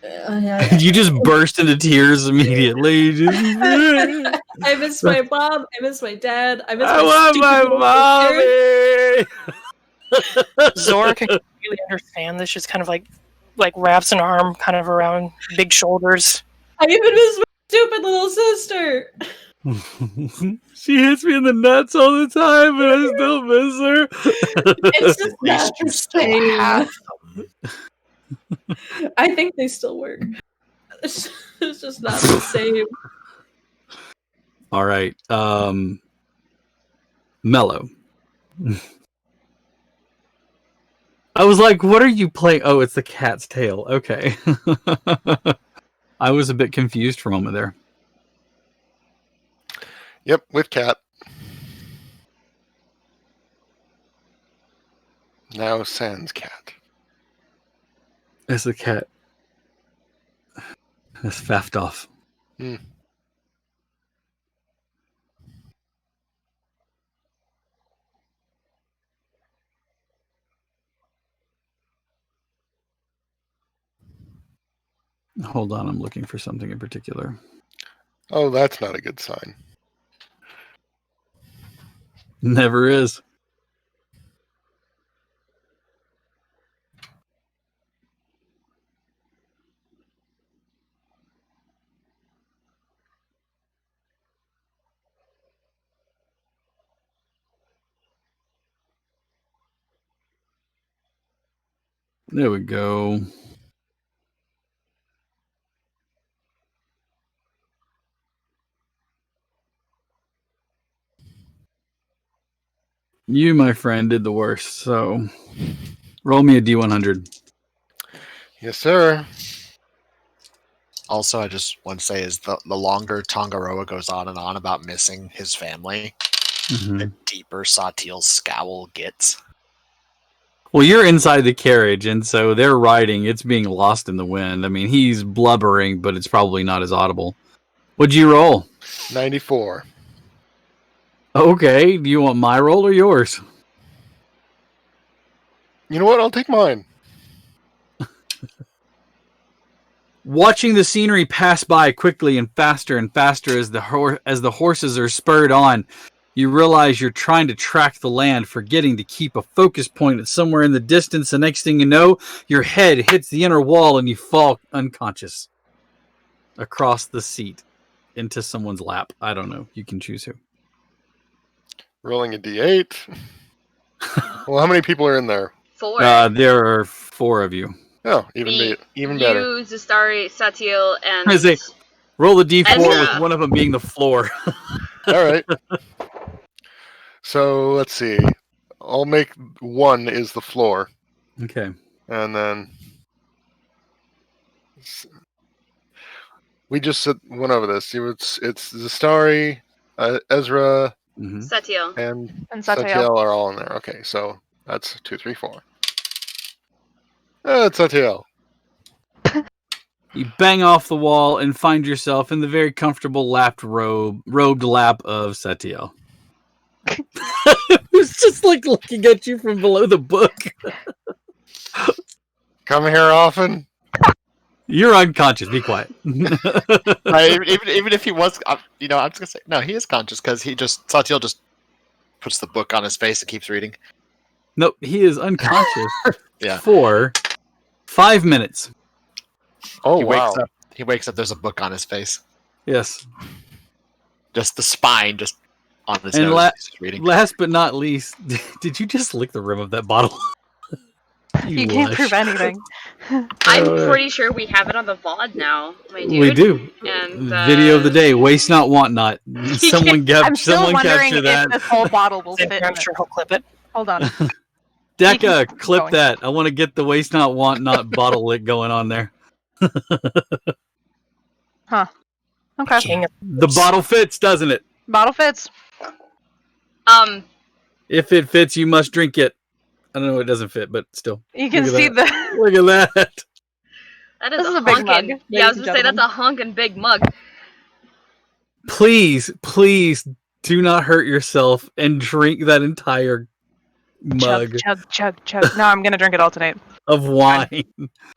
[SPEAKER 1] You just burst into tears immediately.
[SPEAKER 7] I miss my mom. I miss my dad. I miss
[SPEAKER 1] I want my mommy.
[SPEAKER 2] Zora can really understand this. Just kind of like wraps an arm kind of around big shoulders.
[SPEAKER 7] I even miss my stupid little sister.
[SPEAKER 1] She hits me in the nuts all the time, but I still miss her.
[SPEAKER 7] It's just not the
[SPEAKER 3] still
[SPEAKER 7] same.
[SPEAKER 3] have
[SPEAKER 7] I think they still work. It's just not the same.
[SPEAKER 1] All right, Mellow. I was like, "What are you playing?" Oh, it's the cat's tail. Okay, I was a bit confused for a moment there.
[SPEAKER 6] Yep, with cat. Now sans cat.
[SPEAKER 1] It's the cat. It's faffed off. Hold on, I'm looking for something in particular.
[SPEAKER 6] Oh, that's not a good sign.
[SPEAKER 1] Never is. There we go. You, my friend, did the worst, so roll me a D100.
[SPEAKER 6] Yes, sir.
[SPEAKER 3] Also, I just want to say is the longer Tongaroa goes on and on about missing his family, the deeper Satiel's scowl gets.
[SPEAKER 1] Well, you're inside the carriage, and so they're riding. It's being lost in the wind. I mean, he's blubbering, but it's probably not as audible. What'd you roll?
[SPEAKER 6] 94.
[SPEAKER 1] Okay, do you want my roll or yours?
[SPEAKER 6] You know what? I'll take mine.
[SPEAKER 1] Watching the scenery pass by quickly and faster as the horses are spurred on, you realize you're trying to track the land, forgetting to keep a focus point somewhere in the distance. The next thing you know, your head hits the inner wall and you fall unconscious across the seat into someone's lap. I don't know. You can choose who.
[SPEAKER 6] Rolling a D8. Well, how many people are in there?
[SPEAKER 5] 4.
[SPEAKER 1] There are 4 of you.
[SPEAKER 6] Oh, even better.
[SPEAKER 5] You, Zastari, Satiel, and...
[SPEAKER 1] I say, roll a D4
[SPEAKER 5] Ezra.
[SPEAKER 1] with one of them being the floor.
[SPEAKER 6] All right. So let's see. I'll make 1 is the floor,
[SPEAKER 1] Okay.
[SPEAKER 6] and then we just went over this. It's Zastari, Ezra,
[SPEAKER 5] Satiel.
[SPEAKER 6] and
[SPEAKER 4] Satiel.
[SPEAKER 6] Satiel are all in there. Okay, so that's 2, 3, 4. It's Satiel.
[SPEAKER 1] You bang off the wall and find yourself in the very comfortable robed lap of Satiel. Who's just like looking at you from below the book.
[SPEAKER 6] Come here often.
[SPEAKER 1] You're unconscious. Be quiet.
[SPEAKER 3] Even if he was, I'm just gonna say no. He is conscious because Satiel just puts the book on his face and keeps reading.
[SPEAKER 1] No, he is unconscious
[SPEAKER 3] Yeah.
[SPEAKER 1] for 5 minutes.
[SPEAKER 6] Oh,
[SPEAKER 3] He
[SPEAKER 6] wow.
[SPEAKER 3] wakes up. There's a book on his face.
[SPEAKER 1] Yes.
[SPEAKER 3] Just the spine, just on his
[SPEAKER 1] And
[SPEAKER 3] nose. He's just reading.
[SPEAKER 1] Last but not least, did you just lick the rim of that bottle?
[SPEAKER 4] You can't prove anything.
[SPEAKER 5] I'm pretty sure we have it on the VOD now, my dude.
[SPEAKER 1] We do.
[SPEAKER 5] And
[SPEAKER 1] Video of the day: waste not, want not. Someone
[SPEAKER 4] I'm still
[SPEAKER 1] someone
[SPEAKER 4] wondering
[SPEAKER 1] capture
[SPEAKER 4] if
[SPEAKER 1] that.
[SPEAKER 4] this whole bottle will fit.
[SPEAKER 2] I'm sure he'll clip it.
[SPEAKER 4] Hold on.
[SPEAKER 1] Decca,
[SPEAKER 4] keep
[SPEAKER 1] clip
[SPEAKER 4] going.
[SPEAKER 1] that. I want to get the waste not, want not bottle lick going on there.
[SPEAKER 4] Huh. Okay.
[SPEAKER 2] King of
[SPEAKER 1] The bottle fits, doesn't it?
[SPEAKER 4] Bottle fits.
[SPEAKER 1] If it fits, you must drink it. I don't know, it doesn't fit, but still.
[SPEAKER 4] You can
[SPEAKER 1] Look at
[SPEAKER 4] see
[SPEAKER 1] that.
[SPEAKER 4] the.
[SPEAKER 1] Look at that.
[SPEAKER 5] that is
[SPEAKER 4] This
[SPEAKER 5] a
[SPEAKER 4] is a big
[SPEAKER 5] honkin'.
[SPEAKER 4] mug,
[SPEAKER 5] Yeah, I
[SPEAKER 4] ladies
[SPEAKER 5] was
[SPEAKER 4] and
[SPEAKER 5] gonna say that's
[SPEAKER 4] gentlemen.
[SPEAKER 5] a honkin' big mug.
[SPEAKER 1] Please do not hurt yourself and drink that entire mug
[SPEAKER 4] Chug. No, I'm gonna drink it all tonight.
[SPEAKER 1] of wine.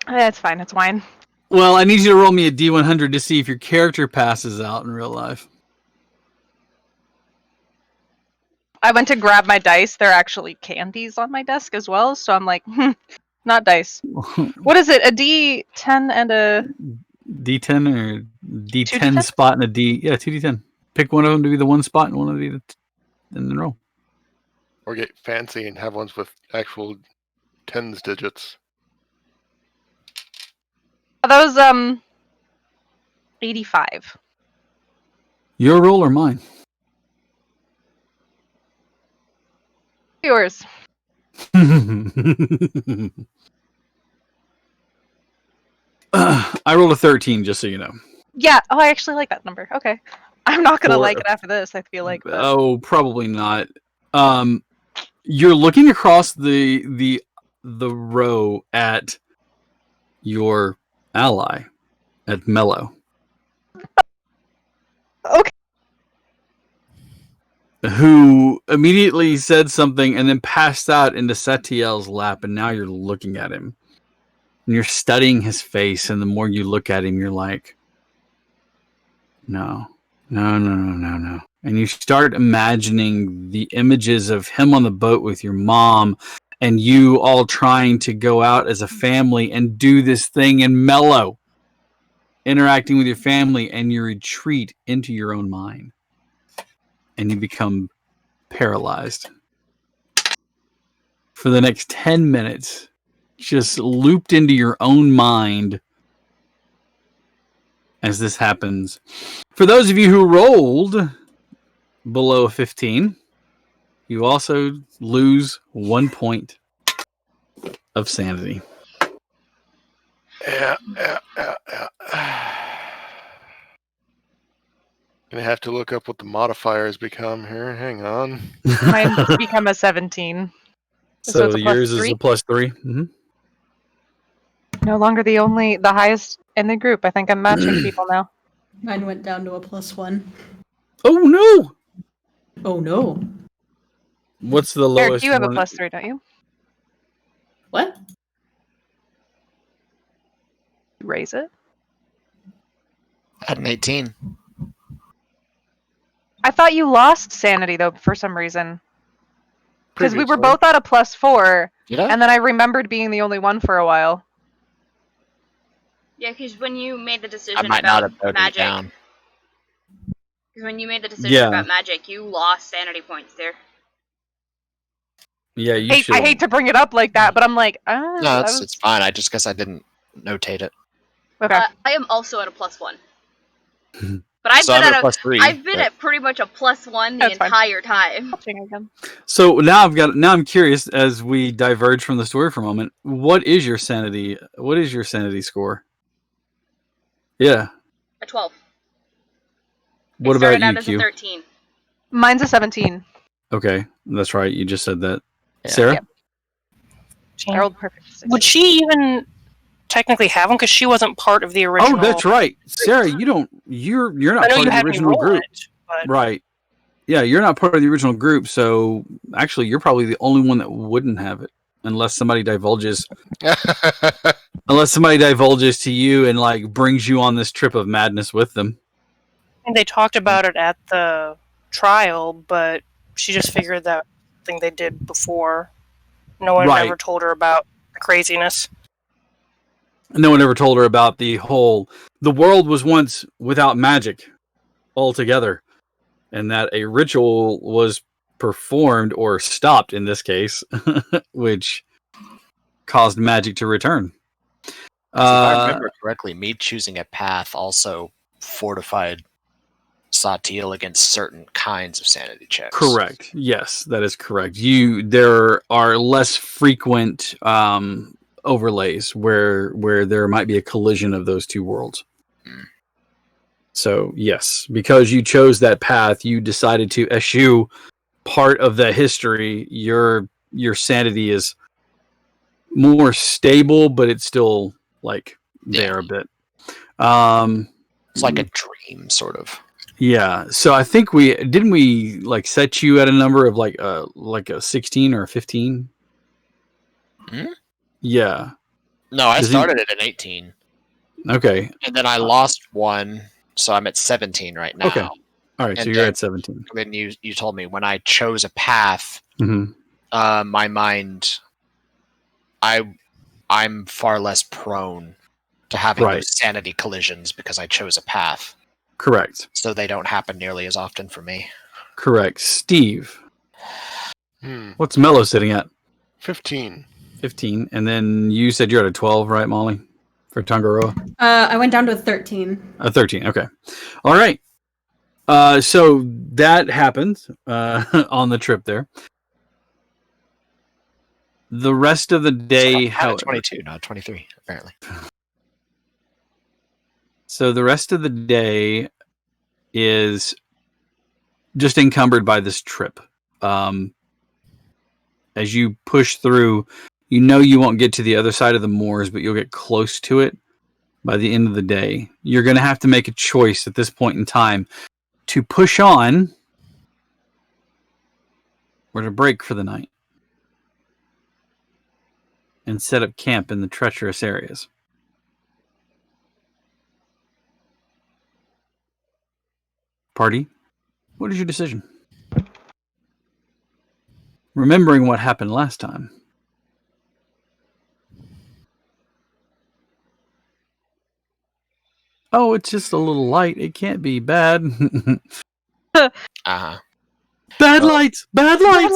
[SPEAKER 4] It's fine. It's wine.
[SPEAKER 1] Well, I need you to roll me a D100 to see if your character passes out in real life.
[SPEAKER 4] I went to grab my dice. There are actually candies on my desk as well, so I'm like, not dice. What is it? A D10 and a
[SPEAKER 1] D10 or D10
[SPEAKER 4] 2D10?
[SPEAKER 1] spot and a D. Yeah, 2D10. Pick one of them to be the one spot and one of the and then roll.
[SPEAKER 6] Or get fancy and have ones with actual tens digits.
[SPEAKER 4] that was 85.
[SPEAKER 1] Your roll or mine?
[SPEAKER 4] Yours.
[SPEAKER 1] I rolled a 13, just so you know.
[SPEAKER 4] Yeah. Oh, I actually like that number. Okay. I'm not gonna
[SPEAKER 1] Or-
[SPEAKER 4] like it after this. I feel like. But...
[SPEAKER 1] Oh, probably not. You're looking across the row at your ally, at Mello.
[SPEAKER 4] Okay.
[SPEAKER 1] Who immediately said something and then passed out into Satiel's lap, and now you're looking at him. And you're studying his face, and the more you look at him, you're like, no, No. And you start imagining the images of him on the boat with your mom and you all trying to go out as a family and do this thing and mellow, interacting with your family, and you retreat into your own mind. And you become paralyzed. For the next 10 minutes, just looped into your own mind as this happens. For those of you who rolled below 15, you also lose 1 point of sanity.
[SPEAKER 6] Yeah. Gonna have to look up what the modifiers become here. Hang on.
[SPEAKER 4] Mine become a 17. So it's a plus
[SPEAKER 1] yours is
[SPEAKER 4] 3?
[SPEAKER 1] a +3. Mm-hmm.
[SPEAKER 4] No longer the highest in the group. I think I'm matching people now.
[SPEAKER 7] Mine went down to a +1.
[SPEAKER 1] Oh no!
[SPEAKER 7] Oh no.
[SPEAKER 1] What's the
[SPEAKER 4] Eric,
[SPEAKER 1] lowest
[SPEAKER 4] you have a
[SPEAKER 1] one?
[SPEAKER 4] +3, don't you?
[SPEAKER 7] What?
[SPEAKER 4] Raise it.
[SPEAKER 3] I had an 18.
[SPEAKER 4] I thought you lost sanity though for some reason. Because we were
[SPEAKER 6] Previously.
[SPEAKER 4] both at a +4,
[SPEAKER 3] Did I?
[SPEAKER 4] and then I remembered being the only one for a while.
[SPEAKER 5] Yeah, because when you made the
[SPEAKER 3] I
[SPEAKER 5] decision
[SPEAKER 3] might not
[SPEAKER 5] about
[SPEAKER 3] have voted
[SPEAKER 5] magic,
[SPEAKER 3] down.
[SPEAKER 5] because when you made the decision
[SPEAKER 1] Yeah.
[SPEAKER 5] about magic, you lost sanity points there.
[SPEAKER 1] Yeah, you should.
[SPEAKER 4] I hate to bring it up like that, but I'm like,
[SPEAKER 3] No, it's fine. I just guess I didn't notate it.
[SPEAKER 4] okay.
[SPEAKER 5] I am also at a +1. But I've
[SPEAKER 3] So
[SPEAKER 5] been
[SPEAKER 3] I'm
[SPEAKER 5] at
[SPEAKER 3] at +3.
[SPEAKER 5] I've been
[SPEAKER 3] but-
[SPEAKER 5] at pretty much a +1 the
[SPEAKER 4] That's fine.
[SPEAKER 5] entire time.
[SPEAKER 4] Watching again.
[SPEAKER 1] So now I'm curious as we diverge from the story for a moment. What is your sanity? What is your sanity score? Yeah.
[SPEAKER 5] A 12.
[SPEAKER 1] What
[SPEAKER 5] It
[SPEAKER 1] about
[SPEAKER 5] started out
[SPEAKER 1] you,
[SPEAKER 5] as a
[SPEAKER 1] Q?
[SPEAKER 5] 13.
[SPEAKER 4] Mine's a 17.
[SPEAKER 1] Okay, that's right. You just said that.
[SPEAKER 3] Yeah.
[SPEAKER 1] Sarah?
[SPEAKER 4] Yep. I rolled perfect. 16.
[SPEAKER 2] Would she even technically have them? Because she wasn't part of the original.
[SPEAKER 1] Oh, that's right. Sarah, you're not
[SPEAKER 2] I know
[SPEAKER 1] part
[SPEAKER 2] you
[SPEAKER 1] of the
[SPEAKER 2] had me
[SPEAKER 1] original
[SPEAKER 2] roll
[SPEAKER 1] group.
[SPEAKER 2] it, but
[SPEAKER 1] Right. Yeah, you're not part of the original group, so actually you're probably the only one that wouldn't have it unless somebody divulges to you and like brings you on this trip of madness with them.
[SPEAKER 2] and they talked about it at the trial, but she just figured that thing they did before. No one
[SPEAKER 1] Right.
[SPEAKER 2] ever told her about the craziness.
[SPEAKER 1] No one ever told her about the world was once without magic altogether, and that a ritual was performed or stopped in this case, which caused magic to return.
[SPEAKER 3] So if I remember correctly, me choosing a path also fortified Satil against certain kinds of sanity checks.
[SPEAKER 1] Correct. Yes, that is correct. There are less frequent overlays where there might be a collision of those two worlds.
[SPEAKER 3] Mm.
[SPEAKER 1] So yes, because you chose that path, you decided to eschew part of that history. Your sanity is more stable, but it's still like there a bit.
[SPEAKER 3] It's like a dream, sort of.
[SPEAKER 1] Yeah. So I think we like set you at a number of like a 16 or a 15.
[SPEAKER 3] Hmm?
[SPEAKER 1] Yeah.
[SPEAKER 3] No, I
[SPEAKER 1] Does he-
[SPEAKER 3] started at an 18,
[SPEAKER 1] Okay.
[SPEAKER 3] and then I lost one, so I'm at 17 right now.
[SPEAKER 1] Okay. All right. So
[SPEAKER 3] And
[SPEAKER 1] you're
[SPEAKER 3] then-
[SPEAKER 1] at 17.
[SPEAKER 3] Then you told me when I chose a path,
[SPEAKER 1] Hmm.
[SPEAKER 3] my mind, I'm far less prone to having
[SPEAKER 1] Right.
[SPEAKER 3] those sanity collisions because I chose a path,
[SPEAKER 1] Correct.
[SPEAKER 3] so they don't happen nearly as often for me.
[SPEAKER 1] Correct. Steve, what's Mello sitting at?
[SPEAKER 6] 15.
[SPEAKER 1] 15. And then you said you're at a 12, right, Molly? For Tangaroa?
[SPEAKER 7] I went down to a 13.
[SPEAKER 1] A 13. Okay. All right. So that happened on the trip there. The rest of the day,
[SPEAKER 3] So I'm at 22, not 23, apparently.
[SPEAKER 1] So the rest of the day is just encumbered by this trip. As you push through, you know you won't get to the other side of the moors, but you'll get close to it by the end of the day. You're going to have to make a choice at this point in time to push on or to break for the night and set up camp in the treacherous areas. Party, what is your decision? Remembering what happened last time. Oh, it's just a little light. It can't be bad.
[SPEAKER 3] Uh-huh.
[SPEAKER 1] Bad
[SPEAKER 3] Well-
[SPEAKER 1] lights! Bad lights!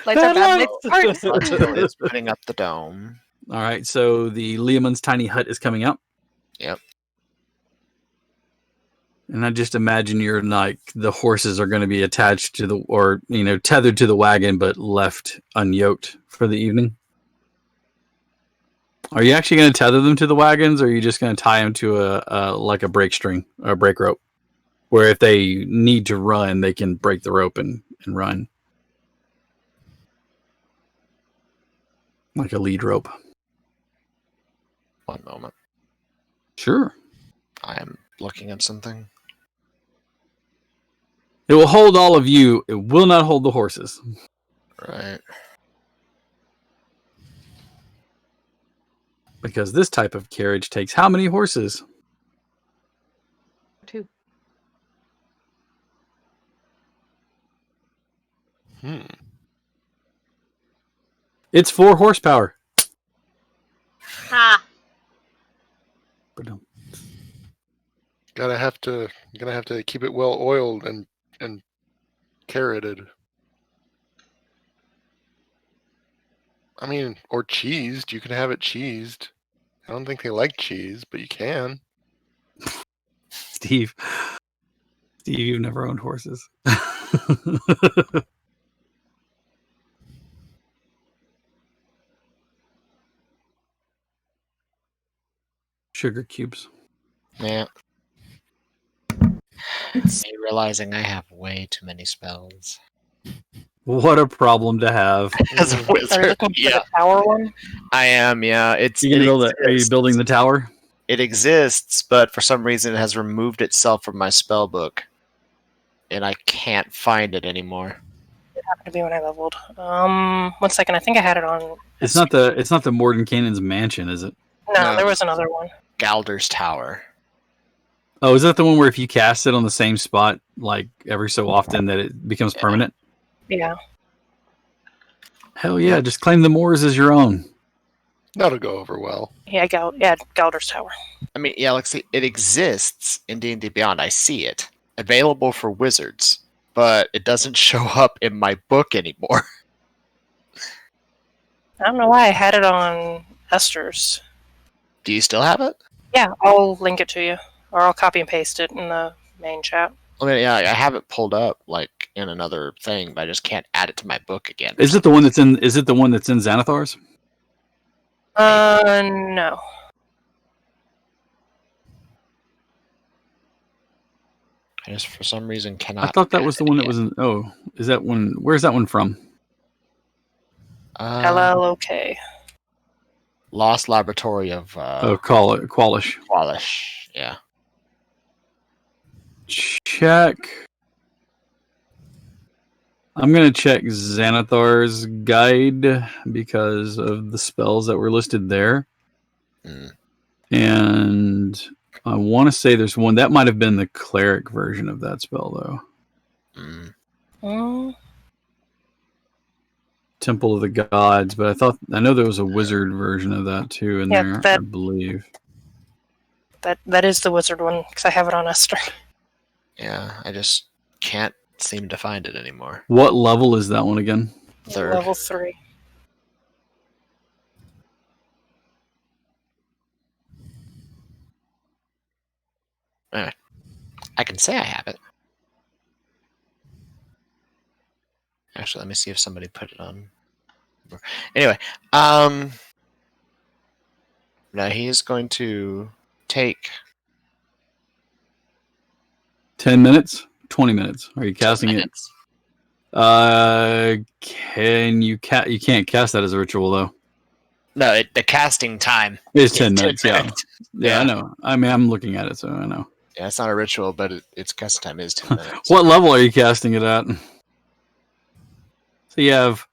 [SPEAKER 4] Lights are bad. Nick.
[SPEAKER 3] Until is putting up the dome.
[SPEAKER 1] All right, so the Leomund's tiny hut is coming out.
[SPEAKER 3] Yep.
[SPEAKER 1] And I just imagine the horses are going to be attached to tethered to the wagon, but left unyoked for the evening. Are you actually going to tether them to the wagons, or are you just going to tie them to a brake string or a brake rope, where if they need to run, they can break the rope and run, like a lead rope?
[SPEAKER 3] One moment.
[SPEAKER 1] Sure.
[SPEAKER 3] I am looking at something.
[SPEAKER 1] It will hold all of you. It will not hold the horses.
[SPEAKER 3] Right.
[SPEAKER 1] Because this type of carriage takes how many horses?
[SPEAKER 4] 2.
[SPEAKER 1] It's 4 horsepower.
[SPEAKER 5] Ha!
[SPEAKER 6] Gonna have to keep it well oiled and carroted. I mean, or cheesed. You can have it cheesed. I don't think they like cheese, but you can.
[SPEAKER 1] Steve, you've never owned horses. Sugar cubes.
[SPEAKER 3] Yeah. Me realizing I have way too many spells.
[SPEAKER 1] What a problem to have.
[SPEAKER 3] As a
[SPEAKER 2] Are you
[SPEAKER 3] wizard,
[SPEAKER 2] looking for
[SPEAKER 3] yeah,
[SPEAKER 2] the tower one?
[SPEAKER 3] I am. Yeah,
[SPEAKER 1] Are you building the tower?
[SPEAKER 3] It exists, but for some reason it has removed itself from my spell book, and I can't find it anymore.
[SPEAKER 2] It happened to be when I leveled. 1 second. I think I had it on.
[SPEAKER 1] It's not the Mordenkainen's mansion, is it?
[SPEAKER 2] No,
[SPEAKER 3] No.
[SPEAKER 2] there was another one.
[SPEAKER 3] Galder's Tower.
[SPEAKER 1] Oh, is that the one where if you cast it on the same spot, like every so often, that it becomes permanent?
[SPEAKER 2] Yeah.
[SPEAKER 1] Hell yeah, just claim the moors as your own.
[SPEAKER 6] That'll go over well.
[SPEAKER 2] Yeah, Galder's Tower.
[SPEAKER 3] I mean, yeah, like see, it exists in D&D Beyond. I see it available for wizards, but it doesn't show up in my book anymore.
[SPEAKER 2] I don't know why I had it on Esther's.
[SPEAKER 3] Do you still have it?
[SPEAKER 2] Yeah, I'll link it to you. Or I'll copy and paste it in the main chat.
[SPEAKER 3] I mean, yeah, I have it pulled up like in another thing, but I just can't add it to my book again.
[SPEAKER 1] Is it the one that's in Xanathar's?
[SPEAKER 2] No.
[SPEAKER 3] I just for some reason cannot.
[SPEAKER 1] I thought that
[SPEAKER 3] add
[SPEAKER 1] was the
[SPEAKER 3] it
[SPEAKER 1] one that
[SPEAKER 3] again.
[SPEAKER 1] was in. Oh, is that one? Where's that one from?
[SPEAKER 2] LLOK.
[SPEAKER 3] Lost Laboratory of
[SPEAKER 1] Qualish.
[SPEAKER 3] Qualish. Yeah.
[SPEAKER 1] Check. I'm gonna check Xanathar's guide because of the spells that were listed there, and I want to say there's one that might have been the cleric version of that spell though. Temple of the Gods, but I know there was a wizard version of that too in there. I believe
[SPEAKER 2] That is the wizard one because I have it on Esther.
[SPEAKER 3] Yeah, I just can't seem to find it anymore.
[SPEAKER 1] What level is that one again?
[SPEAKER 3] 3rd.
[SPEAKER 2] Level 3.
[SPEAKER 3] Anyway, I can say I have it. Actually, let me see if somebody put it on. Anyway, now he is going to take
[SPEAKER 1] 10 minutes? 20 minutes? Are you casting
[SPEAKER 3] minutes.
[SPEAKER 1] it? Can you you can't cast that as a ritual though.
[SPEAKER 3] No, the casting time
[SPEAKER 1] It's
[SPEAKER 3] is
[SPEAKER 1] 10 minutes, yeah.
[SPEAKER 3] Yeah.
[SPEAKER 1] I know. I mean, I'm looking at it, so I know.
[SPEAKER 3] Yeah, it's not a ritual, but its casting time is 10 minutes.
[SPEAKER 1] What level are you casting it at? So you have,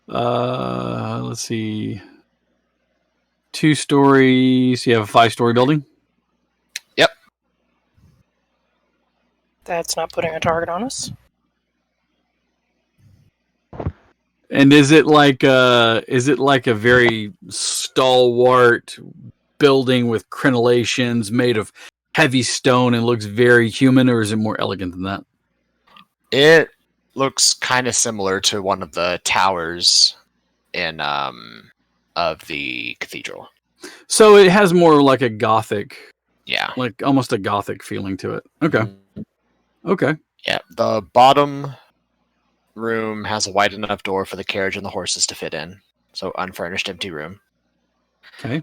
[SPEAKER 1] let's see, 2 stories. You have a 5-story building?
[SPEAKER 3] Yep.
[SPEAKER 2] That's not putting a target on us.
[SPEAKER 1] And is it like a very stalwart building with crenellations made of heavy stone and looks very human, or is it more elegant than that?
[SPEAKER 3] It looks kind of similar to one of the towers in of the cathedral.
[SPEAKER 1] So it has more like a gothic,
[SPEAKER 3] Yeah.
[SPEAKER 1] like almost a gothic feeling to it. Okay.
[SPEAKER 3] Mhm.
[SPEAKER 1] Okay.
[SPEAKER 3] Yeah. The bottom room has a wide enough door for the carriage and the horses to fit in. So unfurnished, empty room.
[SPEAKER 1] Okay.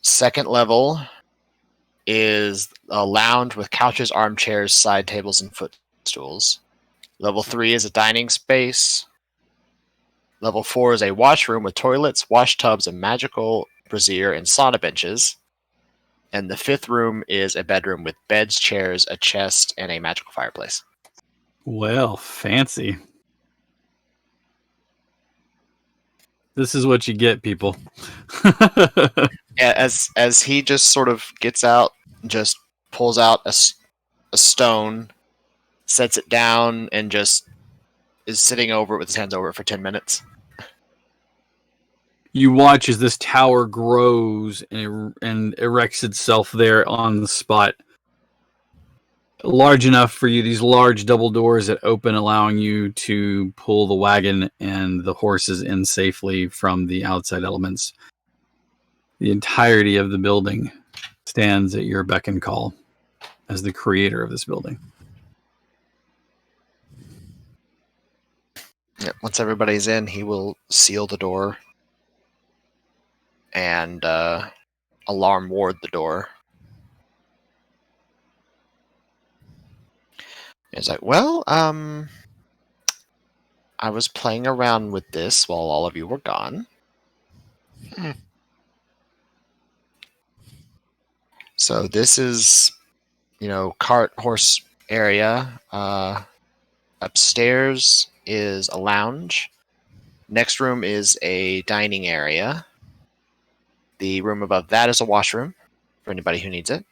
[SPEAKER 3] Second level is a lounge with couches, armchairs, side tables, and footstools. Level 3 is a dining space. Level 4 is a washroom with toilets, wash tubs, a magical brazier, and sauna benches. And the 5th room is a bedroom with beds, chairs, a chest, and a magical fireplace.
[SPEAKER 1] Well, fancy. This is what you get, people.
[SPEAKER 3] Yeah, as he just sort of gets out, just pulls out a stone, sets it down, and just is sitting over it with his hands over it for 10 minutes.
[SPEAKER 1] You watch as this tower grows and erects itself there on the spot. Large enough for you, these large double doors that open, allowing you to pull the wagon and the horses in safely from the outside elements. The entirety of the building stands at your beck and call as the creator of this building.
[SPEAKER 3] Yeah, once everybody's in, he will seal the door and alarm ward the door. He's like, well, I was playing around with this while all of you were gone. So this is, cart horse area. Upstairs is a lounge. Next room is a dining area. The room above that is a washroom for anybody who needs it.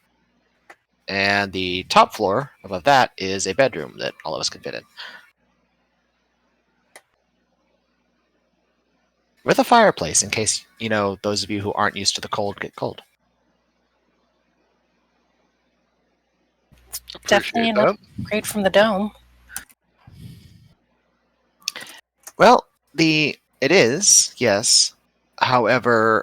[SPEAKER 3] And the top floor above that is a bedroom that all of us can fit in. With a fireplace in case, those of you who aren't used to the cold get cold.
[SPEAKER 2] Definitely an upgrade from the dome.
[SPEAKER 3] Well, it is, yes. However,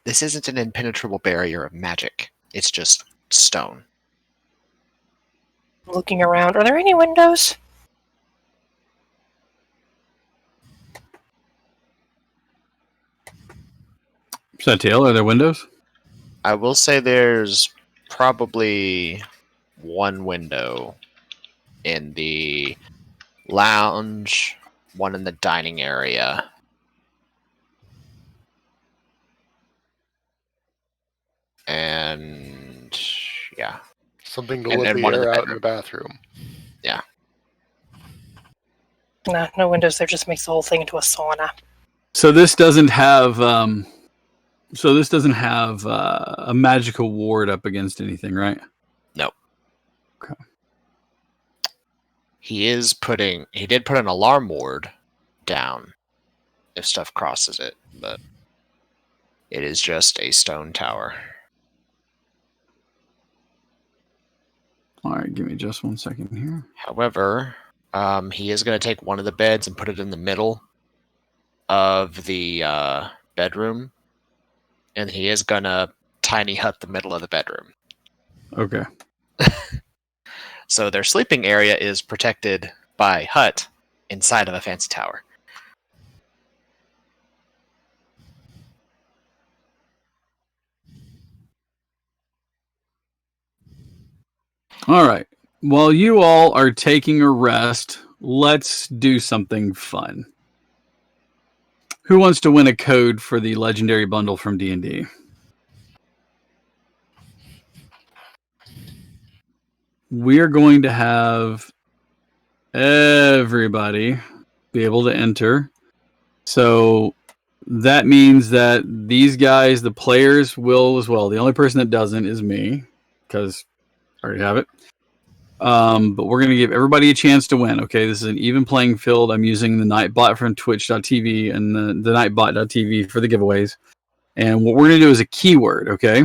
[SPEAKER 3] this isn't an impenetrable barrier of magic. It's just stone.
[SPEAKER 2] Looking around, are there any windows?
[SPEAKER 1] Satiel, are there windows?
[SPEAKER 3] I will say there's probably one window in the lounge, one in the dining area. And yeah.
[SPEAKER 6] Something to
[SPEAKER 3] And
[SPEAKER 6] let the
[SPEAKER 3] one in the
[SPEAKER 6] air out in
[SPEAKER 3] bedroom.
[SPEAKER 6] the bathroom.
[SPEAKER 3] Yeah.
[SPEAKER 2] No windows there, just makes the whole thing into a sauna.
[SPEAKER 1] So this doesn't have a magical ward up against anything, right?
[SPEAKER 3] No.
[SPEAKER 1] Okay.
[SPEAKER 3] He did put an alarm ward down if stuff crosses it, but it is just a stone tower.
[SPEAKER 1] All right, give me just 1 second here.
[SPEAKER 3] However, he is going to take one of the beds and put it in the middle of the bedroom, and he is going to tiny hut the middle of the bedroom.
[SPEAKER 1] Okay.
[SPEAKER 3] So their sleeping area is protected by hut inside of a fancy tower.
[SPEAKER 1] All right. While you all are taking a rest, let's do something fun. Who wants to win a code for the legendary bundle from D&D? We're going to have everybody be able to enter. So that means that these guys, the players, will as well. The only person that doesn't is me, because I already have it. But we're going to give everybody a chance to win. Okay, this is an even playing field. I'm using the Nightbot from Twitch.tv and the Nightbot.tv for the giveaways. And what we're going to do is a keyword. Okay.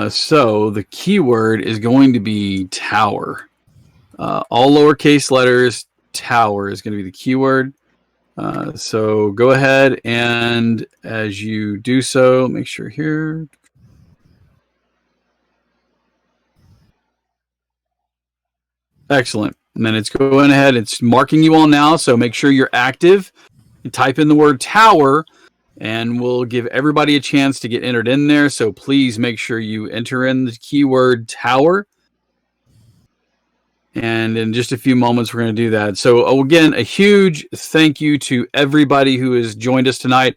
[SPEAKER 1] So the keyword is going to be tower. All lowercase letters. Tower is going to be the keyword. So go ahead, and as you do so, make sure here. Excellent. And then it's going ahead. It's marking you all now, so make sure you're active. You type in the word tower, and we'll give everybody a chance to get entered in there. So please make sure you enter in the keyword tower. And in just a few moments, we're going to do that. So again, a huge thank you to everybody who has joined us tonight.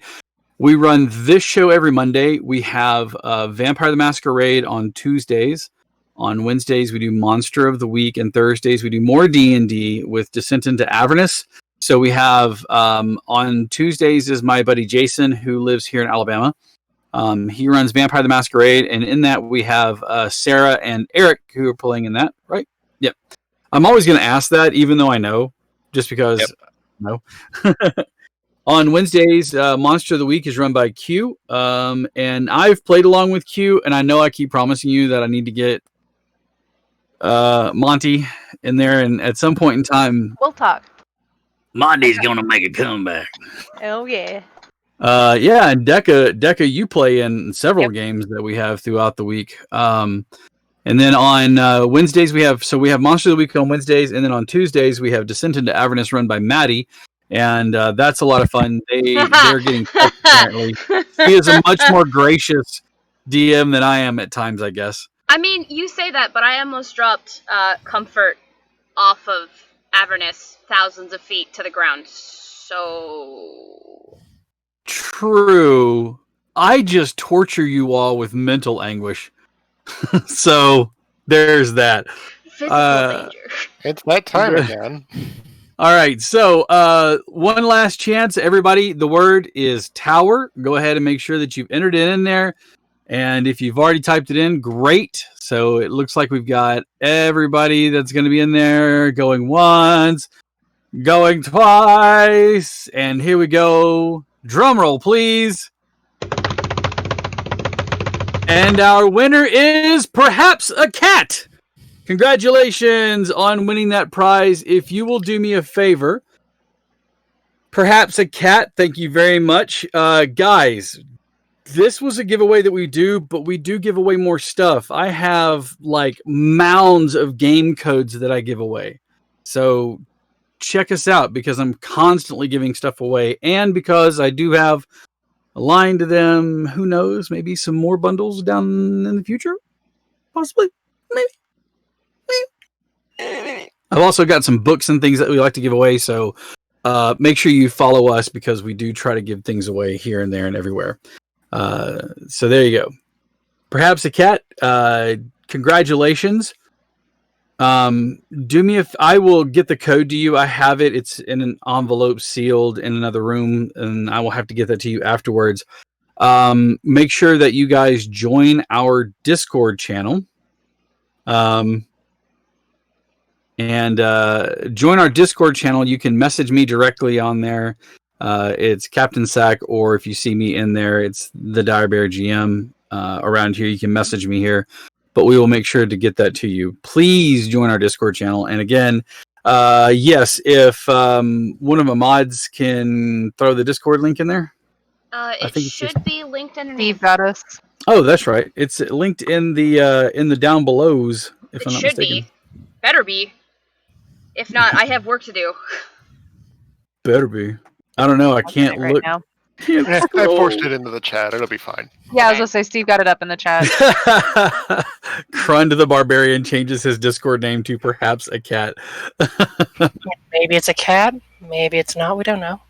[SPEAKER 1] We run this show every Monday. We have Vampire the Masquerade on Tuesdays. On Wednesdays, we do Monster of the Week. And Thursdays, we do more D&D with Descent into Avernus. So we have on Tuesdays is my buddy Jason, who lives here in Alabama. He runs Vampire the Masquerade. And in that, we have Sarah and Eric, who are playing in that, right? Yep. I'm always going to ask that, even though I know, just because no. On Wednesdays, Monster of the Week is run by Q, and I've played along with Q, and I know I keep promising you that I need to get Monty in there, and at some point in time,
[SPEAKER 4] We'll talk.
[SPEAKER 1] Monty's going to make a comeback.
[SPEAKER 4] Oh yeah.
[SPEAKER 1] Yeah, and Deca, you play in several games that we have throughout the week. And then on Wednesdays, we have Monster of the Week on Wednesdays. And then on Tuesdays, we have Descent into Avernus run by Maddie. And that's a lot of fun. They're getting touched, apparently. He is a much more gracious DM than I am at times, I guess.
[SPEAKER 5] I mean, you say that, but I almost dropped Comfort off of Avernus thousands of feet to the ground. So...
[SPEAKER 1] True. I just torture you all with mental anguish. So there's that.
[SPEAKER 5] Physical danger.
[SPEAKER 6] It's that time again.
[SPEAKER 1] All right. So one last chance, everybody. The word is tower. Go ahead and make sure that you've entered it in there. And if you've already typed it in, great. So it looks like we've got everybody that's going to be in there going once, going twice. And here we go. Drum roll, please. And our winner is Perhaps a Cat. Congratulations on winning that prize. If you will do me a favor, Perhaps a Cat, thank you very much. Guys, this was a giveaway that we do, but we do give away more stuff. I have like mounds of game codes that I give away. So check us out because I'm constantly giving stuff away. And because I do have aligned to them, who knows, maybe some more bundles down in the future, possibly, maybe. I've also got some books and things that we like to give away, so make sure you follow us because we do try to give things away here and there and everywhere. So there you go. Perhaps a Cat, congratulations. Do me if I will get the code to you. I have it. It's in an envelope sealed in another room, and I will have to get that to you afterwards. Make sure that you guys join our Discord channel. And join our Discord channel. You can message me directly on there. It's Captain Sack, or if you see me in there, it's the Dire Bear GM. Around here, you can message me here. But we will make sure to get that to you. Please join our Discord channel. And again, yes, if one of my mods can throw the Discord link in there.
[SPEAKER 5] It should be linked underneath.
[SPEAKER 4] Steve got us.
[SPEAKER 1] Oh, that's right. It's linked in the down belows. If I'm not
[SPEAKER 5] It should
[SPEAKER 1] mistaken.
[SPEAKER 5] be. Better be. If not, I have work to do.
[SPEAKER 1] Better be. I don't know. I can't
[SPEAKER 4] Right
[SPEAKER 1] look.
[SPEAKER 4] now.
[SPEAKER 6] I forced it into the chat. It'll be fine.
[SPEAKER 4] Yeah, I was gonna say Steve got it up in the chat.
[SPEAKER 1] Crund the Barbarian changes his Discord name to Perhaps a Cat.
[SPEAKER 2] Maybe it's a cat. Maybe it's not. We don't know.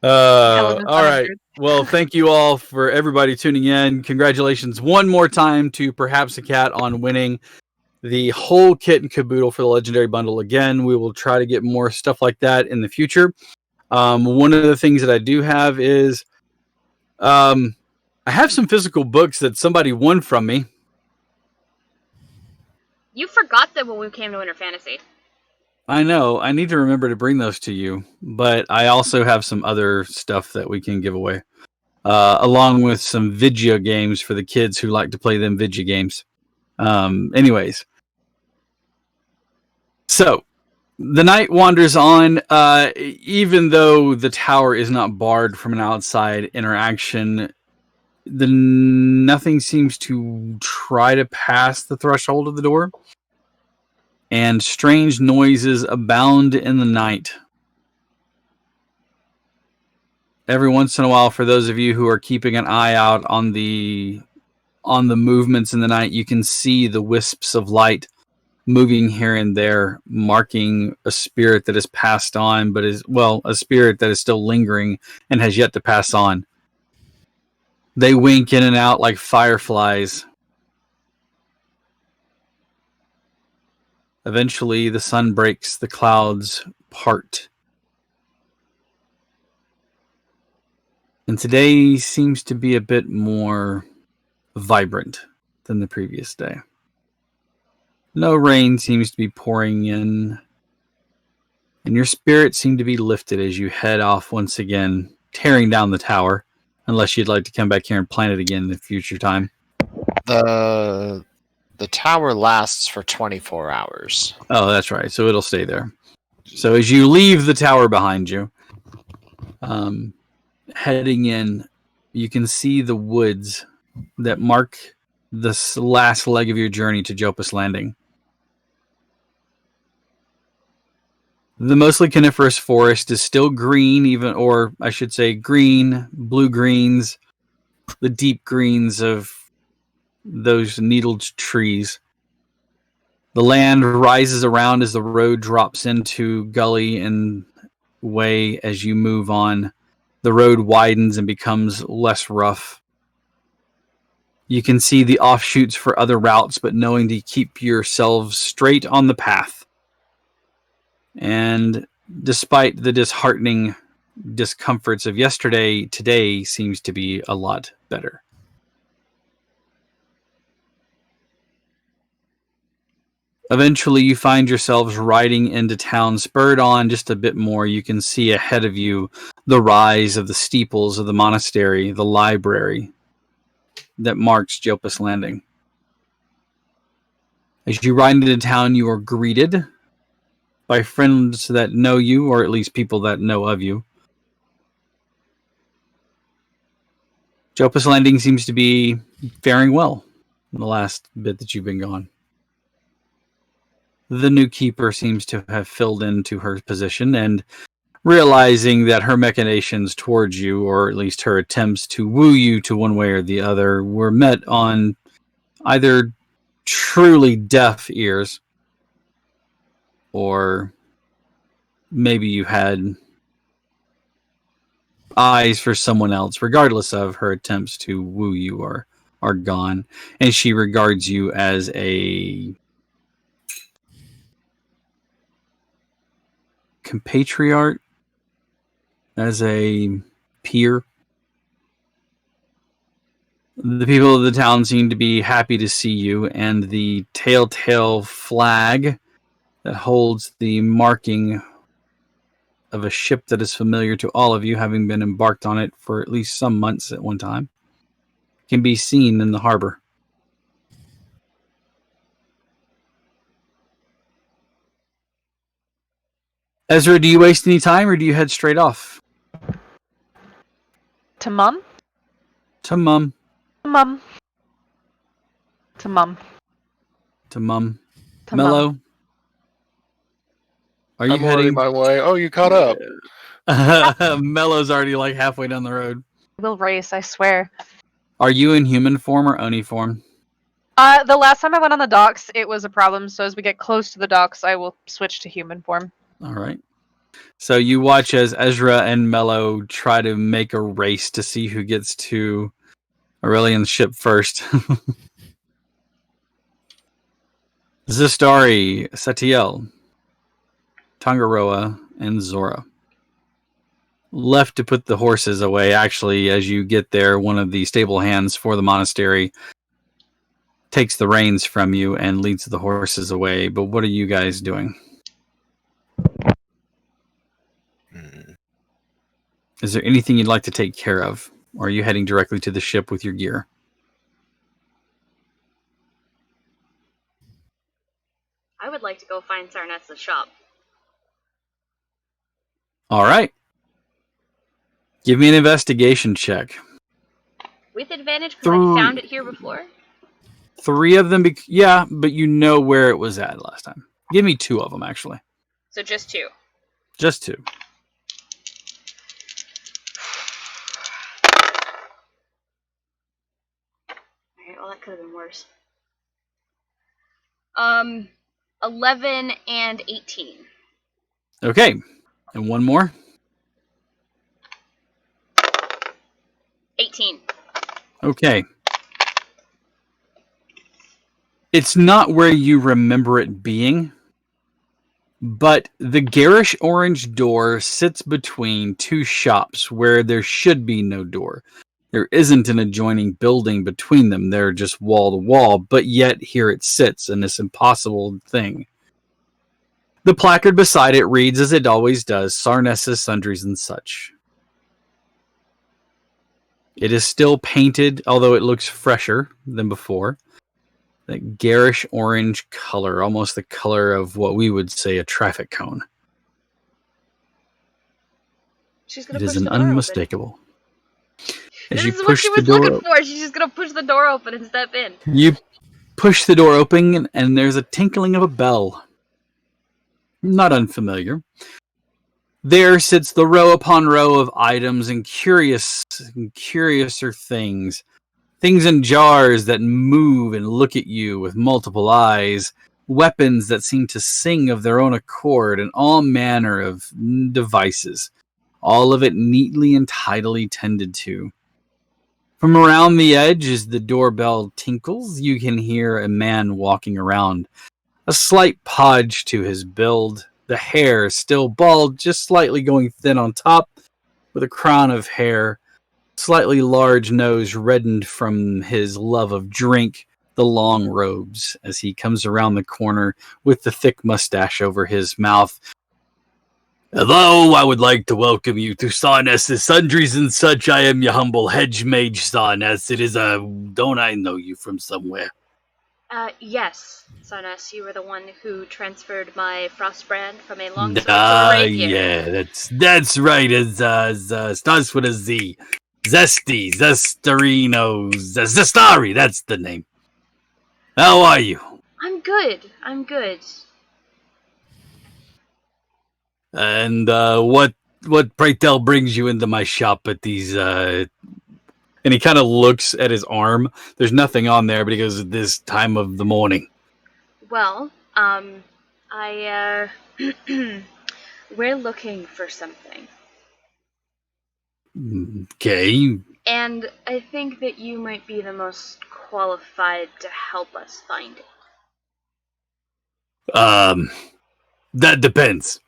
[SPEAKER 1] All right. Well, thank you all for everybody tuning in. Congratulations one more time to Perhaps a Cat on winning the whole kit and caboodle for the Legendary Bundle. Again, we will try to get more stuff like that in the future. One of the things that I do have is I have some physical books that somebody won from me.
[SPEAKER 5] You forgot them when we came to Winter Fantasy.
[SPEAKER 1] I know. I need to remember to bring those to you, but I also have some other stuff that we can give away, along with some video games for the kids who like to play them video games. Anyways, so the night wanders on. Even though the tower is not barred from an outside interaction, nothing seems to try to pass the threshold of the door. And strange noises abound in the night. Every once in a while, for those of you who are keeping an eye out on the movements in the night, you can see the wisps of light moving here and there, marking a spirit that has passed on, but a spirit that is still lingering and has yet to pass on. They wink in and out like fireflies. Eventually, the sun breaks, the clouds part. And today seems to be a bit more vibrant than the previous day. No rain seems to be pouring in, and your spirits seem to be lifted as you head off once again, tearing down the tower, unless you'd like to come back here and plant it again in the future time.
[SPEAKER 3] The tower lasts for 24 hours.
[SPEAKER 1] Oh, that's right. So it'll stay there. So as you leave the tower behind you, heading in, you can see the woods that mark this last leg of your journey to Jopus Landing. The mostly coniferous forest is still green, or I should say green, blue-greens, the deep greens of those needled trees. The land rises around as the road drops into gully and way as you move on. The road widens and becomes less rough. You can see the offshoots for other routes, but knowing to keep yourselves straight on the path. And despite the disheartening discomforts of yesterday, today seems to be a lot better. Eventually, you find yourselves riding into town, spurred on just a bit more. You can see ahead of you the rise of the steeples of the monastery, the library that marks Jopus Landing. As you ride into town, you are greeted by friends that know you, or at least people that know of you. Jopus Landing seems to be faring well in the last bit that you've been gone. The new keeper seems to have filled into her position, and realizing that her machinations towards you, or at least her attempts to woo you to one way or the other, were met on either truly deaf ears, or maybe you had eyes for someone else. Regardless of her attempts to woo you are gone, and she regards you as a compatriot, as a peer. The people of the town seem to be happy to see you, and the telltale flag that holds the marking of a ship that is familiar to all of you, having been embarked on it for at least some months at one time, can be seen in the harbor. Ezra, do you waste any time, or do you head straight off?
[SPEAKER 4] To mum?
[SPEAKER 1] To mum.
[SPEAKER 4] To mum. To mum.
[SPEAKER 1] To mum.
[SPEAKER 4] To
[SPEAKER 1] Mello?
[SPEAKER 4] mum.
[SPEAKER 1] Are you
[SPEAKER 6] I'm already
[SPEAKER 1] heading?
[SPEAKER 6] my way. Oh, you caught up.
[SPEAKER 1] Mello's already like halfway down the road.
[SPEAKER 4] We'll race, I swear.
[SPEAKER 1] Are you in human form or Oni form?
[SPEAKER 4] The last time I went on the docks, it was a problem, so as we get close to the docks, I will switch to human form.
[SPEAKER 1] All right. So you watch as Ezra and Mello try to make a race to see who gets to Aurelian's ship first. Zistari, Satiel, Tangaroa, and Zora. left to put the horses away. Actually, as you get there, one of the stable hands for the monastery takes the reins from you and leads the horses away. But what are you guys doing? Is there anything you'd like to take care of? Or are you heading directly to the ship with your gear?
[SPEAKER 5] I would like to go find Sarnet's shop.
[SPEAKER 1] All right. Give me an investigation check.
[SPEAKER 5] With advantage, because I found it here before?
[SPEAKER 1] 3 of them, yeah, but you know where it was at last time. Give me 2 of them, actually.
[SPEAKER 5] So just 2.
[SPEAKER 1] Just 2.
[SPEAKER 5] Alright, well that could have been worse. 11 and 18.
[SPEAKER 1] Okay. And one more?
[SPEAKER 5] 18.
[SPEAKER 1] Okay. It's not where you remember it being, but the garish orange door sits between 2 shops where there should be no door. There isn't an adjoining building between them. They're just wall to wall, but yet here it sits in this impossible thing. The placard beside it reads, as it always does, Sarnesses, Sundries, and Such. It is still painted, although it looks fresher than before. That garish orange color, almost the color of what we would say a traffic cone.
[SPEAKER 5] She's gonna
[SPEAKER 1] It
[SPEAKER 5] push
[SPEAKER 1] is
[SPEAKER 5] the
[SPEAKER 1] an
[SPEAKER 5] door
[SPEAKER 1] unmistakable.
[SPEAKER 5] open.
[SPEAKER 1] As
[SPEAKER 5] This
[SPEAKER 1] you
[SPEAKER 5] is what
[SPEAKER 1] push
[SPEAKER 5] she
[SPEAKER 1] the
[SPEAKER 5] was
[SPEAKER 1] door
[SPEAKER 5] looking for. She's just gonna push the door open and step in.
[SPEAKER 1] You push the door open, and there's a tinkling of a bell. Not unfamiliar. There sits the row upon row of items and curiouser things. Things in jars that move and look at you with multiple eyes. Weapons that seem to sing of their own accord, and all manner of devices. All of it neatly and tidily tended to. From around the edge, as the doorbell tinkles, you can hear a man walking around. A slight podge to his build. The hair still bald, just slightly going thin on top, with a crown of hair. Slightly large nose reddened from his love of drink. The long robes as he comes around the corner with the thick mustache over his mouth. Hello, I would like to welcome you to Sarnesses, Sundries, and Such. I am your humble hedge mage, Sarness. It is don't I know you from somewhere?
[SPEAKER 5] Yes, Sarnes, you were the one who transferred my Frostbrand from a longsword to a rapier.
[SPEAKER 1] Yeah, that's right. It starts with a Z. Zesty, Zestarino, Zestari, that's the name. How are you?
[SPEAKER 5] I'm good.
[SPEAKER 1] And what pray tell brings you into my shop at these and he kind of looks at his arm. There's nothing on there, but he goes, at this time of the morning.
[SPEAKER 5] Well, we're looking for something.
[SPEAKER 1] Okay.
[SPEAKER 5] And I think that you might be the most qualified to help us find it.
[SPEAKER 1] That depends.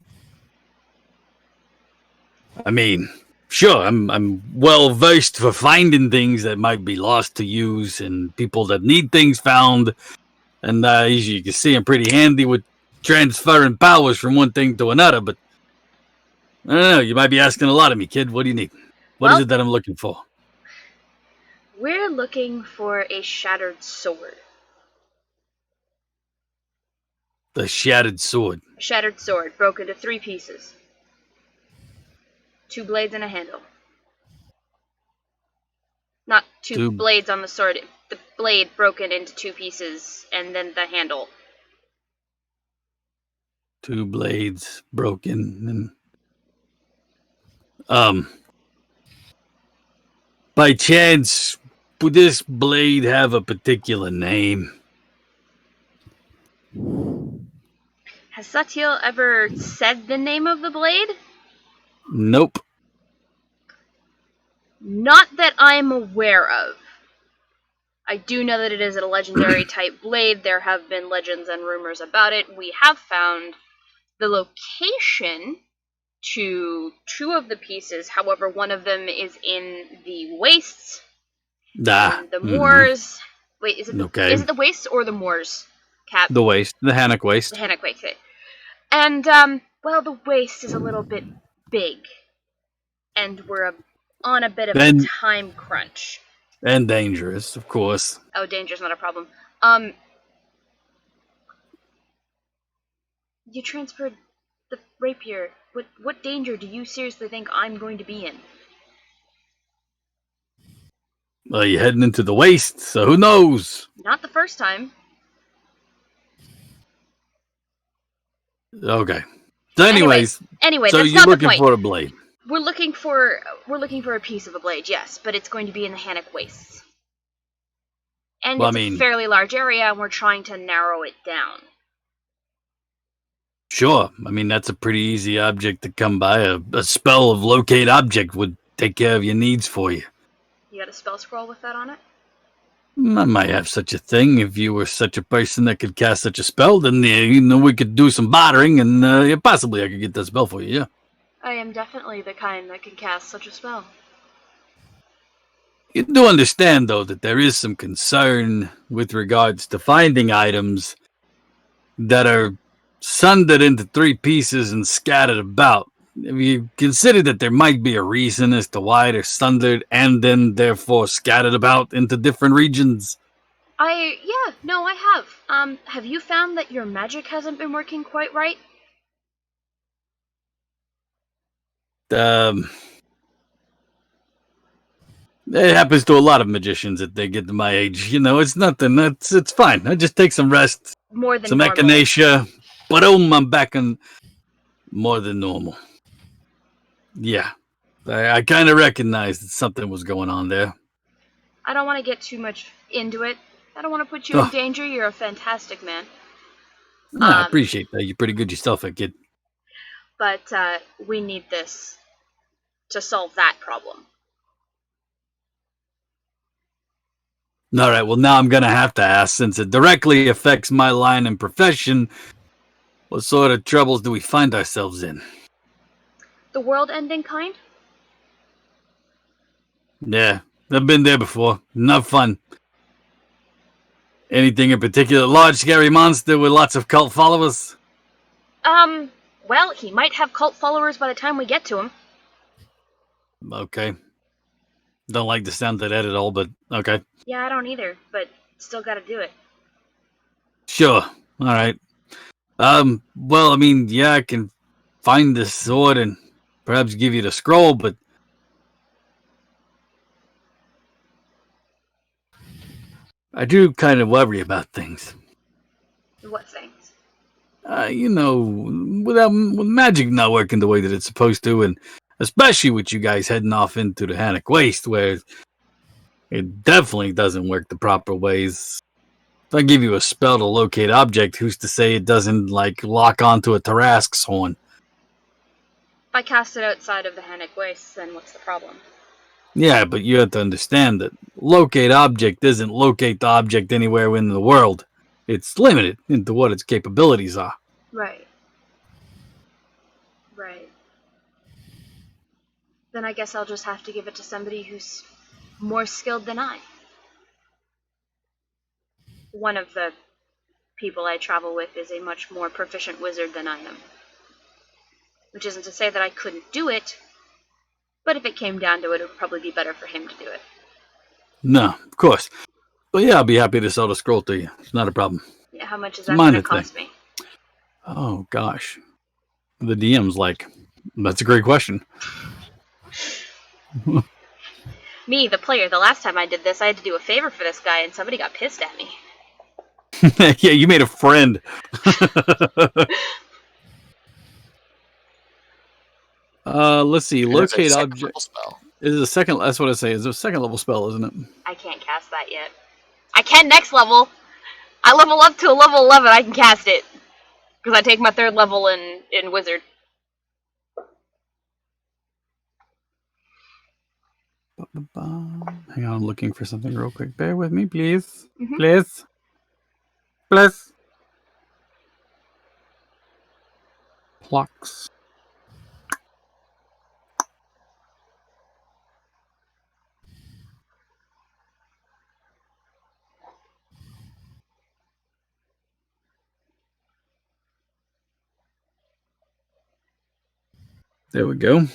[SPEAKER 1] I mean, sure, I'm well versed for finding things that might be lost to use and people that need things found. And as you can see, I'm pretty handy with transferring powers from one thing to another, but I don't know, you might be asking a lot of me, kid. What do you need? What is it that I'm looking for?
[SPEAKER 5] We're looking for a shattered sword.
[SPEAKER 1] The shattered sword.
[SPEAKER 5] A shattered sword, broken into 3 pieces. 2 blades and a handle. Not two blades on the sword. The blade broken into 2 pieces, and then the handle.
[SPEAKER 1] 2 blades broken. And by chance, would this blade have a particular name?
[SPEAKER 5] Has Satil ever said the name of the blade?
[SPEAKER 1] Nope.
[SPEAKER 5] Not that I'm aware of. I do know that it is a legendary type blade. There have been legends and rumors about it. We have found the location to 2 of the pieces. However, one of them is in the wastes and the moors. Wait, is it the wastes or the moors? Cat.
[SPEAKER 1] The waste, the Hanek Waste.
[SPEAKER 5] The Hanek Wastes. And well, the waste is a little bit big, and we're on a bit of a time crunch.
[SPEAKER 1] And dangerous, of course.
[SPEAKER 5] Oh, danger's not a problem. You transferred the rapier. What danger do you seriously think I'm going to be in?
[SPEAKER 1] Well, you're heading into the waste, so who knows?
[SPEAKER 5] Not the first time.
[SPEAKER 1] Okay. So anyways,
[SPEAKER 5] anyway,
[SPEAKER 1] so
[SPEAKER 5] that's
[SPEAKER 1] you're
[SPEAKER 5] not the
[SPEAKER 1] looking
[SPEAKER 5] point.
[SPEAKER 1] for a blade.
[SPEAKER 5] We're looking for a piece of a blade, yes, but it's going to be in the Hanek Wastes. And
[SPEAKER 1] Well,
[SPEAKER 5] it's a fairly large area, and we're trying to narrow it down.
[SPEAKER 1] Sure. I mean, that's a pretty easy object to come by. A spell of locate object would take care of your needs for you.
[SPEAKER 5] You got a spell scroll with that on it?
[SPEAKER 1] I might have such a thing. If you were such a person that could cast such a spell, then we could do some bartering, and possibly I could get that spell for you, yeah.
[SPEAKER 5] I am definitely the kind that can cast such a spell.
[SPEAKER 1] You do understand, though, that there is some concern with regards to finding items that are sundered into 3 pieces and scattered about. Have you considered that there might be a reason as to why they're sundered and then therefore scattered about into different regions?
[SPEAKER 5] I have. Have you found that your magic hasn't been working quite right?
[SPEAKER 1] It happens to a lot of magicians that they get to my age. You know, it's nothing. It's fine. I just take some rest.
[SPEAKER 5] More than
[SPEAKER 1] some
[SPEAKER 5] normal.
[SPEAKER 1] echinacea. Boom, I'm back on more than normal. Yeah. I kind of recognized that something was going on there.
[SPEAKER 5] I don't want to get too much into it. I don't want to put you in danger. You're a fantastic man.
[SPEAKER 1] I appreciate that. You're pretty good yourself, kid.
[SPEAKER 5] But we need this to solve that problem.
[SPEAKER 1] All right, well, now I'm going to have to ask, since it directly affects my line and profession, what sort of troubles do we find ourselves in?
[SPEAKER 5] The world-ending kind?
[SPEAKER 1] Yeah, I've been there before. Not fun. Anything in particular? Large, scary monster with lots of cult followers?
[SPEAKER 5] Well, he might have cult followers by the time we get to him.
[SPEAKER 1] Okay. Don't like the sound of that at all, but okay.
[SPEAKER 5] Yeah, I don't either, but still gotta do it.
[SPEAKER 1] Sure. All right. Well, I mean, yeah, I can find the sword and perhaps give you the scroll, but I do kind of worry about things.
[SPEAKER 5] What things?
[SPEAKER 1] With magic not working the way that it's supposed to, and especially with you guys heading off into the Hanek Waste, where it definitely doesn't work the proper ways. If I give you a spell to locate object, who's to say it doesn't, lock onto a Tarrasque's horn?
[SPEAKER 5] If I cast it outside of the Hanek Wastes, then what's the problem?
[SPEAKER 1] Yeah, but you have to understand that locate object isn't locate the object anywhere in the world. It's limited into what its capabilities are.
[SPEAKER 5] Right. Then I guess I'll just have to give it to somebody who's more skilled than I. One of the people I travel with is a much more proficient wizard than I am. Which isn't to say that I couldn't do it, but if it came down to it, it would probably be better for him to do it.
[SPEAKER 1] No, of course. But yeah, I'll be happy to sell the scroll to you. It's not a problem.
[SPEAKER 5] Yeah, how much is that going to cost me?
[SPEAKER 1] Oh, gosh. The DM's that's a great question.
[SPEAKER 5] Me, the player, the last time I did this, I had to do a favor for this guy, and somebody got pissed at me.
[SPEAKER 1] Yeah, you made a friend. Let's see. Locate object. Is it a second? That's what I say. It's a second level spell, isn't it?
[SPEAKER 5] I can't cast that yet. I can next level. I level up to a level 11. I can cast it because I take my 3rd level in wizard.
[SPEAKER 1] Hang on, I'm looking for something real quick. Bear with me, please.
[SPEAKER 5] Mm-hmm.
[SPEAKER 1] Please. Plucks. There we go.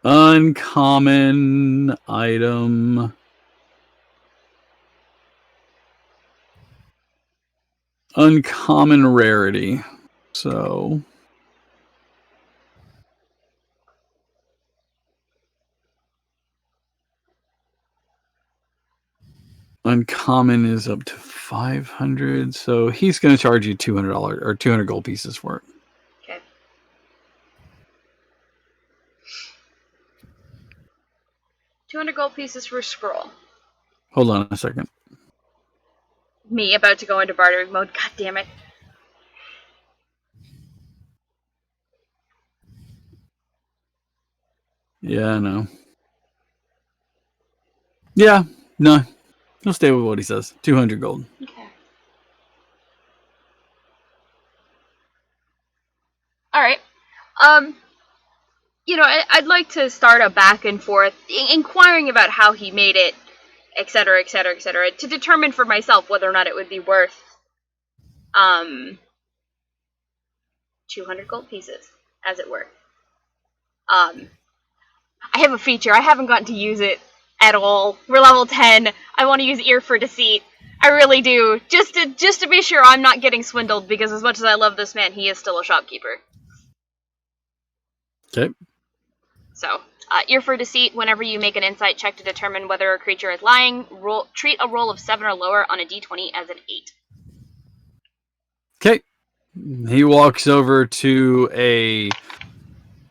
[SPEAKER 1] Uncommon item. Uncommon rarity. So uncommon is up to 500. So he's going to charge you $200 or 200 gold pieces for it.
[SPEAKER 5] Okay. $200 gold pieces for a scroll.
[SPEAKER 1] Hold on a second.
[SPEAKER 5] Me about to go into bartering mode. God damn it.
[SPEAKER 1] Yeah, I know. Yeah, no. He'll stay with what he says. 200 gold.
[SPEAKER 5] Okay. Alright. I'd like to start a back and forth, inquiring about how he made it, etc., etc., etc., to determine for myself whether or not it would be worth, 200 gold pieces, as it were. I have a feature. I haven't gotten to use it at all. We're level 10. I want to use Ear for Deceit. I really do. Just to be sure I'm not getting swindled, because as much as I love this man, he is still a shopkeeper.
[SPEAKER 1] Okay.
[SPEAKER 5] So, Ear for Deceit, whenever you make an insight check to determine whether a creature is lying, treat a roll of 7 or lower on a d20 as an 8.
[SPEAKER 1] Okay. He walks over to a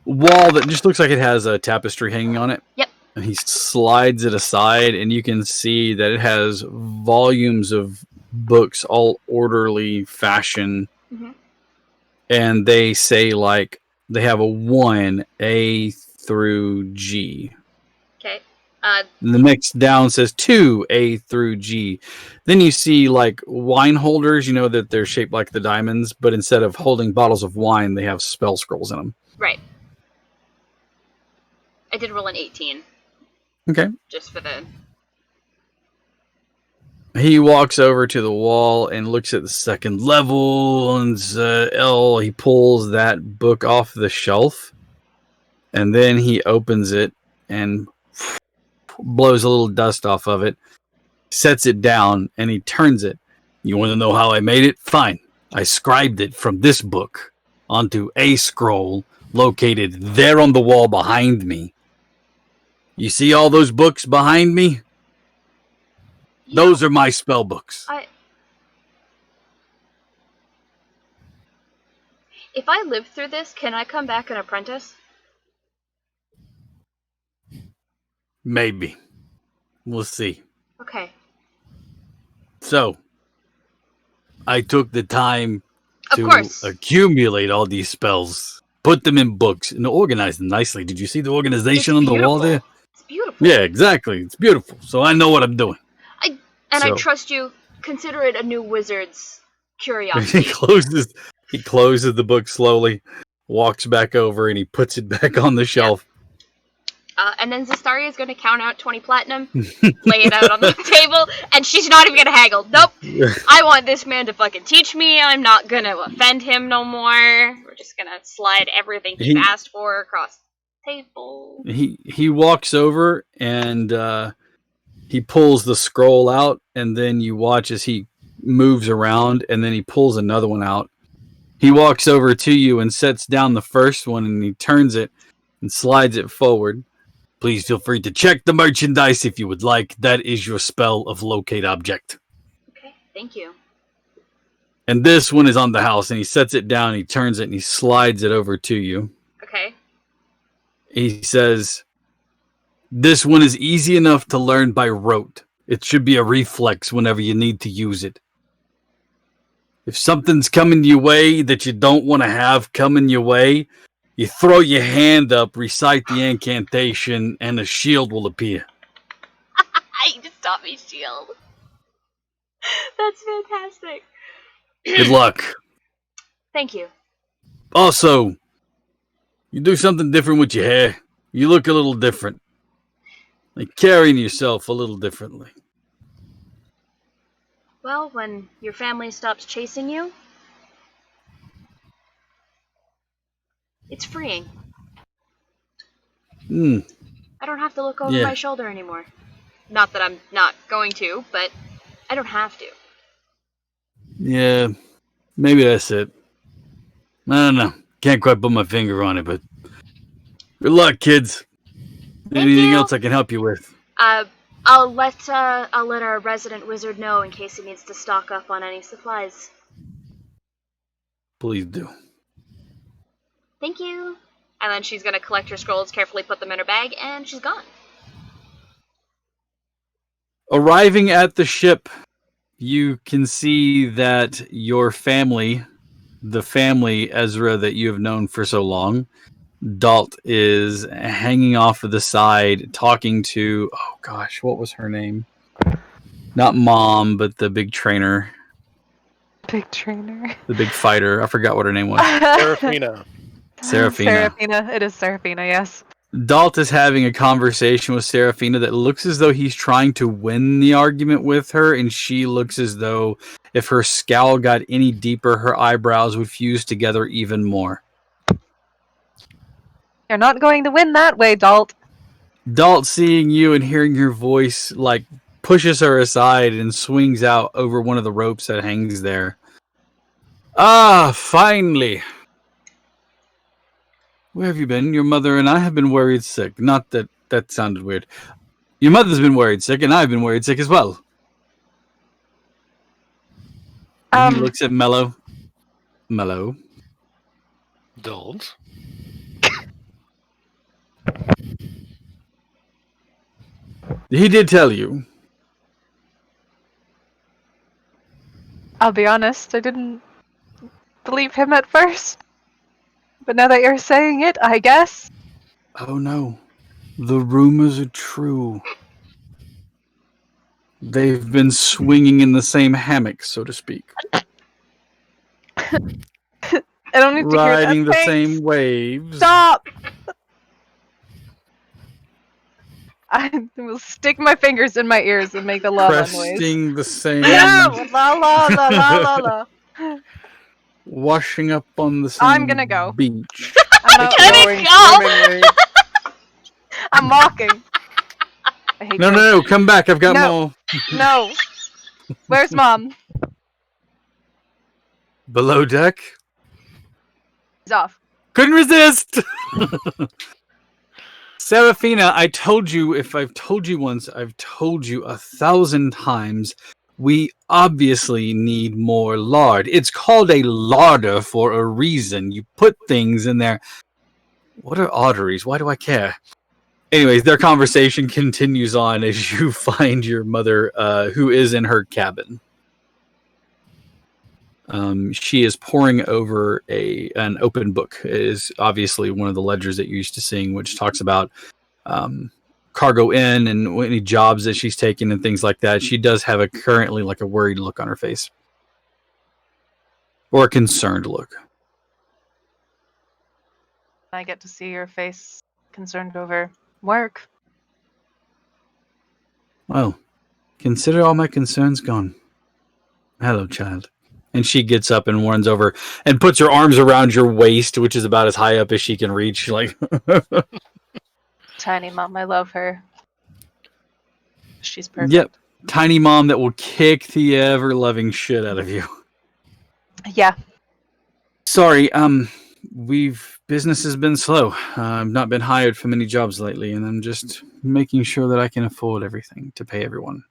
[SPEAKER 1] wall that just looks like it has a tapestry hanging on it.
[SPEAKER 5] Yep.
[SPEAKER 1] And he slides it aside, and you can see that it has volumes of books, all orderly fashion.
[SPEAKER 5] Mm-hmm.
[SPEAKER 1] And they say, like, they have a 1, A through G.
[SPEAKER 5] Okay.
[SPEAKER 1] And the next down says 2, A through G. Then you see, like, wine holders, you know, that they're shaped like the diamonds, but instead of holding bottles of wine, they have spell scrolls in them.
[SPEAKER 5] Right. I did roll an 18.
[SPEAKER 1] Okay.
[SPEAKER 5] Just for the...
[SPEAKER 1] He walks over to the wall and looks at the second level, and he pulls that book off the shelf, and then he opens it and blows a little dust off of it, sets it down, and he turns it. You want to know how I made it? Fine. I scribed it from this book onto a scroll located there on the wall behind me. You see all those books behind me?
[SPEAKER 5] Yeah,
[SPEAKER 1] Those are my spell books.
[SPEAKER 5] If I live through this, can I come back an apprentice?
[SPEAKER 1] Maybe. We'll see.
[SPEAKER 5] Okay.
[SPEAKER 1] So, I took the time
[SPEAKER 5] Of
[SPEAKER 1] to
[SPEAKER 5] course.
[SPEAKER 1] accumulate all these spells, put them in books, and organize them nicely. Did you see the organization on the wall there?
[SPEAKER 5] It's beautiful.
[SPEAKER 1] Yeah, exactly. It's beautiful. So I know what I'm doing.
[SPEAKER 5] I trust you. Consider it a new wizard's
[SPEAKER 1] He
[SPEAKER 5] curiosity.
[SPEAKER 1] closes the book slowly, walks back over, and he puts it back on the shelf.
[SPEAKER 5] And then Zestaria is going to count out 20 platinum, lay it out on the table, and she's not even going to haggle. Nope. I want this man to fucking teach me. I'm not going to offend him no more. We're just going to slide everything he asked for across the table.
[SPEAKER 1] He walks over and he pulls the scroll out, and then you watch as he moves around, and then he pulls another one out. He walks over to you and sets down the first one, and he turns it and slides it forward. Please feel free to check the merchandise if you would like. That is your spell of locate object.
[SPEAKER 5] Okay, thank you.
[SPEAKER 1] And this one is on the house, and he sets it down, he turns it, and he slides it over to you.
[SPEAKER 5] Okay.
[SPEAKER 1] He says, this one is easy enough to learn by rote. It should be a reflex whenever you need to use it. If something's coming your way that you don't want to have coming your way, you throw your hand up, recite the incantation, and a shield will appear.
[SPEAKER 5] You just taught me shield. That's fantastic.
[SPEAKER 1] Good luck.
[SPEAKER 5] Thank you.
[SPEAKER 1] Also, you do something different with your hair. You look a little different. Like carrying yourself a little differently.
[SPEAKER 5] Well, when your family stops chasing you, it's freeing.
[SPEAKER 1] Mm,
[SPEAKER 5] I don't have to look over
[SPEAKER 1] Yeah.
[SPEAKER 5] my shoulder anymore. Not that I'm not going to, but I don't have to.
[SPEAKER 1] yeah, maybe that's it. I don't know. Can't quite put my finger on it, but good luck, kids.
[SPEAKER 5] Thank
[SPEAKER 1] Anything
[SPEAKER 5] you.
[SPEAKER 1] else I can help you with?
[SPEAKER 5] I'll let our resident wizard know in case he needs to stock up on any supplies.
[SPEAKER 1] Please do.
[SPEAKER 5] Thank you. And then she's gonna collect her scrolls, carefully put them in her bag, and she's gone.
[SPEAKER 1] Arriving at the ship, you can see that your family, the family Ezra that you have known for so long, Dalt, is hanging off of the side talking to, oh gosh, what was her name? Not Mom, but the big trainer,
[SPEAKER 4] Big trainer.
[SPEAKER 1] the big fighter. I forgot what her name was.
[SPEAKER 6] Serafina.
[SPEAKER 1] Seraphina.
[SPEAKER 4] Seraphina. It is Seraphina, yes.
[SPEAKER 1] Dalt is having a conversation with Seraphina that looks as though he's trying to win the argument with her, and she looks as though if her scowl got any deeper, her eyebrows would fuse together even more.
[SPEAKER 4] You're not going to win that way, Dalt.
[SPEAKER 1] Dalt, seeing you and hearing your voice, like, pushes her aside and swings out over one of the ropes that hangs there. Ah, finally. Where have you been? Your mother and I have been worried sick. Not that that sounded weird. Your mother's been worried sick, and I've been worried sick as well. And he looks at Mello. Mello.
[SPEAKER 6] Dult.
[SPEAKER 1] He did tell you.
[SPEAKER 4] I'll be honest, I didn't believe him at first. But now that you're saying it, I guess.
[SPEAKER 1] Oh no. The rumors are true. They've been swinging in the same hammock, so to speak.
[SPEAKER 4] I don't need to hear that.
[SPEAKER 1] Riding the
[SPEAKER 4] Thanks.
[SPEAKER 1] same waves.
[SPEAKER 4] Stop! I will stick my fingers in my ears and make the la la noise.
[SPEAKER 1] Cresting the same.
[SPEAKER 4] No! La la la la la la.
[SPEAKER 1] Washing up on the same
[SPEAKER 4] I'm gonna go.
[SPEAKER 1] beach.
[SPEAKER 4] I'm
[SPEAKER 5] Gonna
[SPEAKER 6] Going
[SPEAKER 5] go!
[SPEAKER 6] swimmingly.
[SPEAKER 4] I'm walking. I hate
[SPEAKER 1] No,
[SPEAKER 4] you.
[SPEAKER 1] no, no, come back. I've got
[SPEAKER 4] No.
[SPEAKER 1] more.
[SPEAKER 4] No. Where's Mom?
[SPEAKER 1] Below deck.
[SPEAKER 4] He's off.
[SPEAKER 1] Couldn't resist. Seraphina, I told you, if I've told you once, I've told you 1,000 times, we obviously need more lard. It's called a larder for a reason. You put things in there. What are arteries? Why do I care? Anyways, their conversation continues on as you find your mother, who is in her cabin. She is poring over an open book. It is obviously one of the ledgers that you're used to seeing, which talks about cargo in and any jobs that she's taken and things like that. She does have currently like a worried look on her face. Or a concerned look.
[SPEAKER 4] I get to see your face concerned over work.
[SPEAKER 1] Well, consider all my concerns gone. Hello, child. And she gets up and runs over and puts her arms around your waist, which is about as high up as she can reach. Like,
[SPEAKER 4] Tiny Mom, I love her. She's perfect.
[SPEAKER 1] Yep. Tiny mom that will kick the ever-loving shit out of you.
[SPEAKER 4] Yeah.
[SPEAKER 1] Sorry, business has been slow. I've not been hired for many jobs lately, and I'm just making sure that I can afford everything to pay everyone.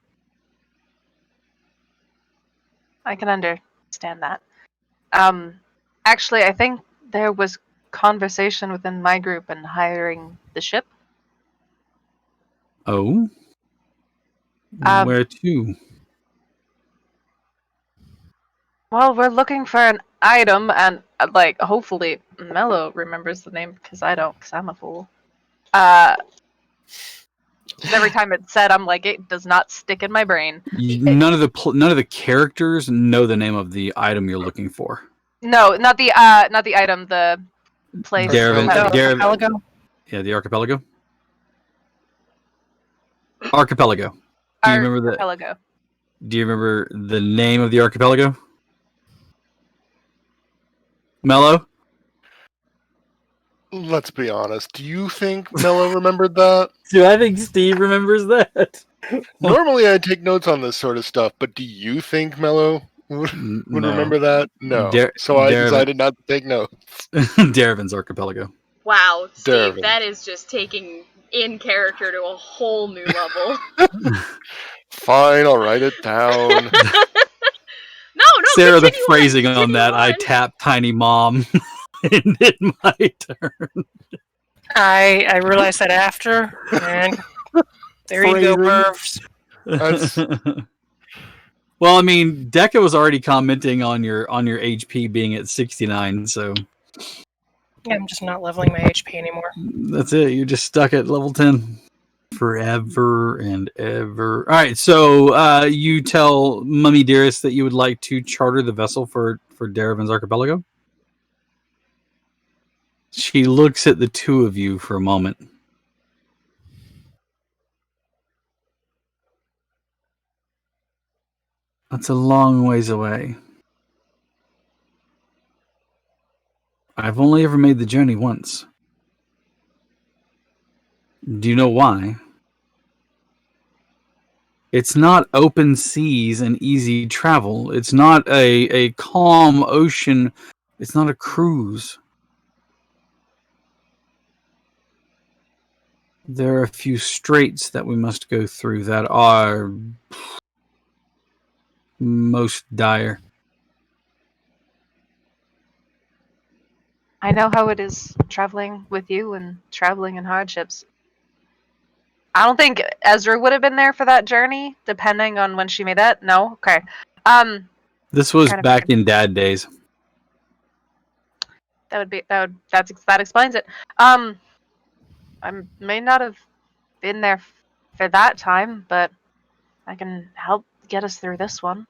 [SPEAKER 4] I can understand that. Actually, I think there was conversation within my group and hiring the ship.
[SPEAKER 1] Oh? Where to?
[SPEAKER 4] Well, we're looking for an item, and like, hopefully, Mello remembers the name because I don't, because I'm a fool. Every time it's said, I'm like, it does not stick in my brain.
[SPEAKER 1] None of the characters know the name of the item you're looking for.
[SPEAKER 4] No, not the item, the place.
[SPEAKER 2] Archipelago?
[SPEAKER 1] Yeah, the archipelago. Archipelago. Do you remember that?
[SPEAKER 4] Archipelago.
[SPEAKER 1] Do you remember the name of the archipelago? Mello?
[SPEAKER 6] Let's be honest. Do you think Mello remembered that?
[SPEAKER 1] Do I think Steve remembers that?
[SPEAKER 6] Normally I take notes on this sort of stuff, but do you think Mello would
[SPEAKER 1] No.
[SPEAKER 6] remember that? No. So I
[SPEAKER 1] Darevin.
[SPEAKER 6] decided not to take notes.
[SPEAKER 1] Daravin's Archipelago.
[SPEAKER 5] Wow, Steve,
[SPEAKER 6] Darevin.
[SPEAKER 5] that is just taking in character to a whole new level.
[SPEAKER 6] Fine, I'll write it down.
[SPEAKER 5] No,
[SPEAKER 1] Sarah, the
[SPEAKER 5] continue
[SPEAKER 1] phrasing on
[SPEAKER 5] continue
[SPEAKER 1] that, I tap Tiny Mom and did my turn.
[SPEAKER 2] I realized that after, and there you go, Mervs.
[SPEAKER 6] That's
[SPEAKER 1] Well, I mean, Deca was already commenting on your HP being at 69, so
[SPEAKER 2] Yeah, I'm just not leveling my HP anymore.
[SPEAKER 1] that's it. You're just stuck at level 10 forever and ever. All right, so you tell Mummy Dearest that you would like to charter the vessel for Daravin's Archipelago. She looks at the two of you for a moment. That's a long ways away. I've only ever made the journey once. Do you know why? It's not open seas and easy travel. It's not a calm ocean. It's not a cruise. There are a few straits that we must go through that are most dire.
[SPEAKER 4] I know how it is traveling with you and traveling in hardships. I don't think Ezra would have been there for that journey, depending on when she made that. No? Okay.
[SPEAKER 1] This was
[SPEAKER 4] Kind of
[SPEAKER 1] back in Dad days.
[SPEAKER 4] that explains it. I may not have been there for that time, but I can help get us through this one.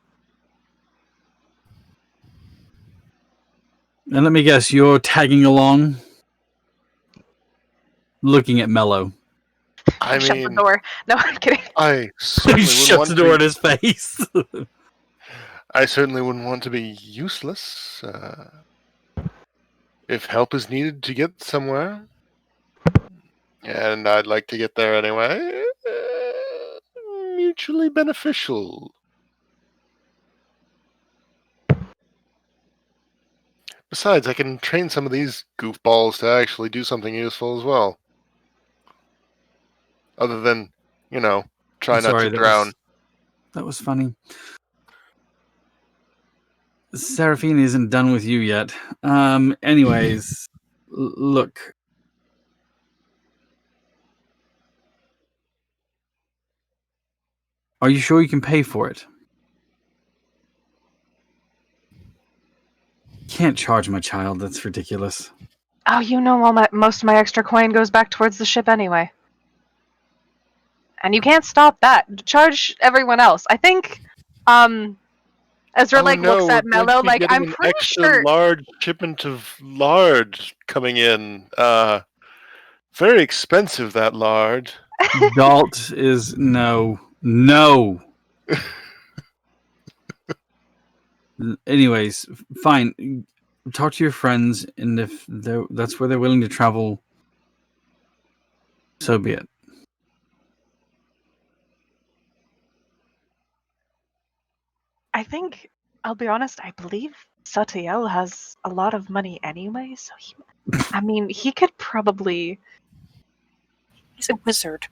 [SPEAKER 1] And let me guess, you're tagging along? Looking at Mello.
[SPEAKER 6] I
[SPEAKER 4] Shut the
[SPEAKER 6] mean,
[SPEAKER 4] door. No, I'm kidding.
[SPEAKER 6] I
[SPEAKER 1] He
[SPEAKER 6] certainly wouldn't
[SPEAKER 1] shuts
[SPEAKER 6] want
[SPEAKER 1] the
[SPEAKER 6] to
[SPEAKER 1] door in
[SPEAKER 6] be,
[SPEAKER 1] his face.
[SPEAKER 6] I certainly wouldn't want to be useless. If help is needed to get somewhere, and I'd like to get there anyway, mutually beneficial. Besides, I can train some of these goofballs to actually do something useful as well. Other than, try not to drown.
[SPEAKER 1] That was funny. Seraphine isn't done with you yet. Anyways, look. Are you sure you can pay for it? Can't charge my child. That's ridiculous.
[SPEAKER 4] Oh, most of my extra coin goes back towards the ship anyway. And you can't stop that. Charge everyone else. I think, Ezra looks at Mello like, I'm
[SPEAKER 6] an
[SPEAKER 4] pretty
[SPEAKER 6] extra
[SPEAKER 4] sure.
[SPEAKER 6] large shipment of lard coming in. Very expensive, that lard.
[SPEAKER 1] Dalt is no. Anyways, fine. Talk to your friends, and if that's where they're willing to travel, so be it.
[SPEAKER 4] I think, I'll be honest, I believe Satiel has a lot of money anyway, so he could probably...
[SPEAKER 2] He's a wizard.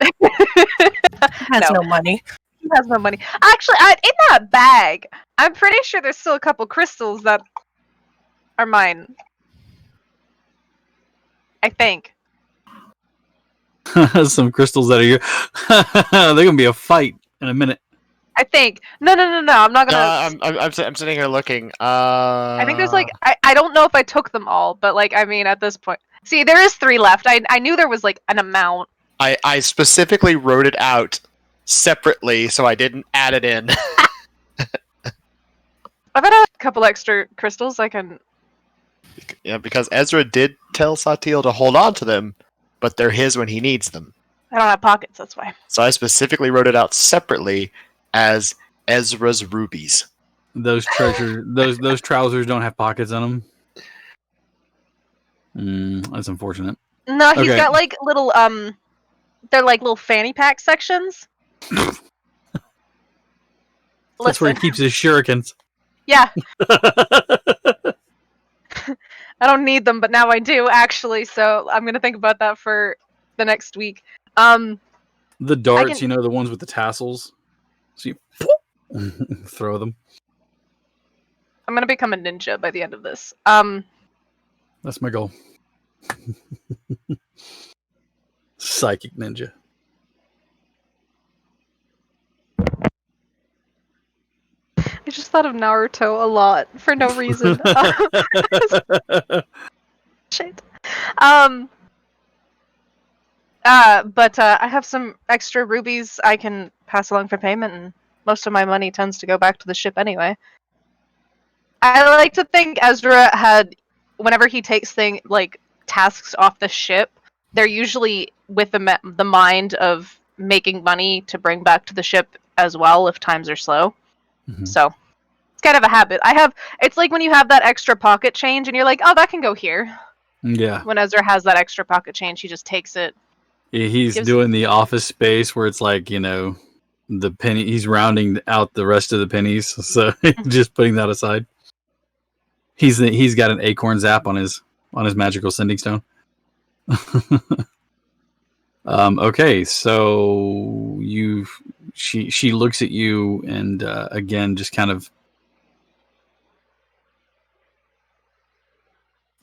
[SPEAKER 2] He has no money.
[SPEAKER 4] He has no money. Actually, in that bag, I'm pretty sure there's still a couple crystals that are mine. I think.
[SPEAKER 1] Some crystals that are here. They're gonna be a fight in a minute.
[SPEAKER 4] I think. No. I'm not gonna.
[SPEAKER 3] No, I'm sitting here looking.
[SPEAKER 4] I think there's I don't know if I took them all, but at this point, see, there is 3 left. I knew there was an amount.
[SPEAKER 3] I specifically wrote it out separately, so I didn't add it in.
[SPEAKER 4] I've got a couple extra crystals I can.
[SPEAKER 3] Yeah, because Ezra did tell Satiel to hold on to them, but they're his when he needs them.
[SPEAKER 4] I don't have pockets, that's why.
[SPEAKER 3] So I specifically wrote it out separately as Ezra's rubies.
[SPEAKER 1] Those trousers don't have pockets on them. That's unfortunate.
[SPEAKER 4] No, he's
[SPEAKER 1] Okay.
[SPEAKER 4] got like little they're like little fanny pack sections.
[SPEAKER 1] That's where he keeps his shurikens.
[SPEAKER 4] Yeah, I don't need them, but now I do actually. So I'm gonna think about that for the next week.
[SPEAKER 1] The darts,
[SPEAKER 4] can-
[SPEAKER 1] the ones with the tassels. So you throw them.
[SPEAKER 4] I'm gonna become a ninja by the end of this.
[SPEAKER 1] That's my goal. Psychic ninja.
[SPEAKER 4] I just thought of Naruto a lot for no reason. Shit. But I have some extra rubies I can pass along for payment, and most of my money tends to go back to the ship anyway. I like to think Ezra had, whenever he takes tasks off the ship, they're usually with the mind of making money to bring back to the ship as well if times are slow.
[SPEAKER 1] Mhm.
[SPEAKER 4] So it's kind of a habit. It's like when you have that extra pocket change and you're like, oh, that can go here.
[SPEAKER 1] Yeah.
[SPEAKER 4] When Ezra has that extra pocket change, he just takes it.
[SPEAKER 1] He's doing the Office Space where it's like, the penny. He's rounding out the rest of the pennies, so just putting that aside. He's got an acorn zap on his magical sending stone. Okay, so she looks at you and again just kind of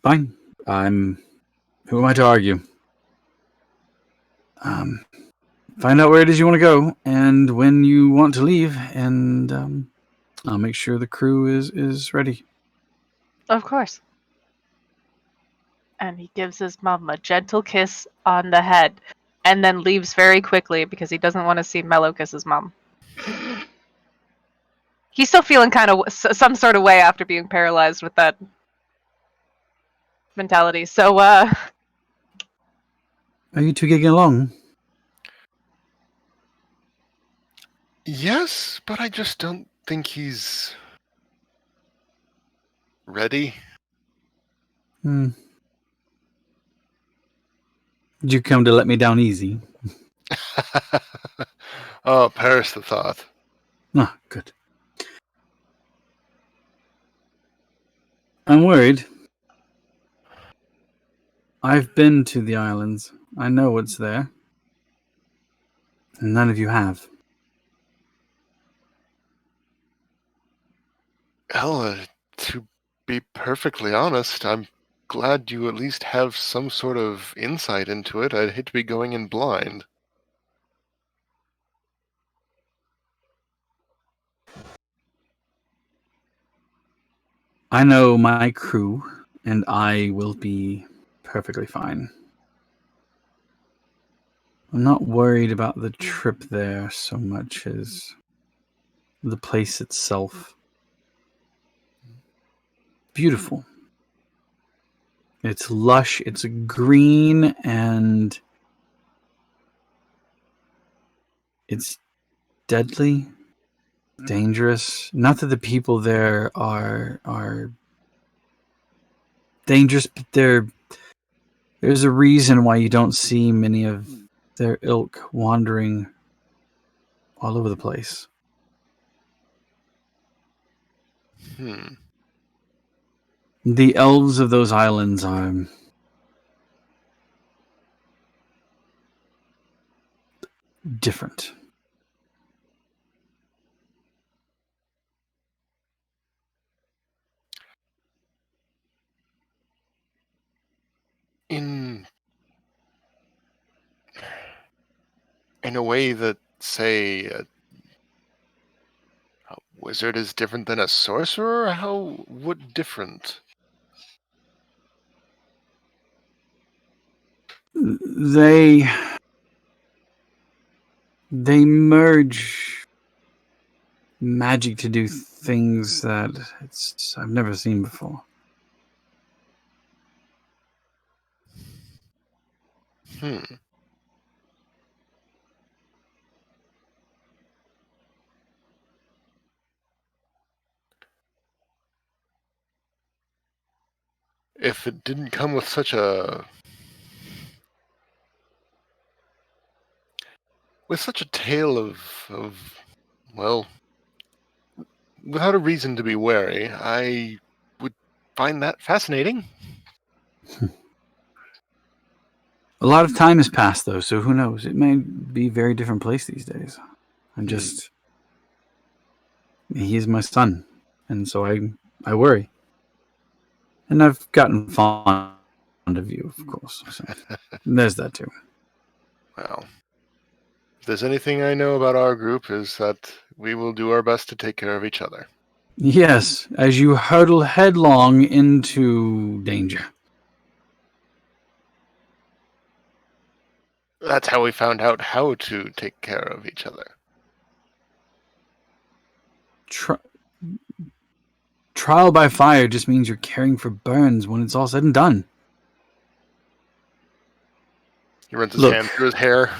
[SPEAKER 1] fine. Who am I to argue? Find out where it is you want to go and when you want to leave, and I'll make sure the crew is ready.
[SPEAKER 4] Of course. And he gives his mom a gentle kiss on the head and then leaves very quickly because he doesn't want to see Mello kiss his mom. He's still feeling kind of some sort of way after being paralyzed with that mentality. So,
[SPEAKER 1] Are you two getting along?
[SPEAKER 6] Yes, but I just don't think he's ready.
[SPEAKER 1] Did you come to let me down easy?
[SPEAKER 6] Oh, perish the thought.
[SPEAKER 1] Ah, good. I'm worried. I've been to the islands. I know what's there. And none of you have.
[SPEAKER 6] Well, to be perfectly honest, I'm glad you at least have some sort of insight into it. I'd hate to be going in blind.
[SPEAKER 1] I know my crew, and I will be perfectly fine. I'm not worried about the trip there so much as the place itself. Beautiful. It's lush, it's green, and it's deadly, dangerous. Not that the people there are dangerous, but there's a reason why you don't see many of their ilk wandering all over the place. The elves of those islands are different.
[SPEAKER 6] In a way that, say, a wizard is different than a sorcerer? What different?
[SPEAKER 1] They merge magic to do things that I've never seen before.
[SPEAKER 6] if it didn't come with such a tale of well, without a reason to be wary, I would find that fascinating.
[SPEAKER 1] A lot of time has passed, though, so who knows? It may be a very different place these days. He is my son, and so I worry. And I've gotten fond of you, of course. So there's that, too.
[SPEAKER 6] Well, if there's anything I know about our group is that we will do our best to take care of each other.
[SPEAKER 1] Yes, as you hurtle headlong into danger.
[SPEAKER 6] That's how we found out how to take care of each other.
[SPEAKER 1] Trial by fire just means you're caring for burns when it's all said and done.
[SPEAKER 6] He runs his hand through his hair.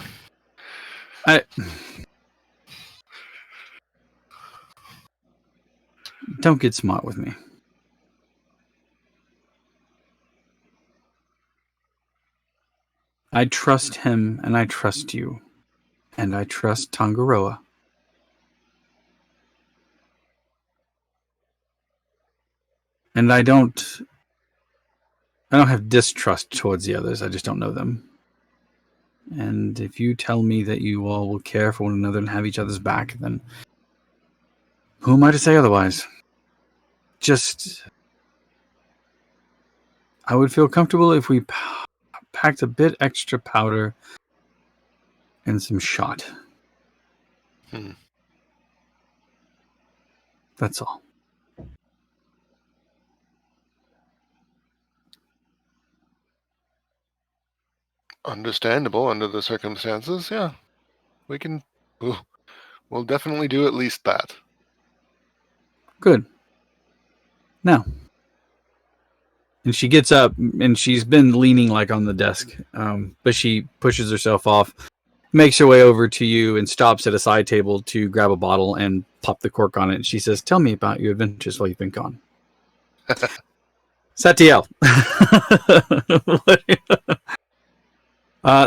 [SPEAKER 1] Don't get smart with me. I trust him, and I trust you. And I trust Tangaroa. And I don't have distrust towards the others. I just don't know them. And if you tell me that you all will care for one another and have each other's back, then who am I to say otherwise? I would feel comfortable if we packed a bit extra powder and some shot. That's all.
[SPEAKER 6] Understandable under the circumstances, yeah. We'll definitely do at least that.
[SPEAKER 1] Good. Now. And she gets up, and she's been leaning like on the desk, but she pushes herself off, makes her way over to you, and stops at a side table to grab a bottle and pop the cork on it. And she says, "Tell me about your adventures while you've been gone." Satiel.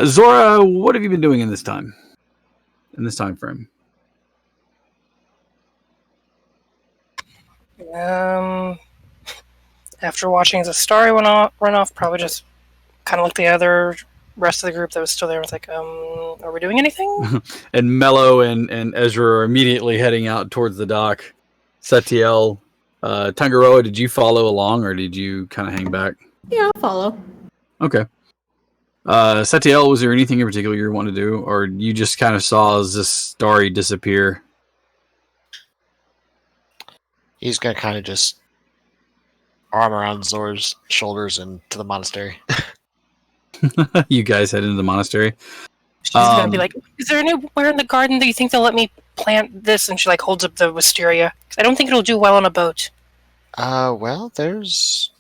[SPEAKER 1] Zora, what have you been doing in this time frame?
[SPEAKER 2] After watching as the story run off, probably just kind of looked at the other rest of the group that was still there. I was like, are we doing anything?
[SPEAKER 1] And Mello and Ezra are immediately heading out towards the dock. Satiel, Tangaroa, did you follow along, or did you kind of hang back?
[SPEAKER 7] Yeah, I'll follow.
[SPEAKER 1] Okay. Satiel, was there anything in particular you want to do, or you just kind of saw as this story disappear?
[SPEAKER 3] He's gonna kind of just arm around Zora's shoulders and to the monastery.
[SPEAKER 1] You guys head into the monastery.
[SPEAKER 2] She's gonna be like, "Is there anywhere in the garden that you think they'll let me plant this?" And she like holds up the wisteria. I don't think it'll do well on a boat.
[SPEAKER 3] Well, there's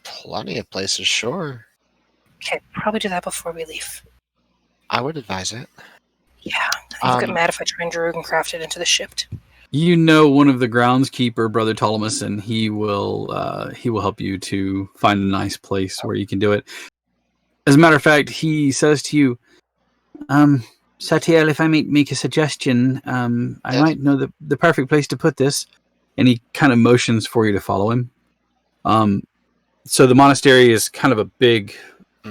[SPEAKER 3] plenty of places, sure.
[SPEAKER 2] Okay, probably do that before we leave.
[SPEAKER 3] I would advise it.
[SPEAKER 2] Yeah, I'll get mad if I try and drug and craft it into the ship.
[SPEAKER 1] You know one of the groundskeeper, Brother Ptolemus, and he will help you to find a nice place where you can do it. As a matter of fact, he says to you, Satiel, if I may make a suggestion, I might know the perfect place to put this. And he kind of motions for you to follow him. So the monastery is kind of a big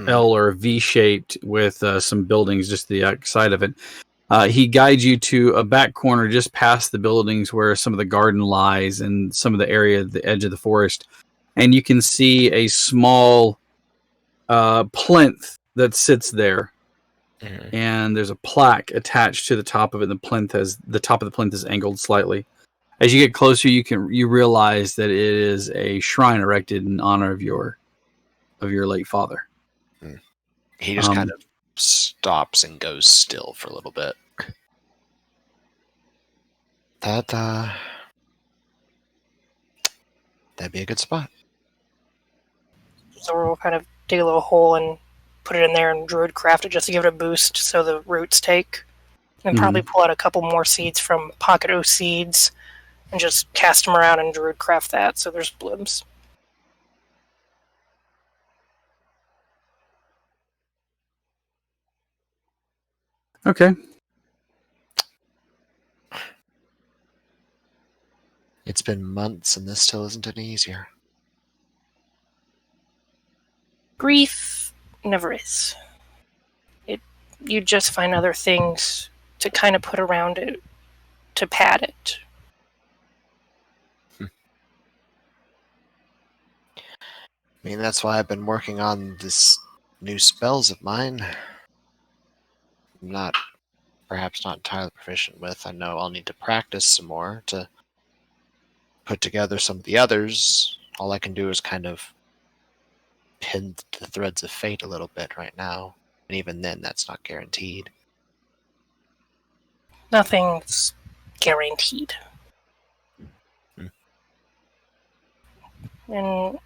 [SPEAKER 1] L or V-shaped with some buildings just to the outside of it. He guides you to a back corner just past the buildings where some of the garden lies and some of the area at the edge of the forest. And you can see a small plinth that sits there. Mm-hmm. And there's a plaque attached to the top of it. The top of the plinth is angled slightly. As you get closer, you realize that it is a shrine erected in honor of your late father.
[SPEAKER 3] He just kind of stops and goes still for a little bit. That'd be a good spot.
[SPEAKER 2] So we'll kind of dig a little hole and put it in there and druid craft it just to give it a boost so the roots take. And probably pull out a couple more seeds from Pocket O Seeds and just cast them around and druid craft that so there's blooms.
[SPEAKER 1] Okay.
[SPEAKER 3] It's been months and this still isn't any easier.
[SPEAKER 2] Grief never is. You just find other things to kind of put around it to pad it.
[SPEAKER 3] I mean, that's why I've been working on this new spells of mine. I'm perhaps not entirely proficient with. I know I'll need to practice some more to put together some of the others. All I can do is kind of pin the threads of fate a little bit right now. And even then, that's not guaranteed.
[SPEAKER 2] Nothing's guaranteed. And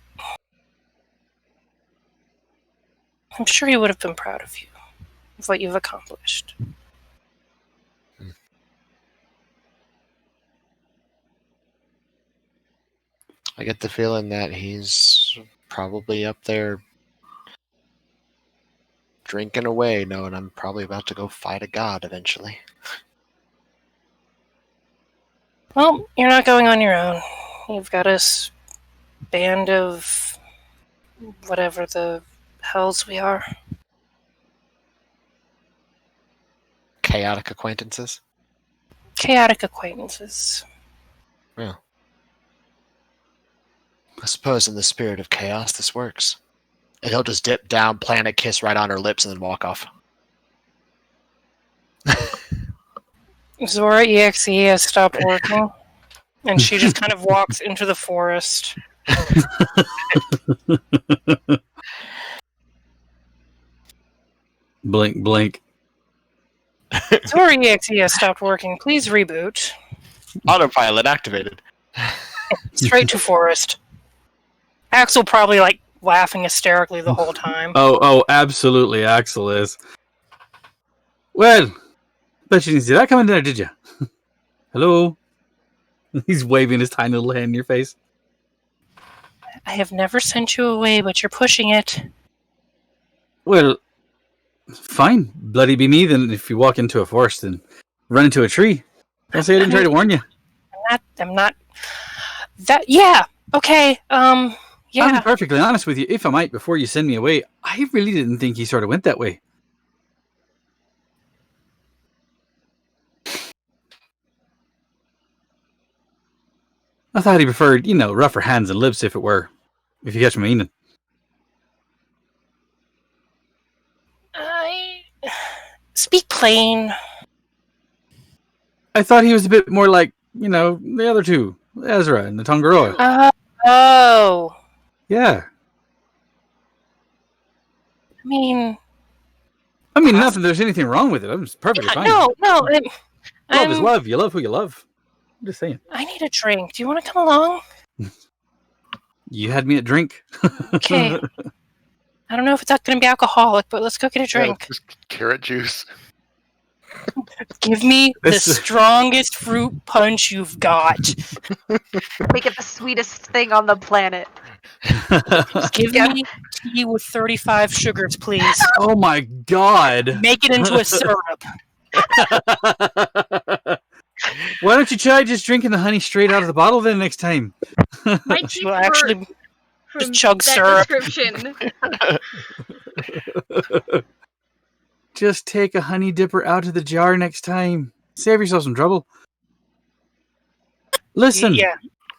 [SPEAKER 2] I'm sure he would have been proud of you, of what you've accomplished.
[SPEAKER 3] I get the feeling that he's probably up there drinking away, knowing I'm probably about to go fight a god eventually.
[SPEAKER 2] Well, you're not going on your own. You've got a band of whatever the hells we are.
[SPEAKER 3] Chaotic acquaintances?
[SPEAKER 2] Chaotic acquaintances.
[SPEAKER 3] Yeah. I suppose in the spirit of chaos this works. And he'll just dip down, plant a kiss right on her lips, and then walk off.
[SPEAKER 2] Zora EXE has stopped working, and she just kind of walks into the forest.
[SPEAKER 1] Blink, blink.
[SPEAKER 2] Zora EXE has stopped working. Please reboot.
[SPEAKER 3] Autopilot activated.
[SPEAKER 2] Straight to forest. Axel probably laughing hysterically the whole time.
[SPEAKER 1] Oh, absolutely, Axel is. Well, bet you didn't see that coming there, did you? Hello? He's waving his tiny little hand in your face.
[SPEAKER 2] I have never sent you away, but you're pushing it.
[SPEAKER 1] Well, fine. Bloody be me then if you walk into a forest and run into a tree. Don't say I didn't try to warn you.
[SPEAKER 2] I'm not... That... Yeah, okay, yeah.
[SPEAKER 1] I'll be perfectly honest with you, if I might, before you send me away, I really didn't think he sort of went that way. I thought he preferred, rougher hands and lips, if you catch my meaning.
[SPEAKER 2] Speak plain.
[SPEAKER 1] I thought he was a bit more like, the other two, Ezra and the Tongaroa.
[SPEAKER 2] Oh.
[SPEAKER 1] Yeah.
[SPEAKER 2] I mean,
[SPEAKER 1] not that there's anything wrong with it. I'm just perfectly fine.
[SPEAKER 2] No.
[SPEAKER 1] Love is love. You love who you love. I'm just saying.
[SPEAKER 2] I need a drink. Do you want to come along?
[SPEAKER 1] You had me at drink.
[SPEAKER 2] Okay. I don't know if it's going to be alcoholic, but let's go get a drink.
[SPEAKER 6] Yeah, just carrot juice.
[SPEAKER 2] Give me the strongest fruit punch you've got.
[SPEAKER 4] Make it the sweetest thing on the planet.
[SPEAKER 2] Just give me tea with 35 sugars, please.
[SPEAKER 1] Oh my god.
[SPEAKER 2] Make it into a syrup.
[SPEAKER 1] Why don't you try just drinking the honey straight out of the bottle then next time?
[SPEAKER 5] My teeth
[SPEAKER 2] Well,
[SPEAKER 5] hurt
[SPEAKER 2] actually,
[SPEAKER 5] from
[SPEAKER 2] just chug
[SPEAKER 5] that
[SPEAKER 2] syrup.
[SPEAKER 5] description.
[SPEAKER 1] Just take a honey dipper out of the jar next time. Save yourself some trouble. Listen,
[SPEAKER 2] Yeah.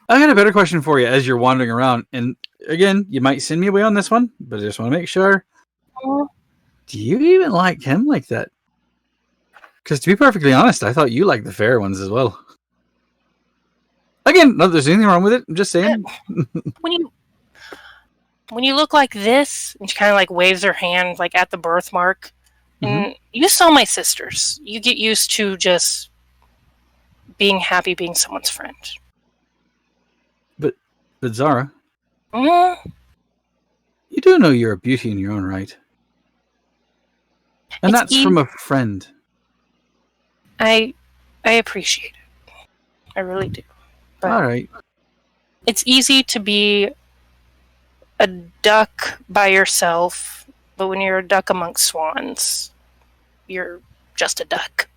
[SPEAKER 1] I got a better question for you as you're wandering around. And again, you might send me away on this one, but I just want to make sure. Do you even like him like that? Because to be perfectly honest, I thought you liked the fair ones as well. Again, not that there's anything wrong with it. I'm just saying.
[SPEAKER 2] When you look like this, and she kind of waves her hand at the birthmark, and you saw my sisters. You get used to just being happy being someone's friend.
[SPEAKER 1] But Zara,
[SPEAKER 2] Mm,
[SPEAKER 1] you do know you're a beauty in your own right. And
[SPEAKER 2] It's
[SPEAKER 1] that's from a friend.
[SPEAKER 2] I appreciate it. I really do. But
[SPEAKER 1] All right.
[SPEAKER 2] it's easy to be a duck by yourself, but when you're a duck amongst swans, you're just a duck.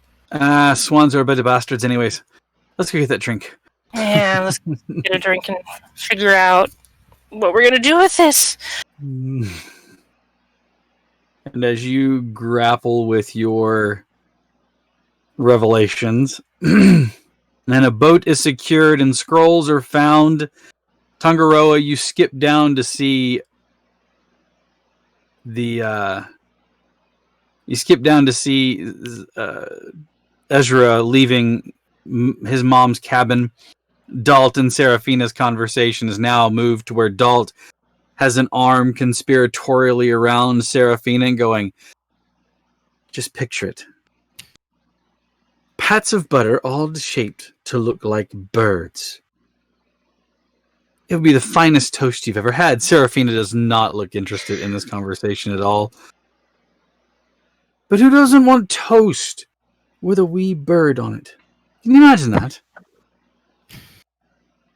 [SPEAKER 1] Swans are a bit of bastards anyways. Let's go get that drink.
[SPEAKER 2] Yeah, let's get a drink and figure out what we're gonna do with this.
[SPEAKER 1] And as you grapple with your revelations, and a boat is secured and scrolls are found, Tangaroa, you skip down to see Ezra leaving his mom's cabin. Dalt and Seraphina's conversation is now moved to where Dalt has an arm conspiratorially around Seraphina and going, just picture it. Pats of butter all shaped to look like birds. It would be the finest toast you've ever had. Seraphina does not look interested in this conversation at all. But who doesn't want toast with a wee bird on it? Can you imagine that?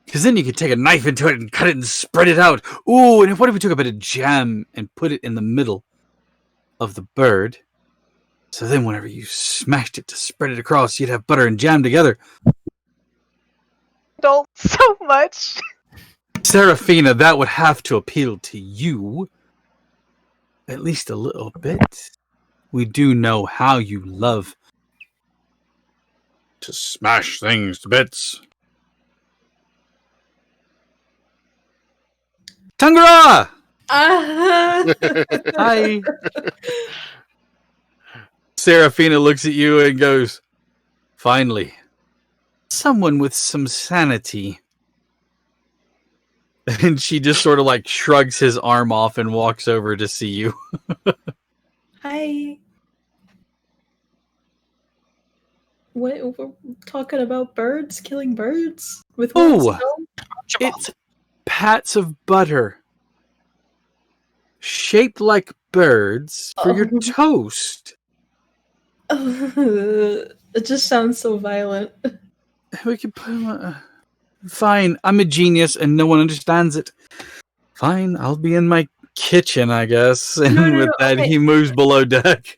[SPEAKER 1] Because then you could take a knife into it and cut it and spread it out. Ooh, and what if we took a bit of jam and put it in the middle of the bird? So then whenever you smashed it to spread it across, you'd have butter and jam together.
[SPEAKER 4] Don't so much.
[SPEAKER 1] Seraphina, that would have to appeal to you. At least a little bit. We do know how you love to smash things to bits. Tangara! Hi. Seraphina looks at you and goes, finally, someone with some sanity. And she just sort of like shrugs his arm off and walks over to see you.
[SPEAKER 7] Hi. What, we're talking about birds, killing birds with
[SPEAKER 1] Oh,
[SPEAKER 7] stone?
[SPEAKER 1] it's pats of butter shaped like birds for your toast.
[SPEAKER 7] It just sounds so violent.
[SPEAKER 1] We could put them. Fine, I'm a genius and no one understands it. Fine, I'll be in my kitchen, I guess. And with that,
[SPEAKER 7] okay.
[SPEAKER 1] he moves below deck.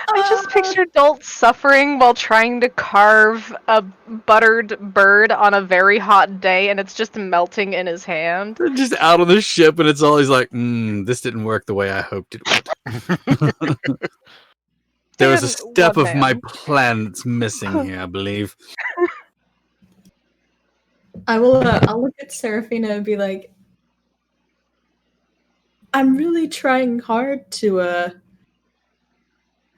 [SPEAKER 4] I just pictured Dalt suffering while trying to carve a buttered bird on a very hot day, and it's just melting in his hand.
[SPEAKER 1] They're just out on the ship, and it's always like, this didn't work the way I hoped it would. There was a step of my plan that's missing here, I believe.
[SPEAKER 7] I'll look at Seraphina and be like, I'm really trying hard to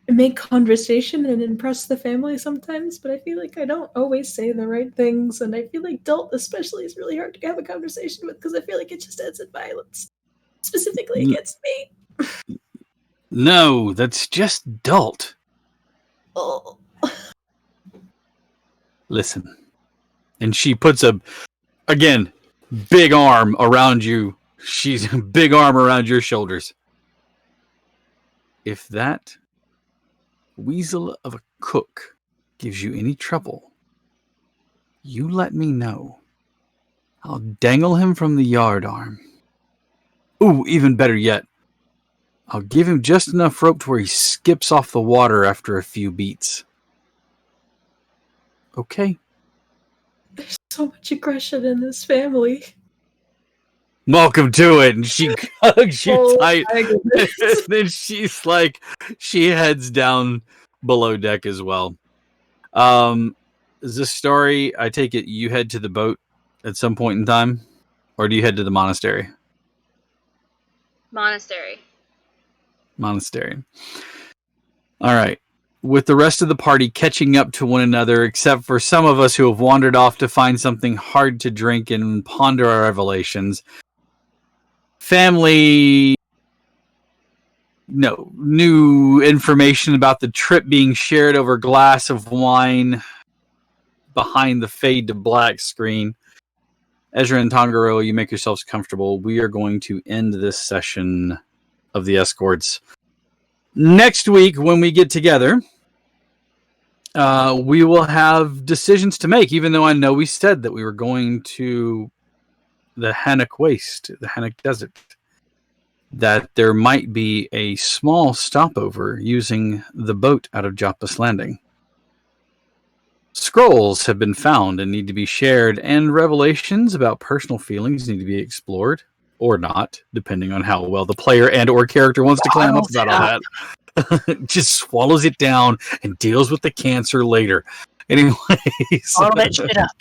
[SPEAKER 7] make conversation and impress the family sometimes, but I feel like I don't always say the right things, and I feel like Dalt especially is really hard to have a conversation with because I feel like it just ends in violence, specifically against me.
[SPEAKER 1] No, that's just Dalt.
[SPEAKER 7] Oh.
[SPEAKER 1] Listen. And she puts again, big arm around you. She's a big arm around your shoulders. If that weasel of a cook gives you any trouble, you let me know. I'll dangle him from the yard arm. Ooh, even better yet, I'll give him just enough rope to where he skips off the water after a few beats. Okay.
[SPEAKER 7] There's so much aggression in this family.
[SPEAKER 1] Welcome to it. And she hugs you tight. And
[SPEAKER 7] goodness.
[SPEAKER 1] then she's like, she heads down below deck as well. Is this story, I take it you head to the boat at some point in time? Or do you head to the monastery?
[SPEAKER 5] Monastery.
[SPEAKER 1] All right. With the rest of the party catching up to one another, except for some of us who have wandered off to find something hard to drink and ponder our revelations, family, new information about the trip being shared over a glass of wine behind the fade to black screen. Ezra and Tangaro, you make yourselves comfortable. We are going to end this session of the Escorts. Next week, when we get together, we will have decisions to make, even though I know we said that we were going to the Hanek Waste, the Hanek Desert. that there might be a small stopover using the boat out of Joppa's Landing. Scrolls have been found and need to be shared, and revelations about personal feelings need to be explored, or not, depending on how well the player and or character wants to clam up about all that. Just swallows it down and deals with the cancer later. Anyways.
[SPEAKER 2] All that shit up.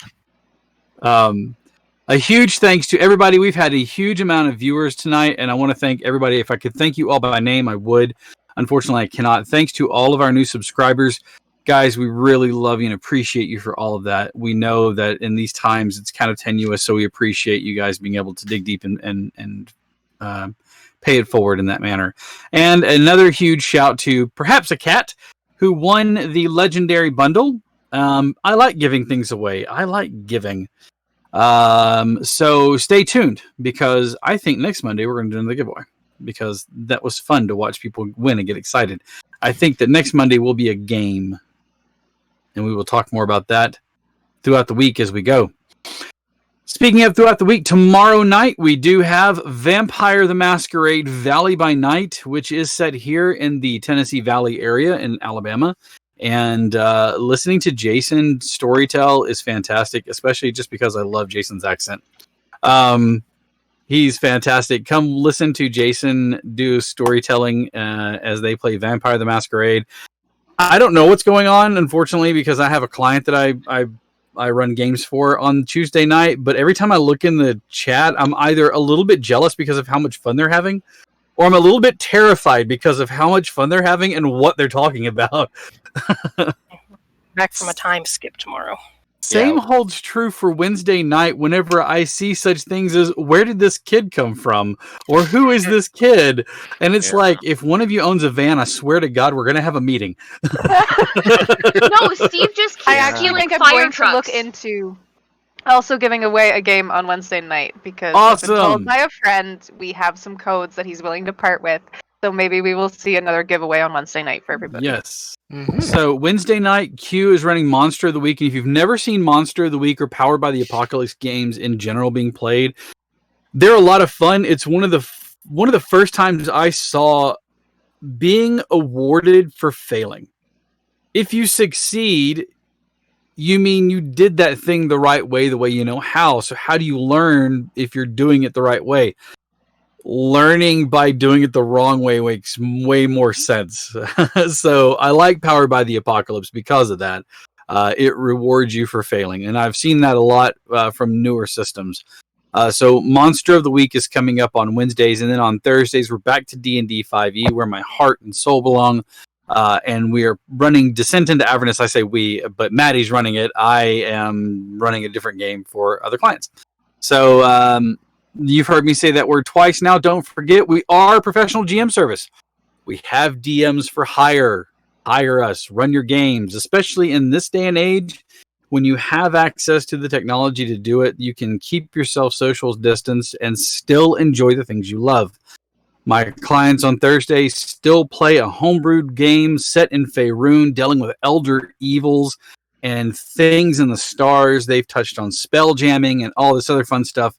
[SPEAKER 1] A huge thanks to everybody. We've had a huge amount of viewers tonight, and I want to thank everybody. If I could thank you all by name, I would. Unfortunately, I cannot. Thanks to all of our new subscribers. Guys, we really love you and appreciate you for all of that. We know that in these times it's kind of tenuous, so we appreciate you guys being able to dig deep and pay it forward in that manner. And another huge shout to perhaps a cat who won the legendary bundle. I like giving things away. I like giving. So stay tuned, because I think next Monday we're going to do another giveaway, because that was fun to watch people win and get excited. I think that next Monday will be a game, and we will talk more about that throughout the week as we go. Speaking of throughout the week, tomorrow night we do have Vampire the Masquerade Valley by Night, which is set here in the Tennessee Valley area in Alabama. And listening to Jason storytell is fantastic, especially just because I love Jason's accent. He's fantastic. Come listen to Jason do storytelling as they play Vampire the Masquerade. I don't know what's going on, unfortunately, because I have a client that I run games for on Tuesday night. But every time I look in the chat, I'm either a little bit jealous because of how much fun they're having, or I'm a little bit terrified because of how much fun they're having and what they're talking about.
[SPEAKER 2] Back from a time skip tomorrow.
[SPEAKER 1] Same holds true for Wednesday night whenever I see such things as, where did this kid come from? Or who is this kid? And it's like, if one of you owns a van, I swear to God, we're going to have a meeting.
[SPEAKER 5] No, Steve just keeps
[SPEAKER 4] I actually
[SPEAKER 5] stealing
[SPEAKER 4] think I'm
[SPEAKER 5] fire
[SPEAKER 4] going
[SPEAKER 5] trucks.
[SPEAKER 4] to look into also giving away a game on Wednesday night, because
[SPEAKER 1] Awesome.
[SPEAKER 4] I've been told by a friend we have some codes that he's willing to part with. So maybe we will see another giveaway on Wednesday night for everybody.
[SPEAKER 1] Yes. So Wednesday night, Q is running Monster of the Week. And if you've never seen Monster of the Week or Powered by the Apocalypse games in general being played, they're a lot of fun. It's one of the first times I saw being awarded for failing. If you succeed, you mean you did that thing the right way, the way you know how. So how do you learn if you're doing it the right way? Learning by doing it the wrong way makes way more sense. So I like Powered by the Apocalypse because of that. It rewards you for failing, and I've seen that a lot from newer systems. So Monster of the Week is coming up on Wednesdays, and then on Thursdays we're back to D&D 5e, where my heart and soul belong. And we are running Descent into Avernus. I say we, but Maddie's running it. I am running a different game for other clients. So you've heard me say that word twice now. Don't forget, we are a professional GM service. We have DMs for hire. Hire us. Run your games, especially in this day and age. When you have access to the technology to do it, you can keep yourself social distance and still enjoy the things you love. My clients on Thursday still play a homebrewed game set in Faerun, dealing with elder evils and things in the stars. They've touched on spell jamming and all this other fun stuff.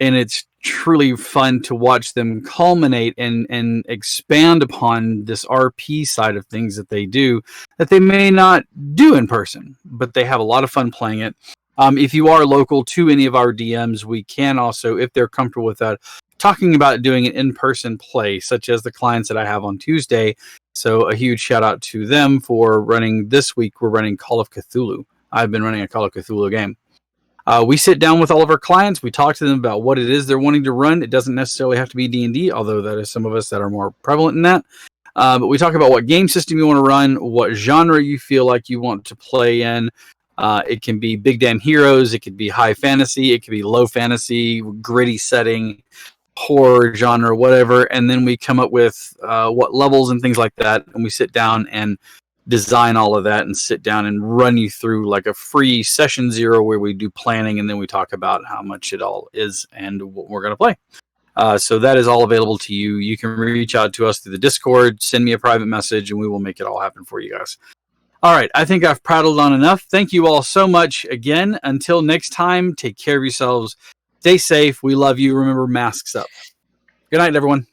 [SPEAKER 1] And it's truly fun to watch them culminate and expand upon this RP side of things that they do that they may not do in person, but they have a lot of fun playing it. If you are local to any of our DMs, we can also, if they're comfortable with that, talking about doing an in-person play, such as the clients that I have on Tuesday. So a huge shout out to them for running this week. We're running Call of Cthulhu. I've been running a Call of Cthulhu game. We sit down with all of our clients. We talk to them about what it is they're wanting to run. It doesn't necessarily have to be D&D, although that is some of us that are more prevalent in that. But we talk about what game system you want to run, what genre you feel like you want to play in. It can be Big Damn Heroes. It could be high fantasy. It could be low fantasy, gritty setting, horror genre, whatever. And then we come up with what levels and things like that. And we sit down and design all of that and sit down and run you through like a free session 0 where we do planning, and then we talk about how much it all is and what we're going to play. So that is all available to you. You can reach out to us through the Discord, send me a private message, and we will make it all happen for you guys. All right, I think I've prattled on enough. Thank you all so much again. Until next time, take care of yourselves. Stay safe. We love you. Remember, masks up. Good night, everyone.